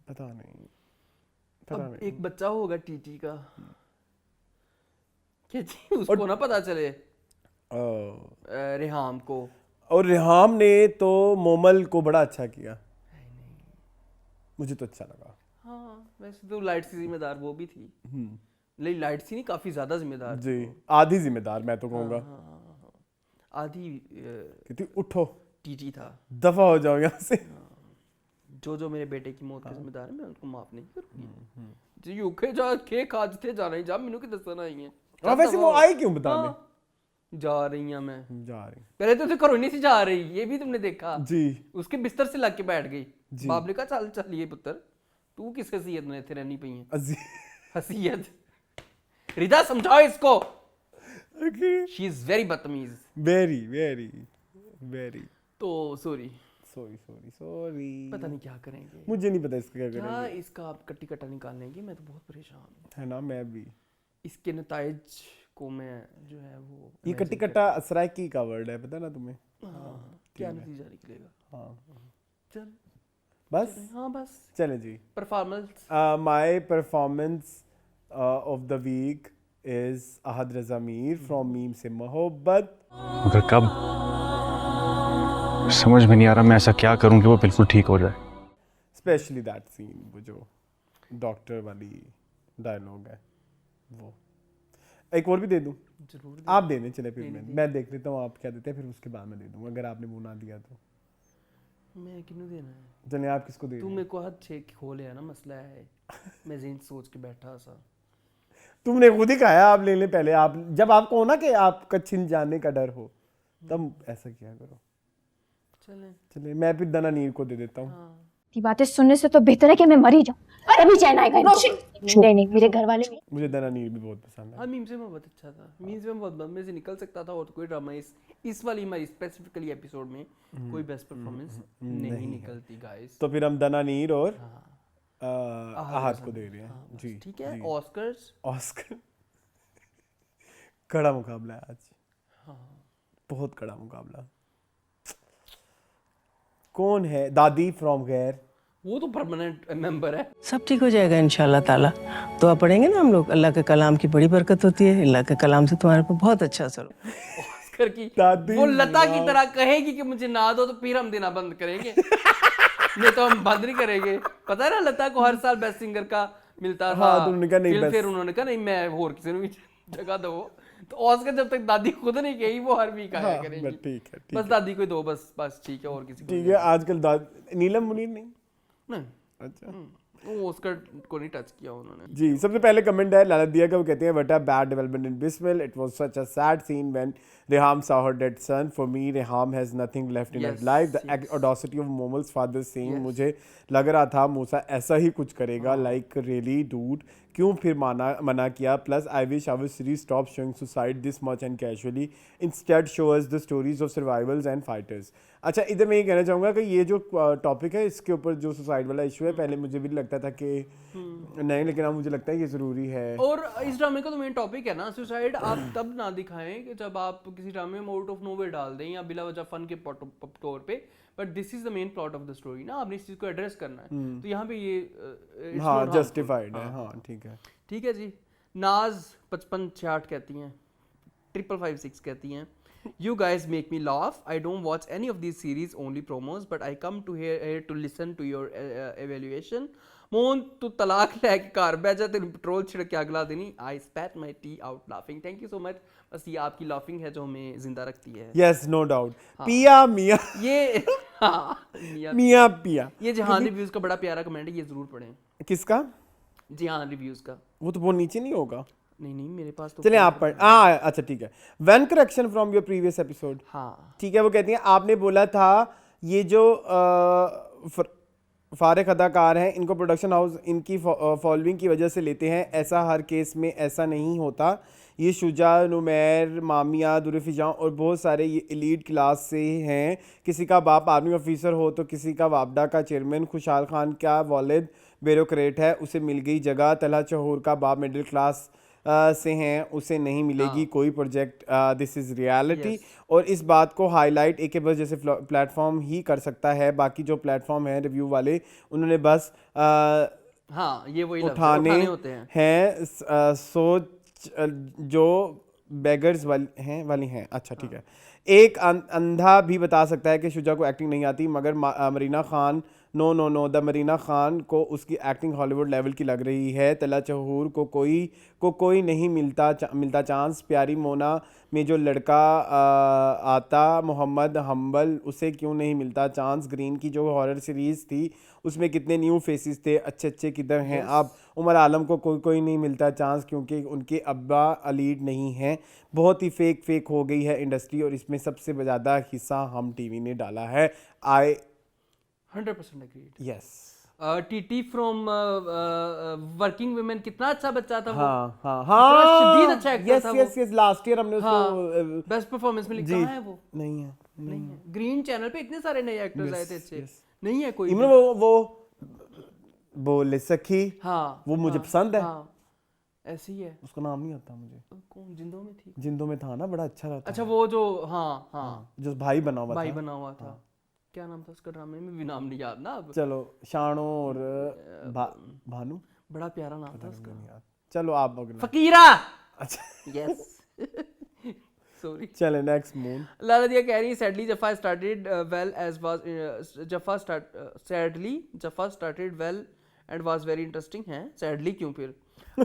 पता नहीं। अब एक बच्चा होगा टीटी का, क्या जी उसको ना पता चले रेहाम को। और रेहाम ने तो मोमल को बड़ा अच्छा किया, मुझे तो अच्छा लगा। हाँ वैसे तो लाइट सी जिम्मेदार वो भी थी, लेकिन लाइट सी नहीं काफी ज्यादा जिम्मेदार जी, आधी जिम्मेदार मैं तो कहूँगा। आधी कहती उठो टीटी था। दफा हो जाओ यहाँ से। जो मेरे बेटे की मौत के जिम्मेदार है मैं उनको माफ नहीं करूंगी जी। यूके जा के काज थे जाना ही जा, मैनू की दसना आई है। हाँ वैसे वो आई क्यों बताने? जा रही हैं मैं, जा रही पहले तो घरों नहीं सी जा रही, ये भी तुमने देखा जी। उसके बिस्तर से लग के बैठ गई। बाप ने कहा चल चलिए पुत्र, तू किस हसीयत में इतने रहनी पई है? हसीयत रिदा समझाओ इसको। शी इज वेरी बदतमीज, वेरी वेरी वेरी। तो सॉरी पता नहीं क्या करेंगे, मुझे नहीं पता इसका क्या क्या करेंगे। इसका आप कट्टी कट्टा निकालने की, मैं तो बहुत परेशान हूँ। है ना, मैं भी। इसके नताइज को मैं जो है वो ये कट्टी कट्टा असराइकी का वर्ड है, पता ना तुम्हें? क्या नतीजा निकलेगा। हाँ चल बस, हाँ बस चले जी। Performance, my performance of the week is Ahad Raza Mir from Meem से मोहब्बत। मगर कब, समझ में नहीं आ रहा मैं ऐसा क्या करूं कि वो बिल्कुल ठीक हो जाए। स्पेशली दैट सीन, वो जो डॉक्टर वाली डायलॉग है वो। एक और भी दे दूं? जरूर आप दे दें, चले फिर मैं देख लेता हूँ आप क्या देते हैं, फिर उसके बाद मैं दे दूंगा अगर आपने वो ना दिया तो। मैं किन्नू देना है? चलिए आप किसको दे? तू मेरे को हाथ छेक खोले है ना, मसला है मैं ज़हन सोच के बैठा सा। तुमने खुद ही कहा आप ले ले पहले। आप जब आपको हो ना कि आपका छिन जाने का डर हो तब ऐसा किया करो। चले मैं फिर दना नीर को दे देता हूँ। की बातें सुनने से तो बेहतर है कि मैं मर ही जाऊं। तभी चैन आएगा इनको। नहीं मेरे घर वाले भी। मुझे दना नीर भी बहुत पसंद है। हाँ मीम से बहुत अच्छा था, मीम से बहुत में से निकल सकता था और कोई ड्रामा इस वाली हमारी स्पेसिफिकली एपिसोड में कोई बेस्ट परफॉर्मेंस नहीं निकलती गाइस। तो फिर हम दना नीर और आहद को दे रहे हैं जी। ठीक है। ऑस्कर कड़ा मुकाबला है आज। बहुत कड़ा मुकाबला। कौन है? दादी फ्रॉम गैर, वो तो परमानेंट मेंबर है। सब ठीक हो जाएगा इंशाल्लाह ताला। दुआ पढ़ेंगे ना हम लोग, अल्लाह के कलाम की बड़ी बरकत होती है। अल्लाह के कलाम से तुम्हारे को बहुत अच्छा असर हो। ऑस्कर की वो लता की तरह कहेगी कि मुझे ना दो तो फिर हम देना बंद करेंगे। नहीं तो हम बंद नहीं करेंगे। पता है ना लता को हर साल बेस्ट सिंगर का मिलता था। तो उन्होंने कहा नहीं, फिर उन्होंने कहा नहीं मैं और किसी को भी जगह दो। तो ऑस्कर जब तक दादी खुद नहीं कही वो हर वीक आया करेंगी। ठीक है बस दादी को दो, बस ठीक है। और किसी को ठीक है। आजकल नीलम मुनीर नहीं। अच्छा, वो ऑस्कर को नहीं टच किया उन्होंने जी। सबसे पहले कमेंट है लाला दिया का, वो कहते हैं what a bad development in Bismil, it was such a sad scene when Reham saw her dead son. For me, Reham has nothing left in her life. The audacity of Momal's father saying मुझे लग रहा था मूसा ऐसा ही कुछ करेगा, like really dude क्यों फिर मना किया? Plus I wish our series stopped showing suicide this much and casually, instead show us the stories of survivors and fighters. अच्छा, इधर मैं ये कहना चाहूँगा कि ये जो टॉपिक है इसके ऊपर जो सुसाइड वाला इशू है, पहले मुझे भी लगता था कि नहीं, लेकिन अब मुझे लगता है ये ज़रूरी है। और इस ड्रामे का तो मेन टॉपिक है ना सुसाइड। आप तब ना दिखाएं कि जब आप किसी ड्रामे में आउट ऑफ नोवेयर डाल दें या बिला वजह फन के तौर पे, but this is the main plot of the story ना। आपने इस चीज़ को एड्रेस करना है। तो यहाँ पे ये हाँ जस्टिफाइड है। हाँ ठीक है, ठीक है जी। नाज 5568 कहती हैं, 5556 कहती हैं, You guys make me laugh. I don't watch any of these series, only promos, but I come to here to listen to your evaluation. Mohan तू तलाक लेके घर बैठ जा, तेरे पेट्रोल छिड़क के अगला दिन ही I spat my tea out laughing. Thank you so much. बस ये आपकी लाफिंग है जो हमें जिंदा रखती है। Yes, no doubt. पिया मिया ये मिया पिया। ये जहान रिव्यूज का बड़ा प्यारा कमेंट है, ये जरूर पढ़ें। किसका? जहान रिव्यूज का। वो तो वो नीचे नहीं होगा। नहीं मेरे पास तो चलिए आप पढ़। अच्छा ठीक है। One correction from your previous episode. हाँ ठीक है। वो कहती हैं आपने बोला था ये जो फारिक अदाकार हैं, इनको प्रोडक्शन हाउस इनकी फॉलोइंग की वजह से लेते हैं, ऐसा हर केस में ऐसा नहीं होता। ये शुजा, नुमैर, मामिया, दुरफिजा और बहुत सारे ये एलीट क्लास से हैं। किसी का बाप आर्मी ऑफिसर हो तो किसी का वापडा का चेयरमैन। खुशहाल खान का वालिद ब्यूरोक्रेट है, उसे मिल गई जगह। तलहा चहूर का बाप मिडिल क्लास से हैं, उसे नहीं मिलेगी कोई प्रोजेक्ट। This is reality. और इस बात को हाईलाइट एक बस जैसे प्लेटफॉर्म ही कर सकता है। बाकी जो प्लेटफॉर्म है रिव्यू वाले, उन्होंने बस हाँ, ये वही उठाने होते हैं सोच जो बेगर्स वाली हैं। अच्छा ठीक है। एक अंधा भी बता सकता है कि शुजा को एक्टिंग नहीं आती, मगर मरीना खान नो द मरीना खान को उसकी एक्टिंग हॉलीवुड लेवल की लग रही है। तलहा चहूर को कोई नहीं मिलता चांस। प्यारी मोना में जो लड़का आता मोहम्मद हम्बल, उसे क्यों नहीं मिलता चांस। ग्रीन की जो हॉरर सीरीज़ थी उसमें कितने न्यू फेसेस थे, अच्छे किधर हैं अब। उमर आलम को कोई नहीं मिलता चांस क्योंकि उनके अब्बा लीड नहीं हैं। बहुत ही फेक हो गई है इंडस्ट्री और इसमें सबसे ज़्यादा हिस्सा हम टीवी ने डाला है। 100% agreed. Yes. TT from working women कितना अच्छा बच्चा था वो। हाँ शदीद अच्छा एक्टर था वो। यस लास्ट ईयर हमने उसको बेस्ट परफॉर्मेंस में लिखा है वो। नहीं है। ग्रीन चैनल पे इतने सारे नए एक्टर्स आए थे अच्छे। नहीं है कोई। इमरान वो बोले सखी, हाँ वो मुझे पसंद है। हाँ, ऐसी है। उसका नाम नहीं आता मुझे। कौन जिंदों में थी? जिंदों में था ना, बड़ा अच्छा रहता। अच्छा वो जो हाँ जो भाई बना हुआ था। क्या नाम था उसका? ड्रामे में भी नाम नहीं याद ना अब। चलो शानो और भानु, बड़ा प्यारा नाम था उसका। चलो आप फकीरा। अच्छा यस सॉरी। चले नेक्स्ट मून। लाला दिया कह रही सैडली जफा स्टार्टेड वेल एज वाज जफा started well and was very interesting है। सैडली क्यों फिर?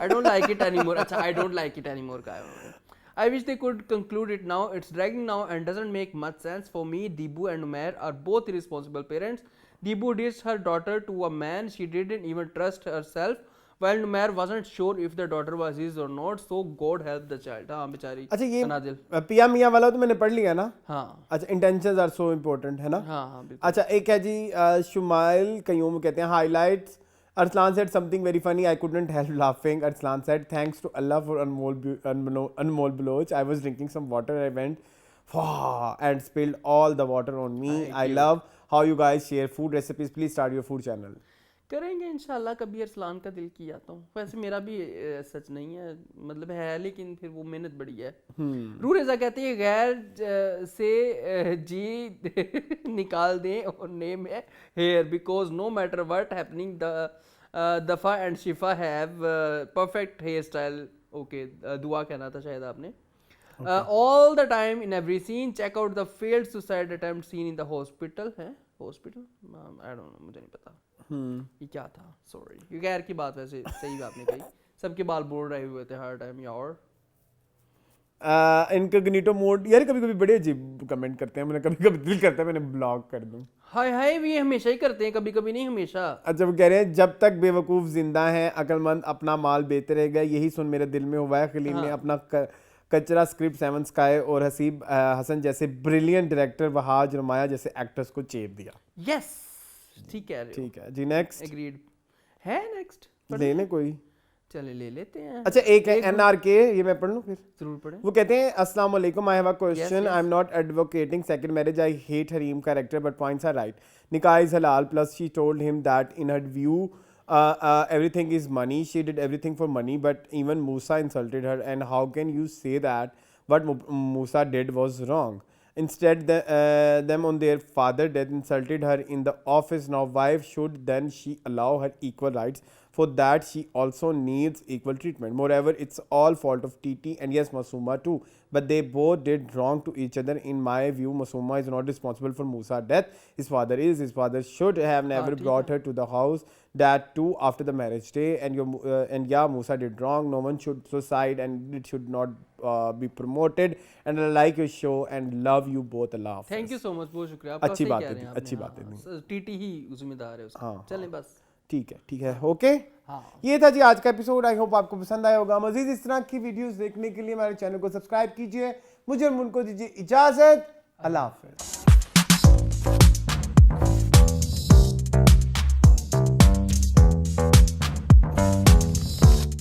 I don't like it anymore. अच्छा I don't like it anymore का है। I wish they could conclude it now. It's dragging now and doesn't make much sense for me. Deebu and Umair are both irresponsible parents. Deebu ditched her daughter to a man she didn't even trust herself, while Umair wasn't sure if the daughter was his or not. So God help the child. हाँ बेचारी। अच्छा ये अनादिल पिया मियाँ वाला तो मैंने पढ़ लिया ना। हाँ। अच्छा intentions are so important है ना। हाँ बिल्कुल। अच्छा एक है जी शुमाइल कयूम कहते हैं highlights. Arslan said something very funny. I couldn't help laughing. Arslan said, "Thanks to Allah for Anmol Baloch. I was drinking some water. I went and spilled all the water on me. I love how you guys share food recipes. Please start your food channel." करेंगे इंशाल्लाह कभी। अरसलान का दिल किया तो वैसे मेरा भी सच नहीं है, मतलब है लेकिन फिर वो मेहनत बड़ी है। रूरेजा कहती है गैर से जी निकाल दें और नेम है hair because no matter what happening दफा and Shifa have perfect hair style. Okay Dua कहना था शायद आपने। All the time in every scene check out the failed suicide attempt scene in the hospital. है हॉस्पिटल? आई डोंट नो, मुझे नहीं पता ये क्या था। सॉरी। ये गैर की बात वैसे सही आपने कही। सबके बाल बोल रहे हुए थे हर टाइम यार। इनकॉग्निटो मोड यार कभी बड़े अजीब कमेंट करते हैं। मैंने कभी दिल करता है मैंने ब्लॉक कर दूं। हाय भी हमेशा ही करते हैं, कभी नहीं हमेशा। अच्छा वो कह रहे हैं जब तक बेवकूफ़ जिंदा हैं अक्लमंद अपना माल बेचते रहेगा, यही सुन मेरे दिल में हुआ है। खलील ने अपना कचरा स्क्रिप्ट सेवन स्काई और हसीब हसन जैसे ब्रिलियंट डायरेक्टर वहाज रमाया जैसे एक्टर्स को चेप दिया। यस ठीक है जी नेक्स्ट। एग्रीड है। नेक्स्ट लेने कोई चले ले लेते हैं। अच्छा एक है एनआरके, ये मैं पढ़ लूं फिर? जरूर पढ़ें। वो कहते हैं अस्सलाम वालेकुम, I have a question. I am not advocating second marriage, I hate Hareem character but points are right. निकाह इज हलाल plus she told him that in her view everything is money. She did everything for money, but even Musa insulted her. And how can you say that what Musa did was wrong? Instead, them on their father death insulted her in the office. Now, why should then she allow her equal rights? For that, she also needs equal treatment. Moreover, it's all fault of TT and yes, Masuma too. But they both did wrong to each other. In my view, Masuma is not responsible for Musa's death. His father is. His father should have never brought her to the house. That too after the marriage day. And yeah, Musa did wrong. No one should suicide and it should not be promoted. And I like your show and love you both. Allah Hafiz. Thank you so much. बहुत शुक्रिया। अच्छी बात है, अच्छी बात है। TT ही जिम्मेदार है उसका। चलें बस। ठीक है ओके। ये था जी आज का एपिसोड। आई होप आपको पसंद आया होगा। मजीद इस तरह की वीडियोस देखने के लिए हमारे चैनल को सब्सक्राइब कीजिए। मुझे और मुनको दीजिए इजाजत। अल्लाह हाफिज।